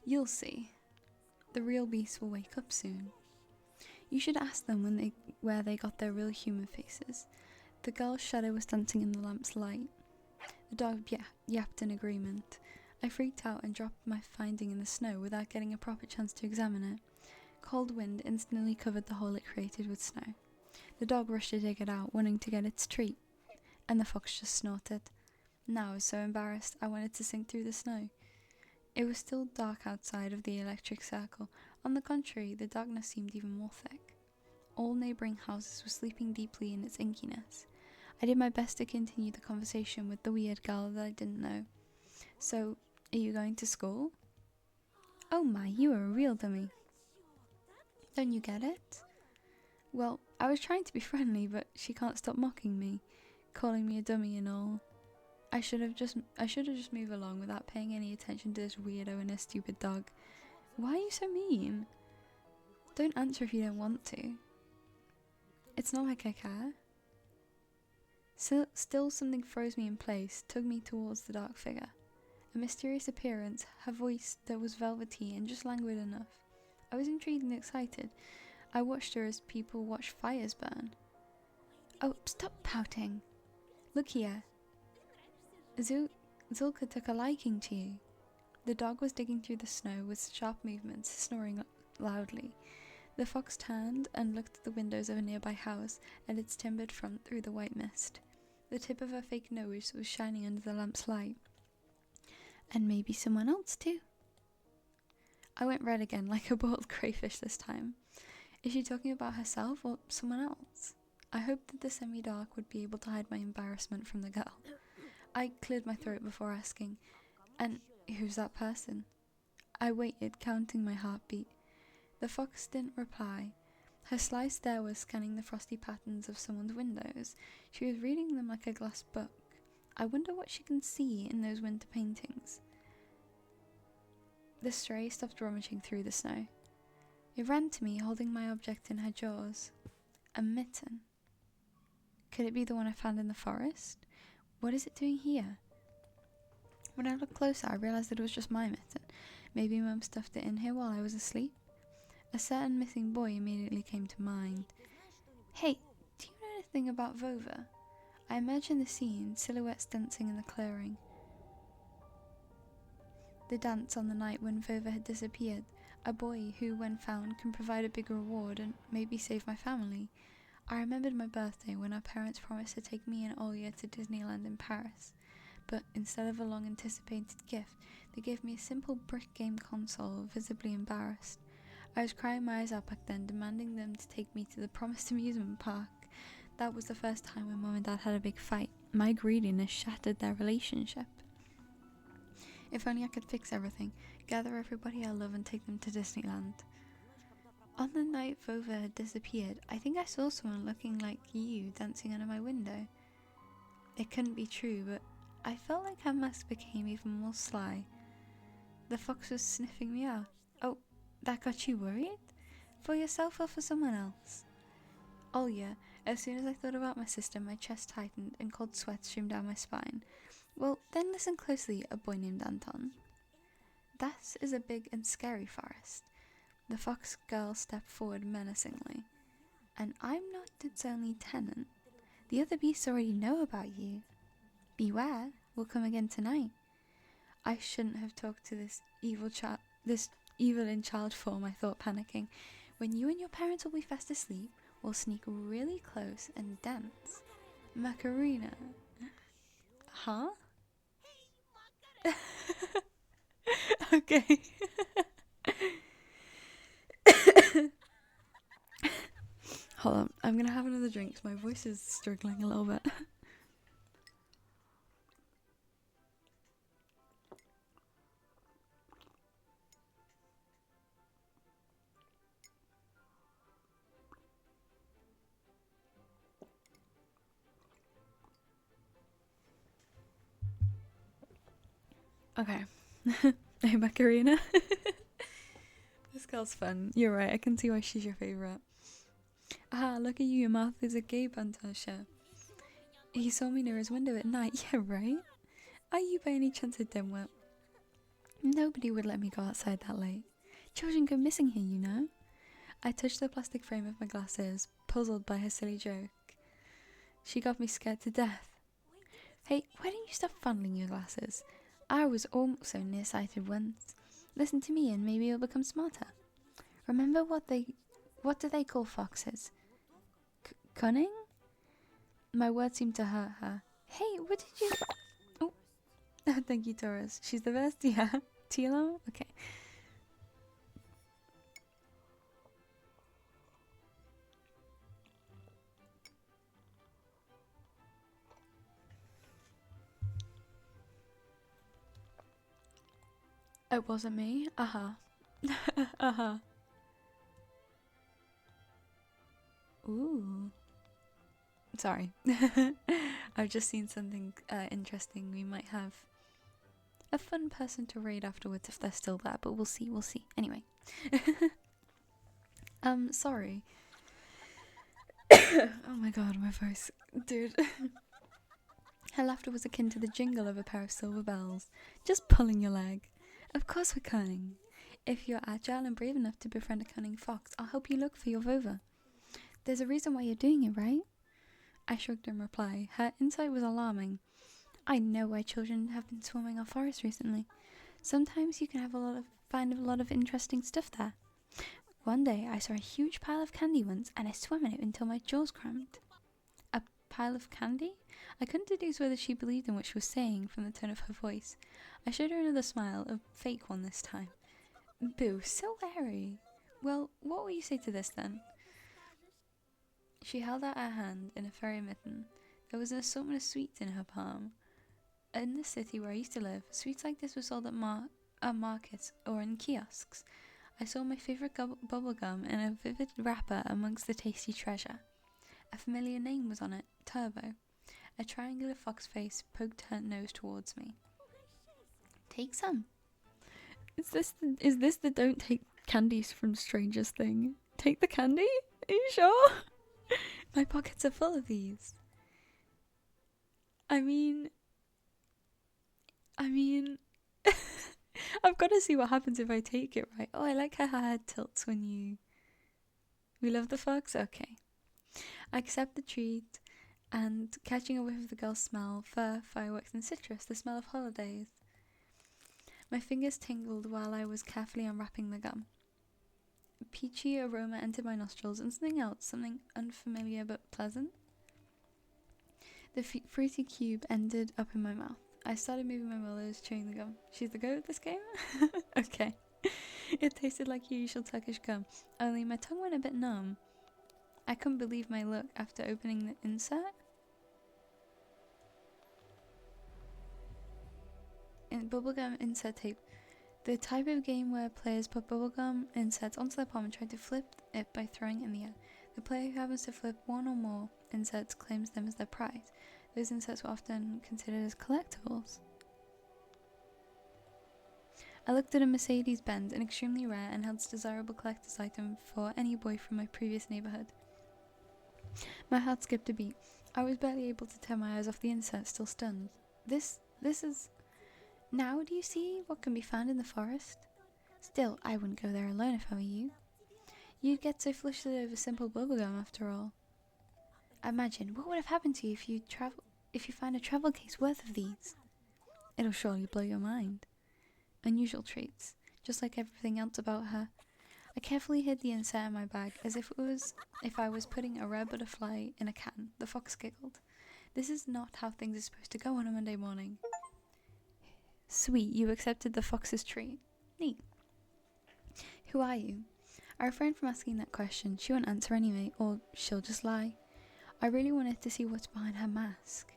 You'll see. The real beasts will wake up soon. You should ask them where they got their real human faces. The girl's shadow was dancing in the lamp's light. The dog yapped in agreement. I freaked out and dropped my finding in the snow without getting a proper chance to examine it. Cold wind instantly covered the hole it created with snow. The dog rushed to dig it out, wanting to get its treat, and the fox just snorted. Now I was so embarrassed I wanted to sink through the snow. It was still dark outside of the electric circle. On the contrary, the darkness seemed even more thick. All neighbouring houses were sleeping deeply in its inkiness. I did my best to continue the conversation with the weird girl that I didn't know. So, are you going to school? Oh my, you are a real dummy. Don't you get it? Well, I was trying to be friendly, but she can't stop mocking me, calling me a dummy and all. I should have just moved along without paying any attention to this weirdo and his stupid dog. Why are you so mean? Don't answer if you don't want to. It's not like I care. Still something froze me in place, tugged me towards the dark figure. A mysterious appearance, her voice that was velvety and just languid enough. I was intrigued and excited. I watched her as people watch fires burn. Oh, stop pouting. Look here. Zulka took a liking to you. The dog was digging through the snow with sharp movements, snoring loudly. The fox turned and looked at the windows of a nearby house and its timbered front through the white mist. The tip of her fake nose was shining under the lamp's light. And maybe someone else too. I went red again like a boiled crayfish this time. Is she talking about herself or someone else? I hoped that the semi-dark would be able to hide my embarrassment from the girl. I cleared my throat before asking, and who's that person? I waited, counting my heartbeat. The fox didn't reply. Her sly stare was scanning the frosty patterns of someone's windows. She was reading them like a glass book. I wonder what she can see in those winter paintings. The stray stopped rummaging through the snow. It ran to me, holding my object in her jaws. A mitten. Could it be the one I found in the forest? What is it doing here? When I looked closer, I realised that it was just my mitten. Maybe Mum stuffed it in here while I was asleep. A certain missing boy immediately came to mind. Hey, do you know anything about Vova? I imagine the scene, silhouettes dancing in the clearing. The dance on the night when Vova had disappeared. A boy who, when found, can provide a big reward and maybe save my family. I remembered my birthday when our parents promised to take me and Olya to Disneyland in Paris. But instead of a long-anticipated gift, they gave me a simple brick game console, visibly embarrassed. I was crying my eyes out back then, demanding them to take me to the promised amusement park. That was the first time when Mum and Dad had a big fight. My greediness shattered their relationship. If only I could fix everything, gather everybody I love and take them to Disneyland. On the night Vova had disappeared, I think I saw someone looking like you dancing under my window. It couldn't be true, but I felt like her mask became even more sly. The fox was sniffing me out. Oh, that got you worried? For yourself or for someone else? Olya, as soon as I thought about my sister, my chest tightened and cold sweat streamed down my spine. Well, then listen closely, a boy named Anton. That is a big and scary forest. The fox girl stepped forward menacingly. And I'm not its only tenant. The other beasts already know about you. Beware, we'll come again tonight. I shouldn't have talked to this evil in child form, I thought, panicking. When you and your parents will be fast asleep, we'll sneak really close and dance. Macarena. Huh? Okay. Hold on, I'm gonna have another drink. My voice is struggling a little bit. Okay. Hey, Macarena. This girl's fun. You're right. I can see why she's your favorite. Ah, look at you. Your mouth is a gay Bantasha. He saw me near his window at night. Yeah, right? Are you by any chance a dimwit? Nobody would let me go outside that late. Children go missing here, you know. I touched the plastic frame of my glasses, puzzled by her silly joke. She got me scared to death. Hey, why don't you stop fondling your glasses? I was also nearsighted once. Listen to me and maybe you'll become smarter. Remember what do they call foxes? Cunning? My words seemed to hurt her. Hey, what did you... Oh, thank you, Taurus. She's the best, yeah. Tilo? Okay. It wasn't me. Uh-huh. Uh-huh. Ooh. Sorry. I've just seen something interesting. We might have a fun person to raid afterwards if they're still there, but we'll see, we'll see. Anyway. Sorry. Oh my god, my voice. Dude. Her laughter was akin to the jingle of a pair of silver bells, just pulling your leg. Of course we're cunning. If you're agile and brave enough to befriend a cunning fox, I'll help you look for your vova. There's a reason why you're doing it, right? I shrugged in reply. Her insight was alarming. I know why children have been swarming our forest recently. Sometimes you can find a lot of interesting stuff there. One day I saw a huge pile of candy once, and I swam in it until my jaws cramped. A pile of candy? I couldn't deduce whether she believed in what she was saying from the tone of her voice. I showed her another smile, a fake one this time. Boo, so airy. Well, what will you say to this then? She held out her hand in a furry mitten. There was an assortment of sweets in her palm. In the city where I used to live, sweets like this were sold at markets or in kiosks. I saw my favourite bubblegum in a vivid wrapper amongst the tasty treasure. A familiar name was on it, Turbo. A triangular fox face poked her nose towards me. Take some. Is this the don't take candies from strangers thing? Take the candy? Are you sure? My pockets are full of these. I mean, I've got to see what happens if I take it, right? Oh, I like how her head tilts when you... We love the fox? Okay. I accept the treat, and catching a whiff of the girl's smell, fur, fireworks, and citrus, the smell of holidays. My fingers tingled while I was carefully unwrapping the gum. A peachy aroma entered my nostrils, and something else, something unfamiliar but pleasant. The fruity cube ended up in my mouth. I started moving my molars, chewing the gum. She's the goat at this game? Okay. It tasted like your usual Turkish gum, only my tongue went a bit numb. I couldn't believe my luck after opening the insert. In bubblegum insert tape. The type of game where players put bubblegum inserts onto their palm and try to flip it by throwing it in the air. The player who happens to flip one or more inserts claims them as their prize. Those inserts were often considered as collectibles. I looked at a Mercedes-Benz, an extremely rare and hence desirable collector's item for any boy from my previous neighbourhood. My heart skipped a beat. I was barely able to tear my eyes off the insert, still stunned. This is... Now do you see what can be found in the forest? Still, I wouldn't go there alone if I were you. You'd get so flushed over simple bubblegum after all. Imagine, what would have happened to you if you found a travel case worth of these? It'll surely blow your mind. Unusual traits, just like everything else about her. I carefully hid the insert in my bag, as if I was putting a rare butterfly in a can. The fox giggled. This is not how things are supposed to go on a Monday morning. Sweet, you accepted the fox's treat. Neat. Who are you? I refrained from asking that question. She won't answer anyway, or she'll just lie. I really wanted to see what's behind her mask.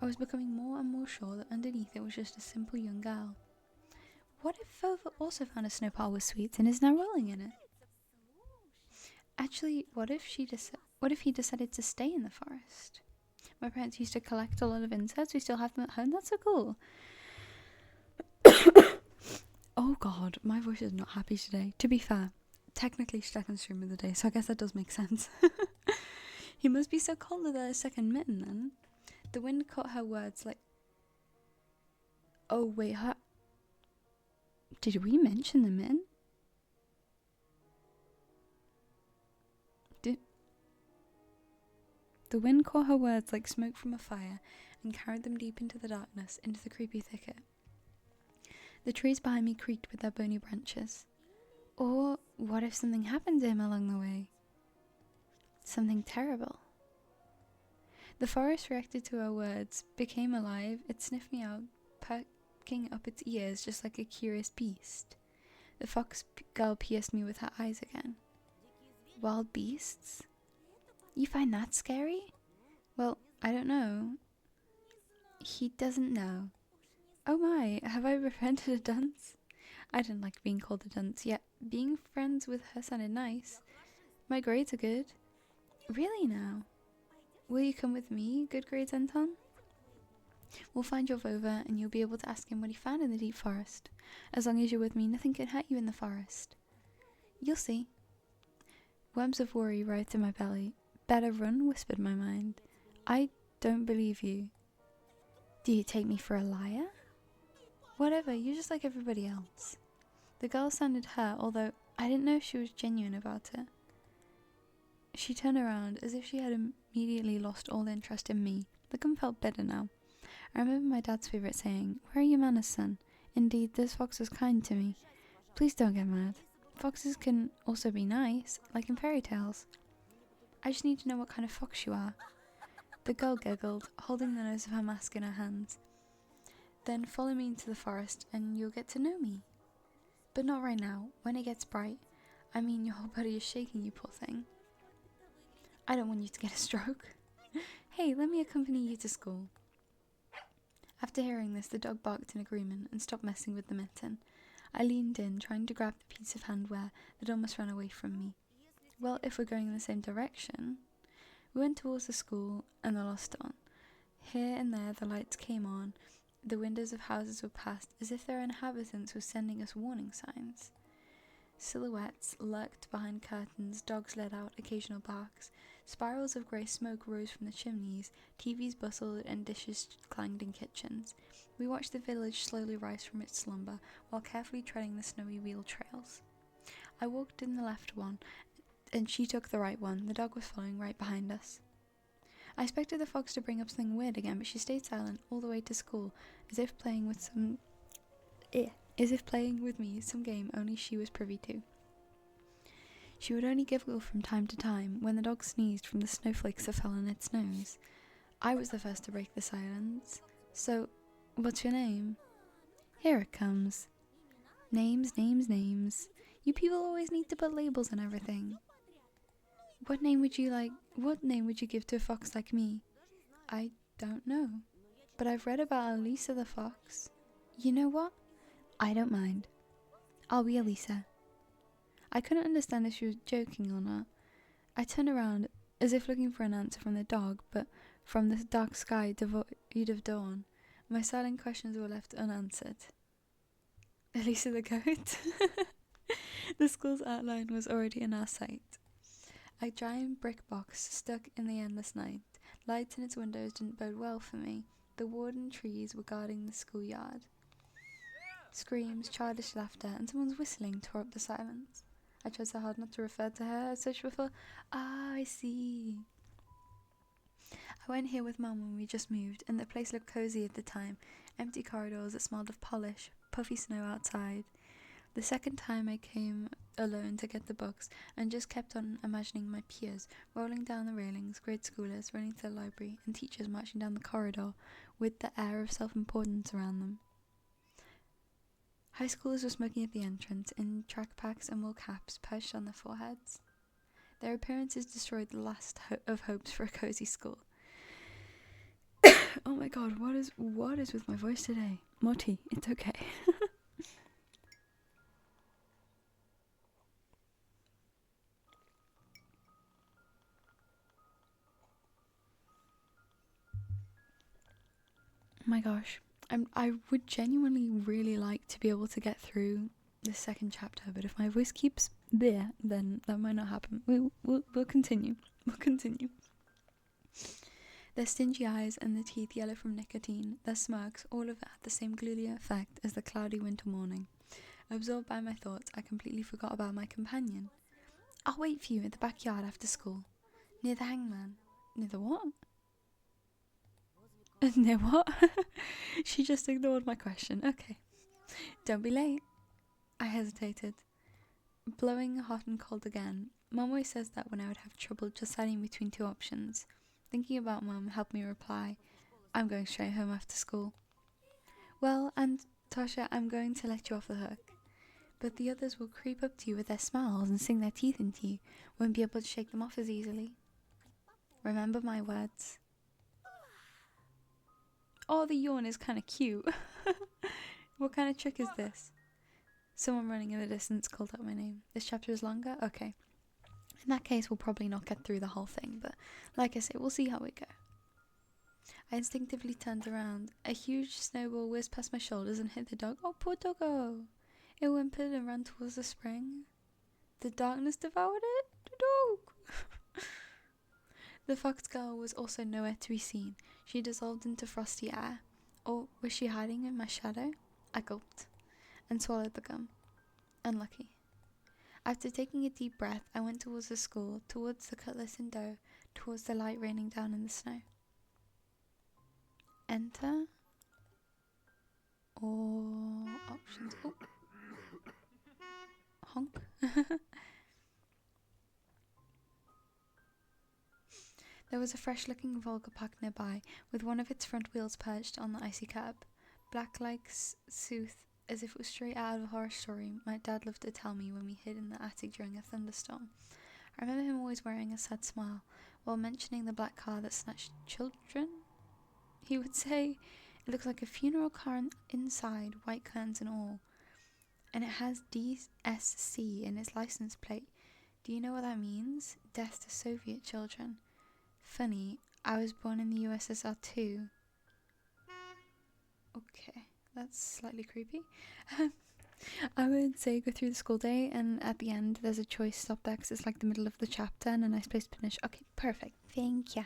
I was becoming more and more sure that underneath it was just a simple young girl. What if Vova also found a snow pile with sweets and is now rolling in it? Actually, what if he decided to stay in the forest? My parents used to collect a lot of insects. We still have them at home. That's so cool. Oh god, my voice is not happy today. To be fair, technically Stecken's stream of the day, so I guess that does make sense. He must be so cold with a second mitten then. The wind caught her words like... Oh wait, her... Did we mention the mitten? The wind caught her words like smoke from a fire and carried them deep into the darkness, into the creepy thicket. The trees behind me creaked with their bony branches. Or what if something happened to him along the way? Something terrible. The forest reacted to her words, became alive, it sniffed me out, perking up its ears just like a curious beast. The fox girl pierced me with her eyes again. Wild beasts? You find that scary? Well, I don't know. He doesn't know. Oh my, have I befriended a dunce? I didn't like being called a dunce, yet being friends with her sounded nice. My grades are good. Really now? Will you come with me, good grades Anton? We'll find your Vova and you'll be able to ask him what he found in the deep forest. As long as you're with me, nothing can hurt you in the forest. You'll see. Worms of worry writhed in my belly. Better run, whispered my mind. I don't believe you. Do you take me for a liar? Whatever, you're just like everybody else. The girl sounded hurt, although I didn't know if she was genuine about it. She turned around as if she had immediately lost all interest in me. The gun felt bitter now. I remember my dad's favourite saying, "Where are your manners, son? Indeed, this fox was kind to me. Please don't get mad. Foxes can also be nice, like in fairy tales. I just need to know what kind of fox you are." The girl giggled, holding the nose of her mask in her hands. Then follow me into the forest and you'll get to know me. But not right now, when it gets bright. I mean, your whole body is shaking, you poor thing. I don't want you to get a stroke. Hey, let me accompany you to school. After hearing this, the dog barked in agreement and stopped messing with the mitten. I leaned in, trying to grab the piece of handwear that almost ran away from me. Well, if we're going in the same direction... We went towards the school and the lost dawn. Here and there the lights came on, the windows of houses were passed as if their inhabitants were sending us warning signs. Silhouettes lurked behind curtains, dogs let out occasional barks, spirals of grey smoke rose from the chimneys, TVs bustled and dishes clanged in kitchens. We watched the village slowly rise from its slumber while carefully treading the snowy wheel trails. I walked in the left one, and she took the right one. The dog was following right behind us. I expected the fox to bring up something weird again, but she stayed silent all the way to school, as if playing with me some game only she was privy to. She would only giggle from time to time when the dog sneezed from the snowflakes that fell on its nose. I was the first to break the silence. So, what's your name? Here it comes. Names, names, names. You people always need to put labels on everything. What name would you give to a fox like me? I don't know. But I've read about Elisa the fox. You know what? I don't mind. I'll be Elisa. I couldn't understand if she was joking or not. I turned around as if looking for an answer from the dog, but from the dark sky devoid of dawn, my silent questions were left unanswered. Elisa the goat? The school's outline was already in our sight. A giant brick box stuck in the endless night. Lights in its windows didn't bode well for me. The warden trees were guarding the schoolyard. Screams, childish laughter, and someone's whistling tore up the silence. I tried so hard not to refer to her as such before. Ah, I see. I went here with Mum when we just moved, and the place looked cozy at the time. Empty corridors that smelled of polish, puffy snow outside. The second time I came alone to get the books, and just kept on imagining my peers rolling down the railings, grade schoolers running to the library, and teachers marching down the corridor with the air of self-importance around them. High schoolers were smoking at the entrance, in track packs and wool caps perched on their foreheads. Their appearances destroyed the last of hopes for a cozy school. Oh my god, what is with my voice today? Moti, it's okay. Oh my gosh, I would genuinely really like to be able to get through the second chapter, but if my voice keeps there, then that might not happen. We'll continue. We'll continue. Their stingy eyes and the teeth yellow from nicotine, their smirks, all of it had the same gloomy effect as the cloudy winter morning. Absorbed by my thoughts, I completely forgot about my companion. I'll wait for you in the backyard after school. Near the hangman. Near the what? Near what? She just ignored my question. Okay. Don't be late. I hesitated. Blowing hot and cold again. Mum always says that when I would have trouble deciding between two options. Thinking about Mum helped me reply, I'm going straight home after school. Well, and Tasha, I'm going to let you off the hook. But the others will creep up to you with their smiles and sink their teeth into you. Won't be able to shake them off as easily. Remember my words. Oh, the yawn is kind of cute. What kind of trick is this? Someone running in the distance called out my name. This chapter is longer? Okay. In that case, we'll probably not get through the whole thing, but like I say, we'll see how we go. I instinctively turned around. A huge snowball whizzed past my shoulders and hit the dog. Oh, poor doggo! It whimpered and ran towards the spring. The darkness devoured it? The dog! The fox girl was also nowhere to be seen. She dissolved into frosty air. Or was she hiding in my shadow? I gulped and swallowed the gum. Unlucky. After taking a deep breath, I went towards the school, towards the cutlass and dough, towards the light raining down in the snow. Enter. Or options. Oh. Honk. There was a fresh-looking Volga parked nearby, with one of its front wheels perched on the icy curb. Black like sooth, as if it was straight out of a horror story my dad loved to tell me when we hid in the attic during a thunderstorm. I remember him always wearing a sad smile, while mentioning the black car that snatched children. He would say, it looks like a funeral car inside, white curtains and all. And it has DSC in its license plate. Do you know what that means? Death to Soviet children. Funny, I was born in the USSR too. Okay, that's slightly creepy. I would say go through the school day, and at the end there's a choice stop there because it's like the middle of the chapter and a nice place to finish. Okay, perfect. Thank ya.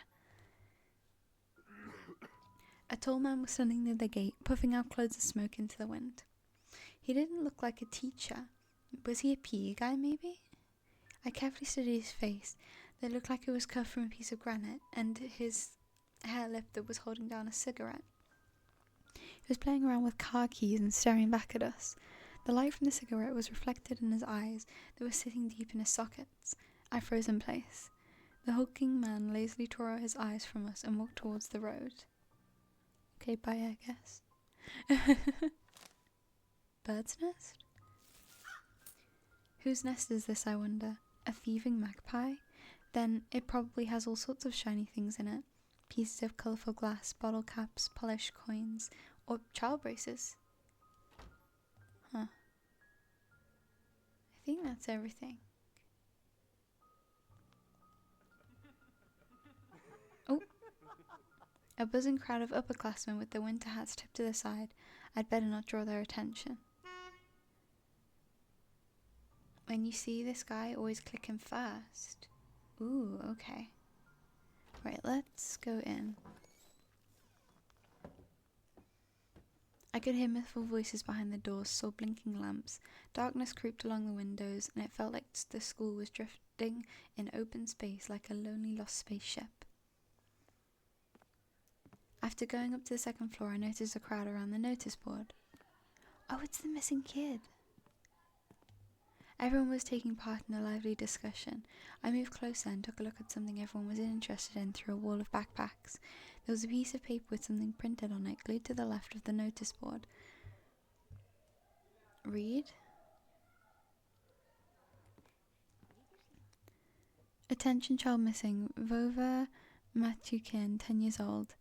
A tall man was standing near the gate, puffing out clouds of smoke into the wind. He didn't look like a teacher. Was he a PE guy, maybe? I carefully studied his face. That looked like it was cut from a piece of granite, and his hair lip that was holding down a cigarette. He was playing around with car keys and staring back at us. The light from the cigarette was reflected in his eyes that were sitting deep in his sockets. I froze in place. The hulking man lazily tore out his eyes from us and walked towards the road. Okay, bye, I guess. Bird's nest? Whose nest is this, I wonder? A thieving magpie? Then it probably has all sorts of shiny things in it. Pieces of colourful glass, bottle caps, polished coins, or child braces. Huh. I think that's everything. Oh. A buzzing crowd of upperclassmen with their winter hats tipped to the side. I'd better not draw their attention. When you see this guy, always click him first. Ooh, okay. Right, let's go in. I could hear muffled voices behind the doors, saw blinking lamps. Darkness creeped along the windows, and it felt like the school was drifting in open space like a lonely lost spaceship. After going up to the second floor, I noticed a crowd around the notice board. Oh, it's the missing kid. Everyone was taking part in a lively discussion. I moved closer and took a look at something everyone was interested in through a wall of backpacks. There was a piece of paper with something printed on it, glued to the left of the notice board. Read. Attention child missing. Vova Matukin, 10 years old.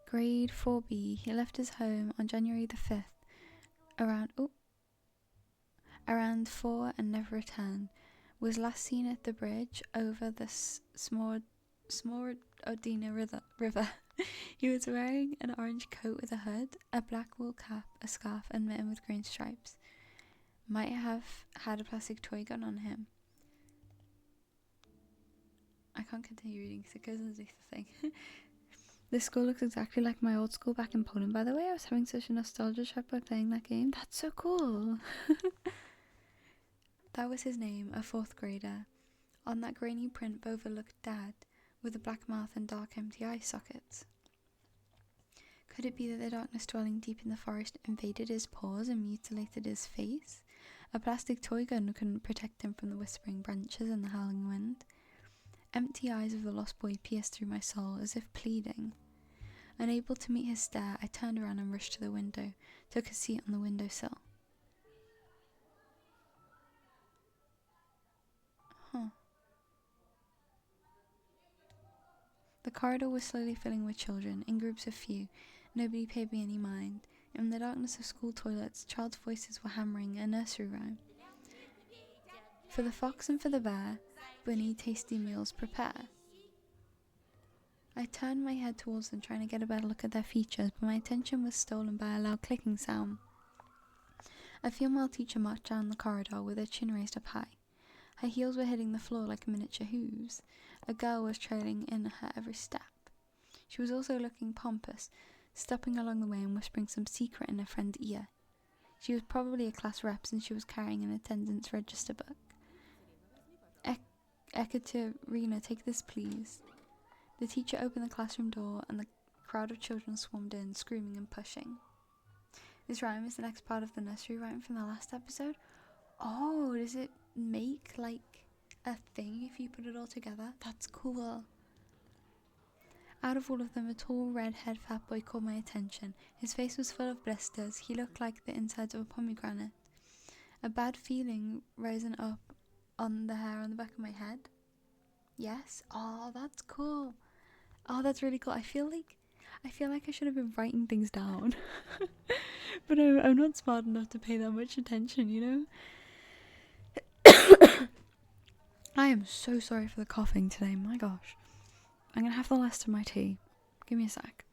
Grade 4B. He left his home on January the 5th. Around 4 and never returned. Was last seen at the bridge over the Smorodina River. He was wearing an orange coat with a hood, a black wool cap, a scarf, and mitten with green stripes. Might have had a plastic toy gun on him. I can't continue reading because it goes underneath the thing. This school looks exactly like my old school back in Poland, by the way. I was having such a nostalgia trip by playing that game. That's so cool. That was his name, a 4th grader. On that grainy print, Bova looked Dad, with a black mouth and dark empty eye sockets. Could it be that the darkness dwelling deep in the forest invaded his paws and mutilated his face? A plastic toy gun couldn't protect him from the whispering branches and the howling wind. Empty eyes of the lost boy pierced through my soul, as if pleading. Unable to meet his stare, I turned around and rushed to the window, took a seat on the windowsill. The corridor was slowly filling with children, in groups of few. Nobody paid me any mind. In the darkness of school toilets, child's voices were hammering a nursery rhyme. For the fox and for the bear, bunny tasty meals prepare. I turned my head towards them, trying to get a better look at their features, but my attention was stolen by a loud clicking sound. A female teacher marched down the corridor with her chin raised up high. Her heels were hitting the floor like miniature hooves. A girl was trailing in her every step. She was also looking pompous, stopping along the way and whispering some secret in her friend's ear. She was probably a class rep since she was carrying an attendance register book. Ekaterina, take this please. The teacher opened the classroom door and the crowd of children swarmed in, screaming and pushing. This rhyme is the next part of the nursery rhyme from the last episode. Oh, does it make like a thing if you put it all together? That's cool. Out of all of them, a tall, red-haired fat boy caught my attention. His face was full of blisters. He looked like the insides of a pomegranate. A bad feeling rising up on the hair on the back of my head. Yes. Oh, that's cool. Oh, that's really cool. I feel like I should have been writing things down. But I'm not smart enough to pay that much attention, you know? I am so sorry for the coughing today, my gosh. I'm gonna have the last of my tea. Give me a sec.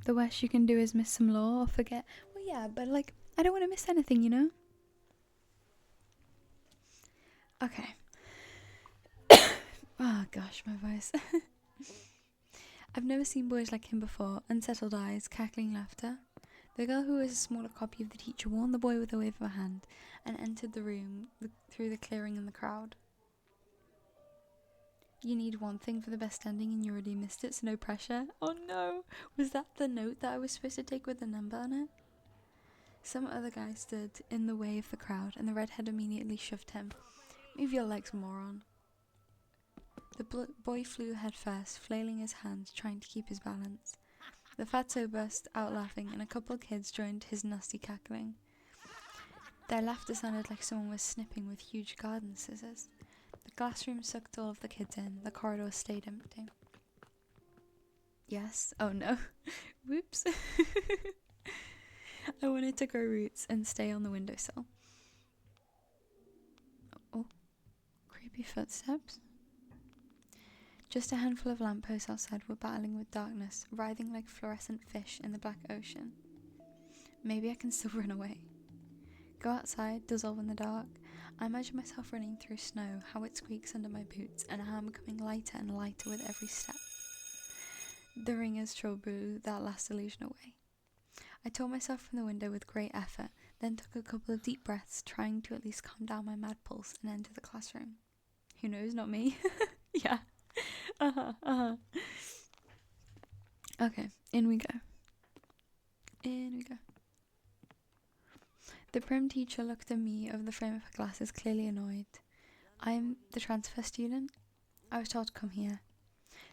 The worst you can do is miss some law or forget. Well, yeah, but like, I don't want to miss anything, you know? Okay. Oh gosh, my voice. I've never seen boys like him before. Unsettled eyes, cackling laughter. The girl who was a smaller copy of the teacher warned the boy with a wave of her hand and entered the room through the clearing in the crowd. You need one thing for the best ending and you already missed it, so no pressure. Oh no! Was that the note that I was supposed to take with the number on it? Some other guy stood in the way of the crowd and the redhead immediately shoved him. Move your legs, moron. The boy flew head first, flailing his hands, trying to keep his balance. The fatso burst out laughing and a couple of kids joined his nasty cackling. Their laughter sounded like someone was snipping with huge garden scissors. The classroom sucked all of the kids in. The corridor stayed empty. Yes? Oh no. Whoops. I wanted to grow roots and stay on the windowsill. Oh. Creepy footsteps. Just a handful of lampposts outside were battling with darkness, writhing like fluorescent fish in the black ocean. Maybe I can still run away. Go outside, dissolve in the dark. I imagine myself running through snow, how it squeaks under my boots, and how I'm becoming lighter and lighter with every step. The ringers troll blew that last illusion away. I tore myself from the window with great effort, then took a couple of deep breaths, trying to at least calm down my mad pulse, and entered the classroom. Who knows, not me. Yeah. Okay, in we go. In we go. The prim teacher looked at me over the frame of her glasses, clearly annoyed. I'm the transfer student. I was told to come here.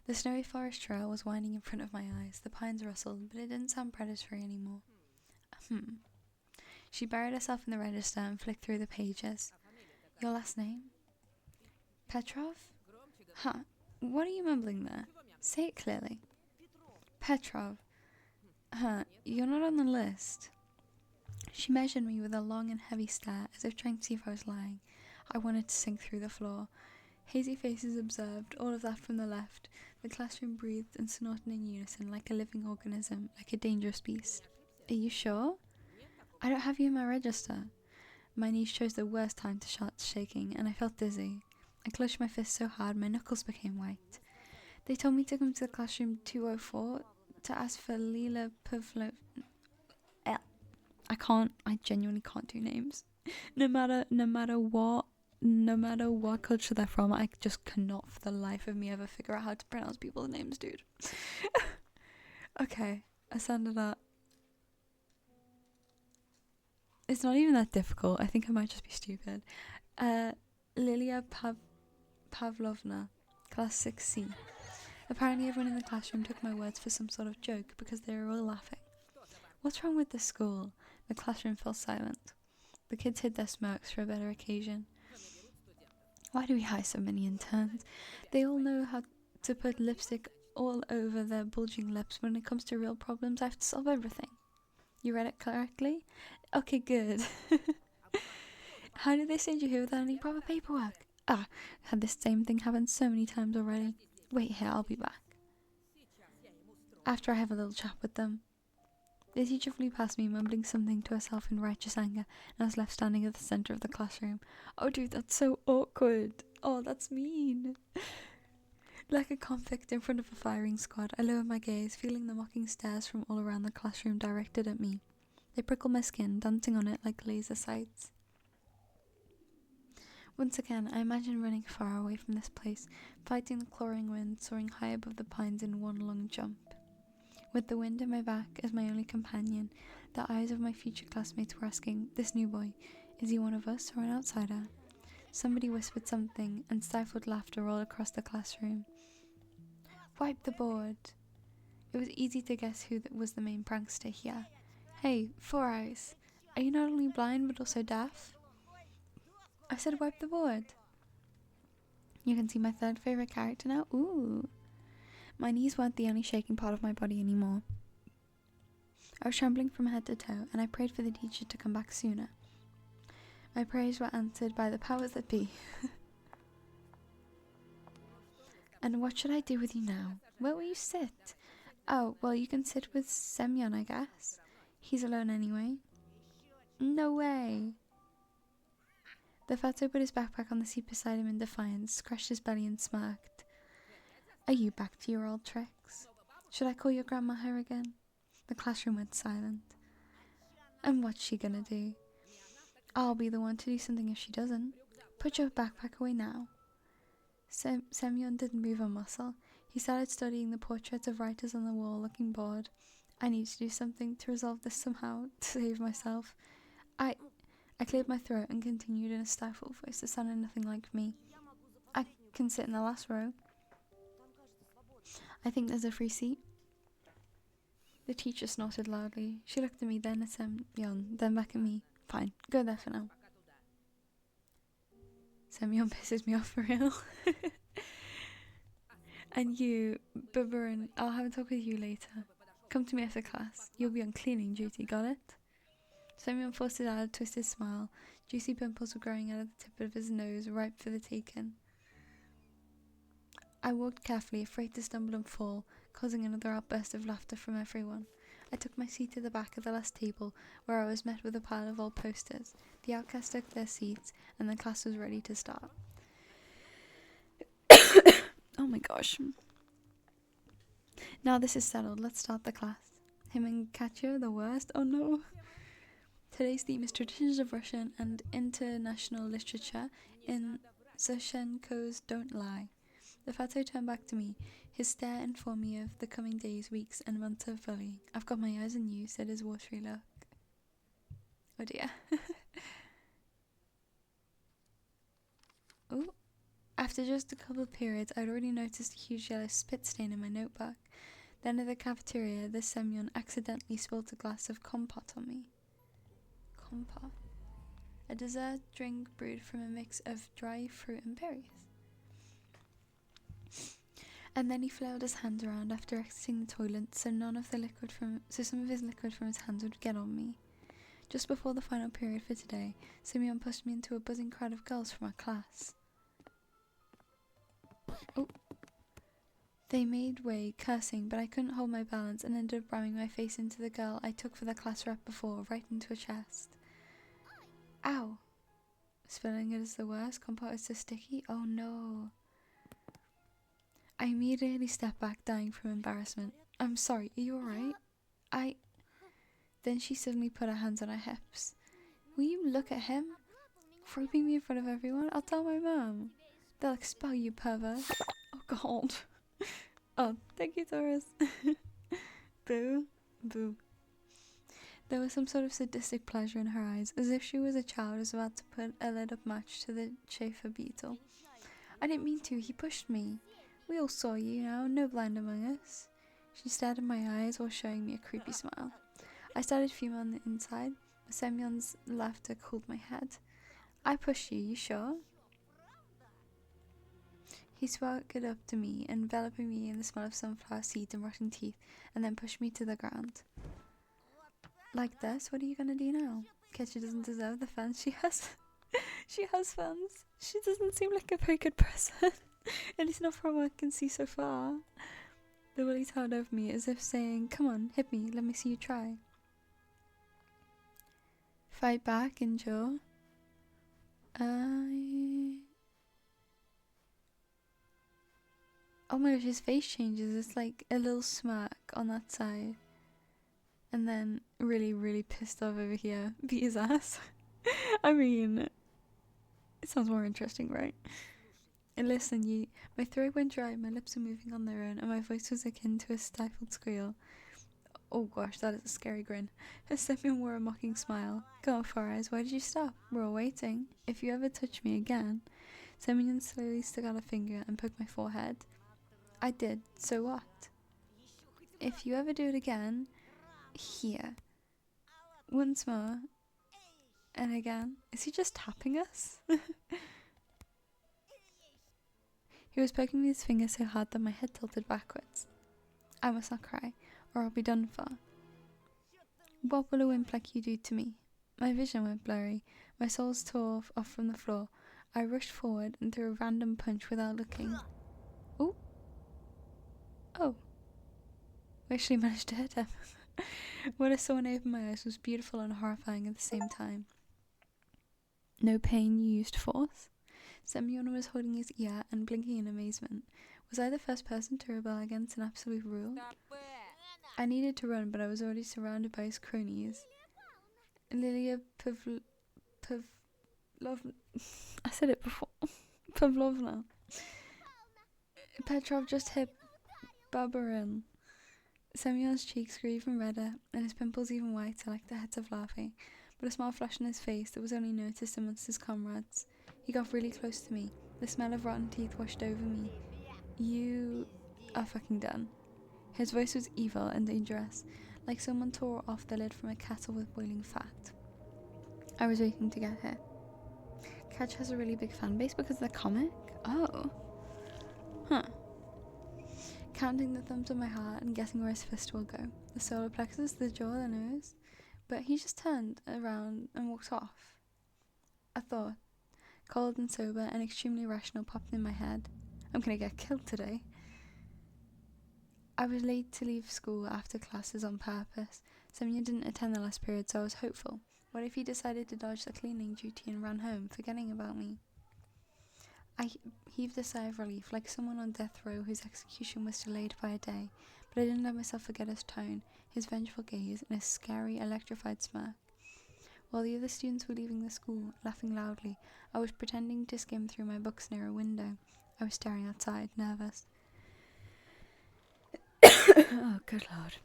The snowy forest trail was winding in front of my eyes. The pines rustled, but it didn't sound predatory anymore. She buried herself in the register and flicked through the pages. Your last name? Petrov? Huh. What are you mumbling there? Say it clearly. Petrov. Huh. You're not on the list. She measured me with a long and heavy stare, as if trying to see if I was lying. I wanted to sink through the floor. Hazy faces observed, all of that from the left. The classroom breathed and snorted in unison, like a living organism, like a dangerous beast. Are you sure? I don't have you in my register. My knees chose the worst time to start shaking, and I felt dizzy. I clenched my fist so hard my knuckles became white. They told me to come to the classroom 204 to ask for Lila Pavlov. I genuinely can't do names. No matter what culture they're from, I just cannot for the life of me ever figure out how to pronounce people's names, dude. Okay, I sounded that. It's not even that difficult. I think I might just be stupid. Lilia Pavlovna, class 6C. Apparently everyone in the classroom took my words for some sort of joke because they were all laughing. What's wrong with the school? The classroom fell silent. The kids hid their smirks for a better occasion. Why do we hire so many interns? They all know how to put lipstick all over their bulging lips. When it comes to real problems, I have to solve everything. You read it correctly? Okay, good. How did they send you here without any proper paperwork? Had this same thing happen so many times already. Wait here, I'll be back. After I have a little chat with them. The teacher flew past me, mumbling something to herself in righteous anger, and I was left standing at the center of the classroom. Oh, dude, that's so awkward. Oh, that's mean. Like a convict in front of a firing squad, I lowered my gaze, feeling the mocking stares from all around the classroom directed at me. They prickled my skin, dancing on it like laser sights. Once again, I imagined running far away from this place, fighting the clawing wind, soaring high above the pines in one long jump. With the wind at my back as my only companion, the eyes of my future classmates were asking, this new boy, is he one of us or an outsider? Somebody whispered something, and stifled laughter rolled across the classroom. Wipe the board. It was easy to guess who was the main prankster here. Hey, Four Eyes, are you not only blind but also deaf? I said wipe the board. You can see my third favorite character now. Ooh. My knees weren't the only shaking part of my body anymore. I was trembling from head to toe, and I prayed for the teacher to come back sooner. My prayers were answered by the powers that be. And what should I do with you now? Where will you sit? Oh, well, you can sit with Semyon, I guess. He's alone anyway. No way. The fatso put his backpack on the seat beside him in defiance, scratched his belly and smirked. Are you back to your old tricks? Should I call your grandma here again? The classroom went silent. And what's she gonna do? I'll be the one to do something if she doesn't. Put your backpack away now. Semyon didn't move a muscle. He started studying the portraits of writers on the wall, looking bored. I need to do something to resolve this somehow, to save myself. I cleared my throat and continued in a stifled voice that sounded nothing like me. I can sit in the last row. I think there's a free seat. The teacher snorted loudly. She looked at me, then at Semyon, then back at me. Fine, go there for now. Semyon pisses me off for real. And you, Baburin, I'll have a talk with you later. Come to me after class. You'll be on cleaning duty, got it? Semyon forced it out a twisted smile. Juicy pimples were growing out of the tip of his nose, ripe for the taking. I walked carefully, afraid to stumble and fall, causing another outburst of laughter from everyone. I took my seat at the back of the last table, where I was met with a pile of old posters. The outcasts took their seats, and the class was ready to start. Oh my gosh. Now this is settled, let's start the class. Him and Katya, the worst? Oh no. Today's theme is Traditions of Russian and International Literature in Soshenko's Don't Lie. The fatso turned back to me. His stare informed me of the coming days, weeks, and months of bullying. I've got my eyes on you, said his watery look. Oh dear. Oh. After just a couple of periods, I'd already noticed a huge yellow spit stain in my notebook. Then at the cafeteria, the Semyon accidentally spilled a glass of compote on me. Compote? a dessert drink brewed from a mix of dry fruit and berries. And then he flailed his hands around after exiting the toilet, so some of his liquid from his hands would get on me. Just before the final period for today, Simeon pushed me into a buzzing crowd of girls from our class. Oh. They made way, cursing, but I couldn't hold my balance and ended up ramming my face into the girl I took for the class rep before, right into her chest. Ow! Spilling it is the worst. Compote is so sticky. Oh no. I immediately stepped back, dying from embarrassment. I'm sorry, are you alright? Then she suddenly put her hands on her hips. Will you look at him? Groping me in front of everyone? I'll tell my mum. They'll expel you, pervert. Oh god. Oh, thank you, Taurus. Boo. Boo. There was some sort of sadistic pleasure in her eyes, as if she was a child who was about to put a lit-up match to the Schaefer beetle. I didn't mean to, he pushed me. We all saw you now, no blind among us. She stared in my eyes while showing me a creepy smile. I started fuming on the inside, but Semyon's laughter cooled my head. I pushed you, you sure? He swaggered up to me, enveloping me in the smell of sunflower seeds and rotten teeth, and then pushed me to the ground. Like this? What are you gonna do now? Ketcha doesn't deserve the fans she has. She has fans. She doesn't seem like a very good person. At least not from what I can see so far. The willy towered over me as if saying, come on, hit me, let me see you try. Fight back, endure. Oh my gosh, his face changes. It's like a little smirk on that side. And then really, really pissed off over here. Beat his ass. I mean, it sounds more interesting, right? And listen, my throat went dry, my lips were moving on their own, and my voice was akin to a stifled squeal. Oh gosh, that is a scary grin. Semyon wore a mocking smile. Go on, Four Eyes, why did you stop? We're all waiting. If you ever touch me again. Semyon slowly stuck out a finger and poked my forehead. I did, so what? If you ever do it again, here. Once more. And again. Is he just tapping us? He was poking me with his finger so hard that my head tilted backwards. I must not cry, or I'll be done for. What will a wimp like you do to me? My vision went blurry. My soles tore off from the floor. I rushed forward and threw a random punch without looking. Ooh. Oh. We actually managed to hit him. What I saw when I opened my eyes was beautiful and horrifying at the same time. No pain, you used force? Semyon was holding his ear and blinking in amazement. Was I the first person to rebel against an absolute rule? I needed to run, but I was already surrounded by his cronies. Lilia Pavlovna. I said it before. Pavlovna. Petrov just hit Barbarin. Semyon's cheeks grew even redder, and his pimples even whiter, like the heads of larvae. But a smile flashed on his face that was only noticed amongst his comrades. He got really close to me. The smell of rotten teeth washed over me. You are fucking done. His voice was evil and dangerous, like someone tore off the lid from a kettle with boiling fat. I was waiting to get hit. Catch has a really big fan base because of the comic? Oh. Huh. Counting the thumbs on my heart and guessing where his fist will go. The solar plexus, the jaw, the nose. But he just turned around and walked off. A thought, cold and sober and extremely rational, popped in my head. I'm gonna get killed today. I was late to leave school after classes on purpose. Semyon didn't attend the last period, so I was hopeful. What if he decided to dodge the cleaning duty and ran home, forgetting about me? I heaved a sigh of relief, like someone on death row whose execution was delayed by a day, but I didn't let myself forget his tone, his vengeful gaze, and his scary, electrified smirk. While the other students were leaving the school, laughing loudly, I was pretending to skim through my books near a window. I was staring outside, nervous. Oh, good lord.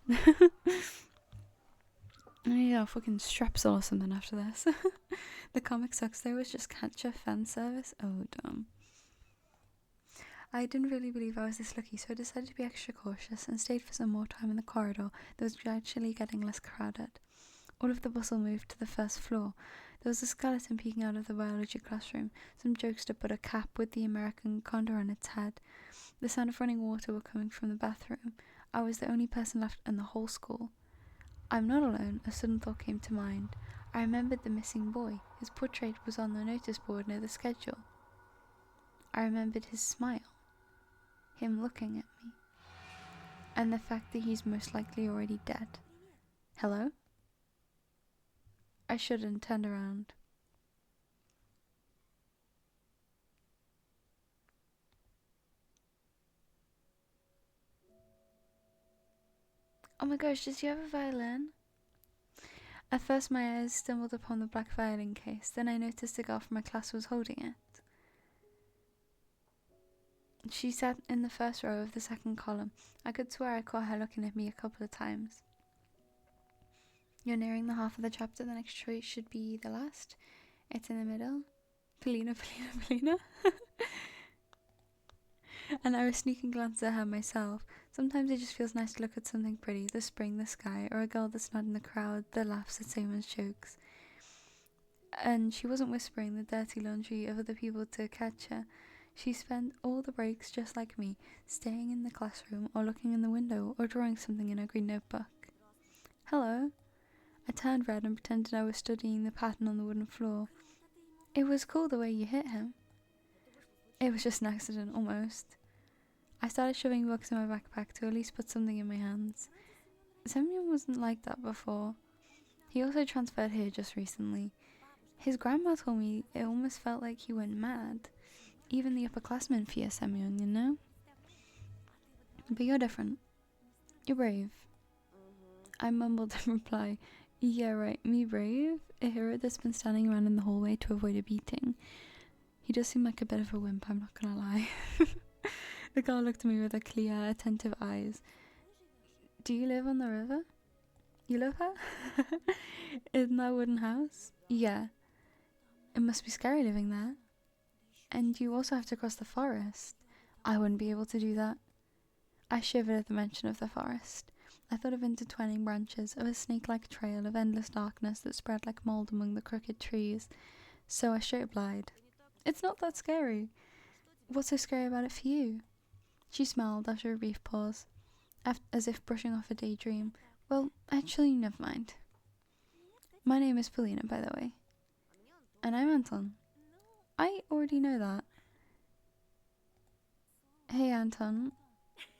I need a fucking strepsil or something after this. The comic sucks though, was just catch-up fan service. Oh, dumb. I didn't really believe I was this lucky, so I decided to be extra cautious and stayed for some more time in the corridor that was gradually getting less crowded. All of the bustle moved to the first floor. There was a skeleton peeking out of the biology classroom. Some jokester put a cap with the American condor on its head. The sound of running water were coming from the bathroom. I was the only person left in the whole school. I'm not alone. A sudden thought came to mind. I remembered the missing boy. His portrait was on the notice board near the schedule. I remembered his smile. Him looking at me. And the fact that he's most likely already dead. Hello? I shuddered and turned around. Oh my gosh, does he have a violin? At first my eyes stumbled upon the black violin case, then I noticed a girl from my class was holding it. She sat in the first row of the second column. I could swear I caught her looking at me a couple of times. You're nearing the half of the chapter, the next choice should be the last. It's in the middle. Polina. And I was sneaking glances at her myself. Sometimes it just feels nice to look at something pretty, the spring, the sky, or a girl that's not in the crowd that laughs at someone's jokes. And she wasn't whispering the dirty laundry of other people to catch her. She spent all the breaks just like me, staying in the classroom or looking in the window or drawing something in her green notebook. Hello. I turned red and pretended I was studying the pattern on the wooden floor. It was cool the way you hit him. It was just an accident, almost. I started shoving books in my backpack to at least put something in my hands. Semyon wasn't like that before. He also transferred here just recently. His grandma told me it almost felt like he went mad. Even the upperclassmen fear Semyon, you know? But you're different. You're brave. I mumbled in reply. Yeah, right, me brave? A hero that's been standing around in the hallway to avoid a beating. He does seem like a bit of a wimp, I'm not gonna lie. The girl looked at me with her clear, attentive eyes. Do you live on the river? You live here? In that wooden house? Yeah. It must be scary living there. And you also have to cross the forest. I wouldn't be able to do that. I shivered at the mention of the forest. I thought of intertwining branches, of a snake-like trail of endless darkness that spread like mold among the crooked trees. So I straight replied, It's not that scary. What's so scary about it for you? She smiled after a brief pause, as if brushing off a daydream. Well, actually, never mind. My name is Polina, by the way. And I'm Anton. I already know that. Hey, Anton.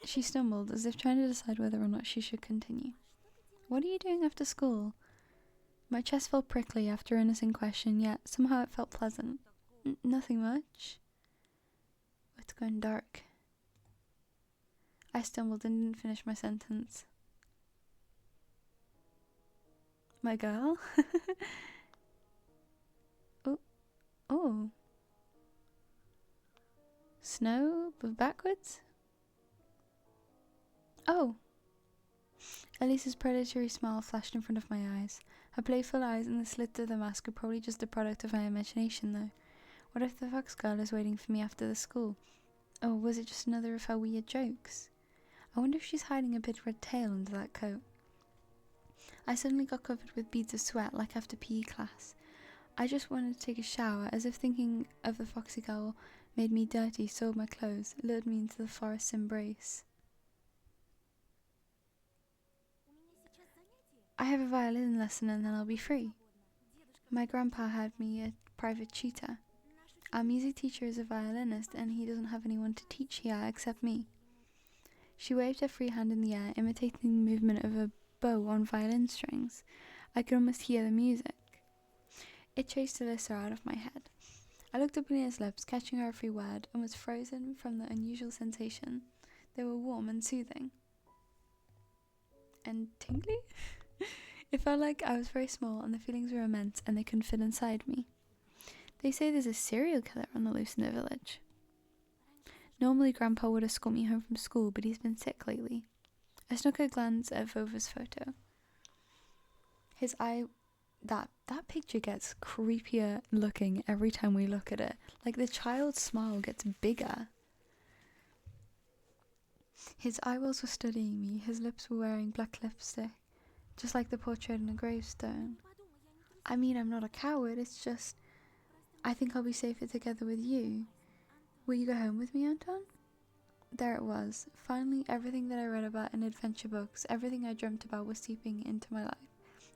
She stumbled, as if trying to decide whether or not she should continue. What are you doing after school? My chest felt prickly after an innocent question, yet somehow it felt pleasant. Nothing much. It's going dark. I stumbled and didn't finish my sentence. My girl? Oh. Snow, but backwards? Oh. Elisa's predatory smile flashed in front of my eyes. Her playful eyes and the slits of the mask are probably just the product of my imagination, though. What if the fox girl is waiting for me after the school? Or was it just another of her weird jokes? I wonder if she's hiding a big red tail under that coat. I suddenly got covered with beads of sweat like after PE class. I just wanted to take a shower, as if thinking of the foxy girl made me dirty, soiled my clothes, lured me into the forest's embrace. I have a violin lesson and then I'll be free. My grandpa had me a private tutor. Our music teacher is a violinist and he doesn't have anyone to teach here except me. She waved her free hand in the air, imitating the movement of a bow on violin strings. I could almost hear the music. It chased Alyssa out of my head. I looked up in his lips, catching her every word, and was frozen from the unusual sensation. They were warm and soothing. And tingly? It felt like I was very small and the feelings were immense and they couldn't fit inside me. They say there's a serial killer on the loose in the village. Normally Grandpa would escort me home from school, but he's been sick lately. I snuck a glance at Vova's photo. His eye... That picture gets creepier looking every time we look at it. Like the child's smile gets bigger. His eyeballs were studying me, his lips were wearing black lipstick, just like the portrait on a gravestone. I mean, I'm not a coward, it's just I think I'll be safer together with you. Will you go home with me, Anton? There it was. Finally, everything that I read about in adventure books, everything I dreamt about was seeping into my life.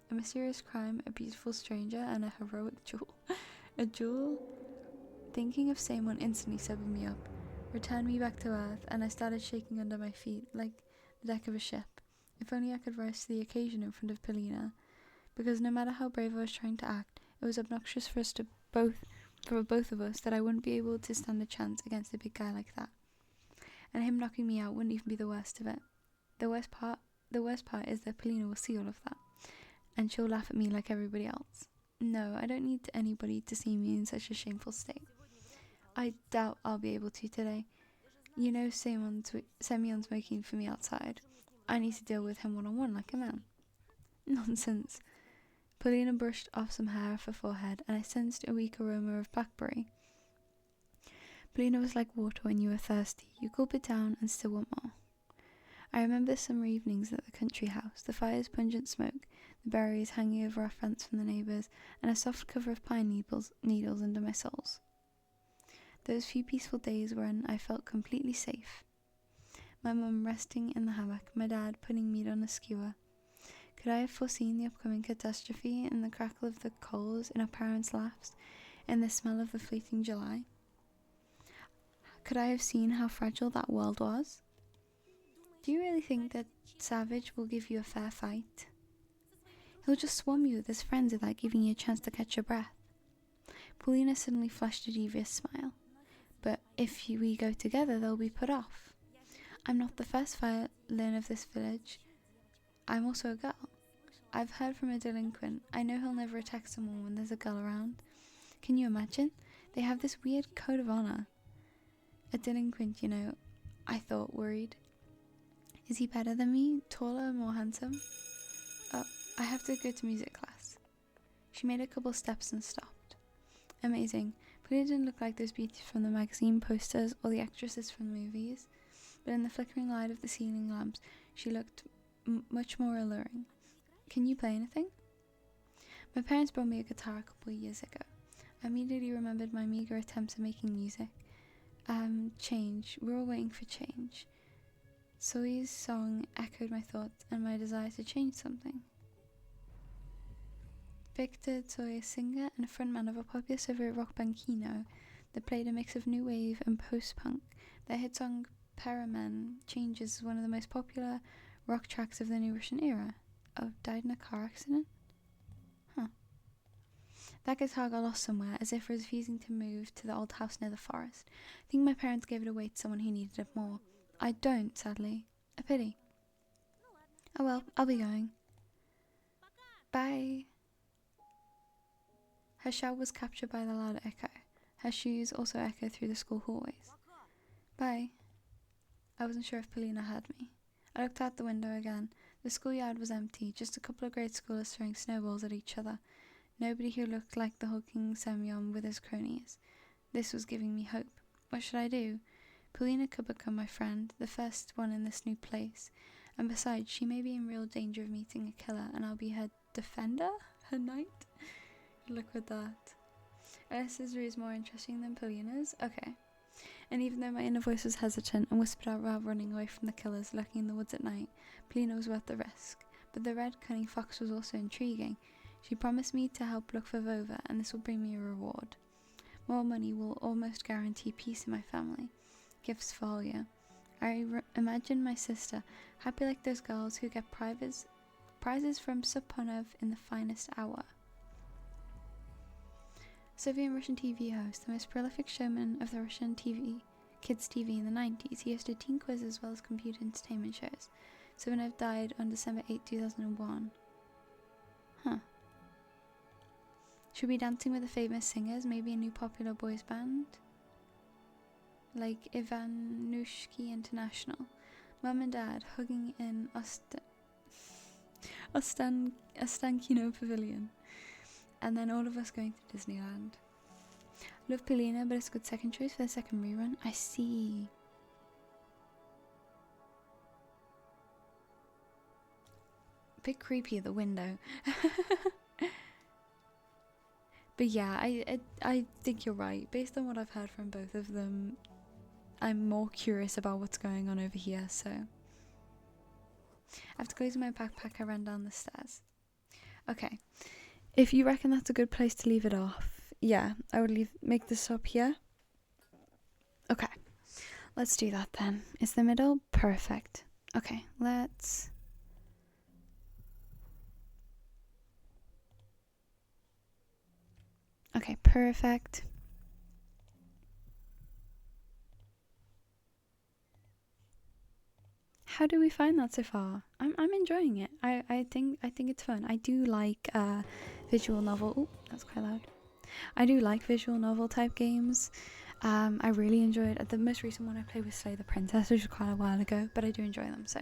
A mysterious crime, a beautiful stranger, and a heroic duel. A duel? Thinking of Samon instantly sobered me up, returned me back to earth, and I started shaking under my feet like the deck of a ship. If only I could rise to the occasion in front of Polina, because no matter how brave I was trying to act, it was obnoxious for both of us that I wouldn't be able to stand a chance against a big guy like that. And him knocking me out wouldn't even be the worst of it. The worst part is that Polina will see all of that, and she'll laugh at me like everybody else. No, I don't need anybody to see me in such a shameful state. I doubt I'll be able to today. You know, Semyon's waiting for me outside. I need to deal with him one-on-one like a man. Nonsense. Polina brushed off some hair off her forehead, and I sensed a weak aroma of blackberry. Polina was like water when you were thirsty. You gulp it down and still want more. I remember summer evenings at the country house, the fire's pungent smoke, the berries hanging over our fence from the neighbours, and a soft cover of pine needles under my soles. Those few peaceful days when I felt completely safe. My mum resting in the hammock, my dad putting meat on a skewer. Could I have foreseen the upcoming catastrophe in the crackle of the coals, in our parents' laughs, and the smell of the fleeting July? Could I have seen how fragile that world was? Do you really think that Savage will give you a fair fight? He'll just swarm you with his friends without giving you a chance to catch your breath. Paulina suddenly flashed a devious smile. But if we go together, they'll be put off. I'm not the first violin of this village. I'm also a girl. I've heard from a delinquent. I know he'll never attack someone when there's a girl around. Can you imagine? They have this weird code of honor. A delinquent, you know, I thought, worried. Is he better than me? Taller, more handsome? Oh, I have to go to music class. She made a couple steps and stopped. Amazing. Polina didn't look like those beauties from the magazine posters or the actresses from the movies, but in the flickering light of the ceiling lamps, she looked much more alluring. Can you play anything? My parents brought me a guitar a couple of years ago. I immediately remembered my meager attempts at making music. Change. We're all waiting for change. Soi's song echoed my thoughts and my desire to change something. Victor Tsoi, a singer and frontman of a popular Soviet rock band Kino that played a mix of new wave and post-punk. Their hit song Paramen Changes is one of the most popular rock tracks of the new Russian era. Oh, died in a car accident? Huh. That guitar got lost somewhere, as if refusing to move to the old house near the forest. I think my parents gave it away to someone who needed it more. I don't, sadly. A pity. Oh well, I'll be going. Bye. Her shout was captured by the loud echo. Her shoes also echoed through the school hallways. Bye. I wasn't sure if Polina heard me. I looked out the window again. The schoolyard was empty, just a couple of grade schoolers throwing snowballs at each other. Nobody who looked like the hulking Semyon with his cronies. This was giving me hope. What should I do? Polina could become my friend, the first one in this new place. And besides, she may be in real danger of meeting a killer, and I'll be her defender? Her knight? Look at that. Alessa's is more interesting than Polina's? Okay. And even though my inner voice was hesitant and whispered out while running away from the killers lurking in the woods at night, Polina was worth the risk. But the red cunning fox was also intriguing. She promised me to help look for Vova, and this will bring me a reward. More money will almost guarantee peace in my family. Gifts for Olya. I imagine my sister, happy like those girls who get prizes from Suponov in the finest hour. Soviet Russian TV host, the most prolific showman of the Russian kids TV in the 90s. He hosted teen quiz as well as computer entertainment shows. Suponov died on December 8, 2001. Huh. Should we be dancing with the famous singers? Maybe a new popular boys band? Like Ivanushki International. Mum and Dad hugging in Ostankino Pavilion. And then all of us going to Disneyland. Love Polina, but it's a good second choice for the second rerun. I see. Bit creepy at the window. But yeah, I think you're right. Based on what I've heard from both of them, I'm more curious about what's going on over here, so. After closing my backpack, I ran down the stairs. Okay. If you reckon that's a good place to leave it off, yeah, I would make this up here. Okay. Let's do that then. Is the middle? Perfect. Okay, let's... Okay, perfect. How do we find that so far? I'm enjoying it. I think it's fun. I do like visual novel. Oh, that's quite loud. I do like visual novel type games. I really enjoyed the most recent one I played was Slay the Princess, which was quite a while ago, but I do enjoy them. So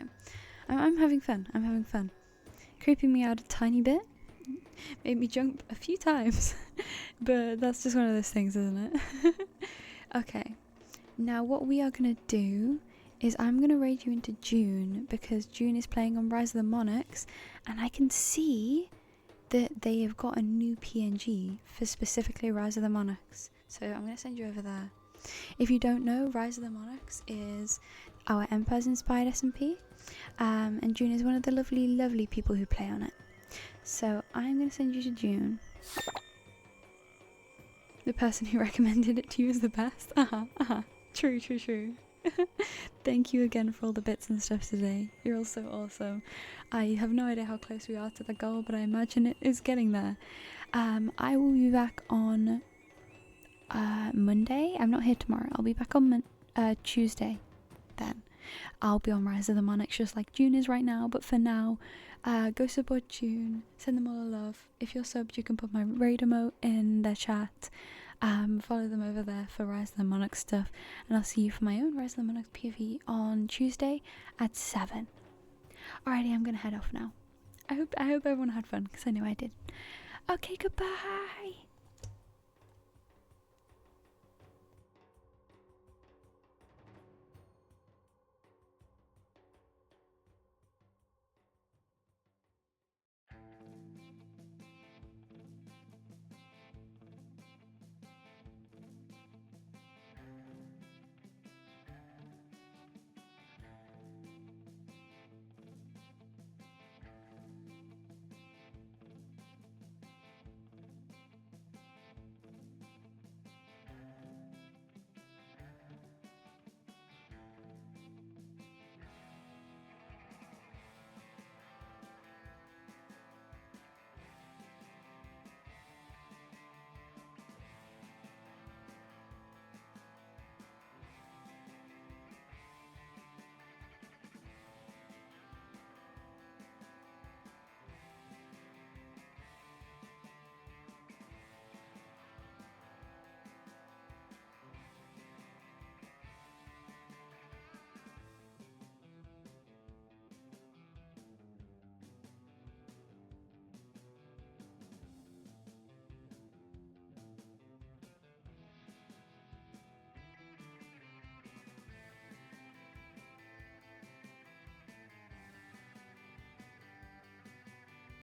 I'm having fun. I'm having fun. Creeping me out a tiny bit. Made me jump a few times, but that's just one of those things, isn't it? Okay. Now what we are gonna do is I'm gonna raid you into June because June is playing on Rise of the Monarchs, and I can see that they have got a new PNG for specifically Rise of the Monarchs. So I'm gonna send you over there. If you don't know, Rise of the Monarchs is our Empires inspired SMP, and June is one of the lovely people who play on it. So I'm gonna send you to June. The person who recommended it to you is the best. True. Thank you again for all the bits and stuff today. You're all so awesome. I have no idea how close we are to the goal, but I imagine it is getting there. I will be back on Monday. I'm not here tomorrow. I'll be back on Tuesday then. I'll be on Rise of the Monarchs just like June is right now, but for now, go support June. Send them all a love. If you're subbed, you can put my raid emote in their chat. Follow them over there for Rise of the Monarchs stuff, and I'll see you for my own Rise of the Monarchs PvE on Tuesday at 7. Alrighty, I'm gonna head off now. I hope everyone had fun, because I know I did. Okay, goodbye.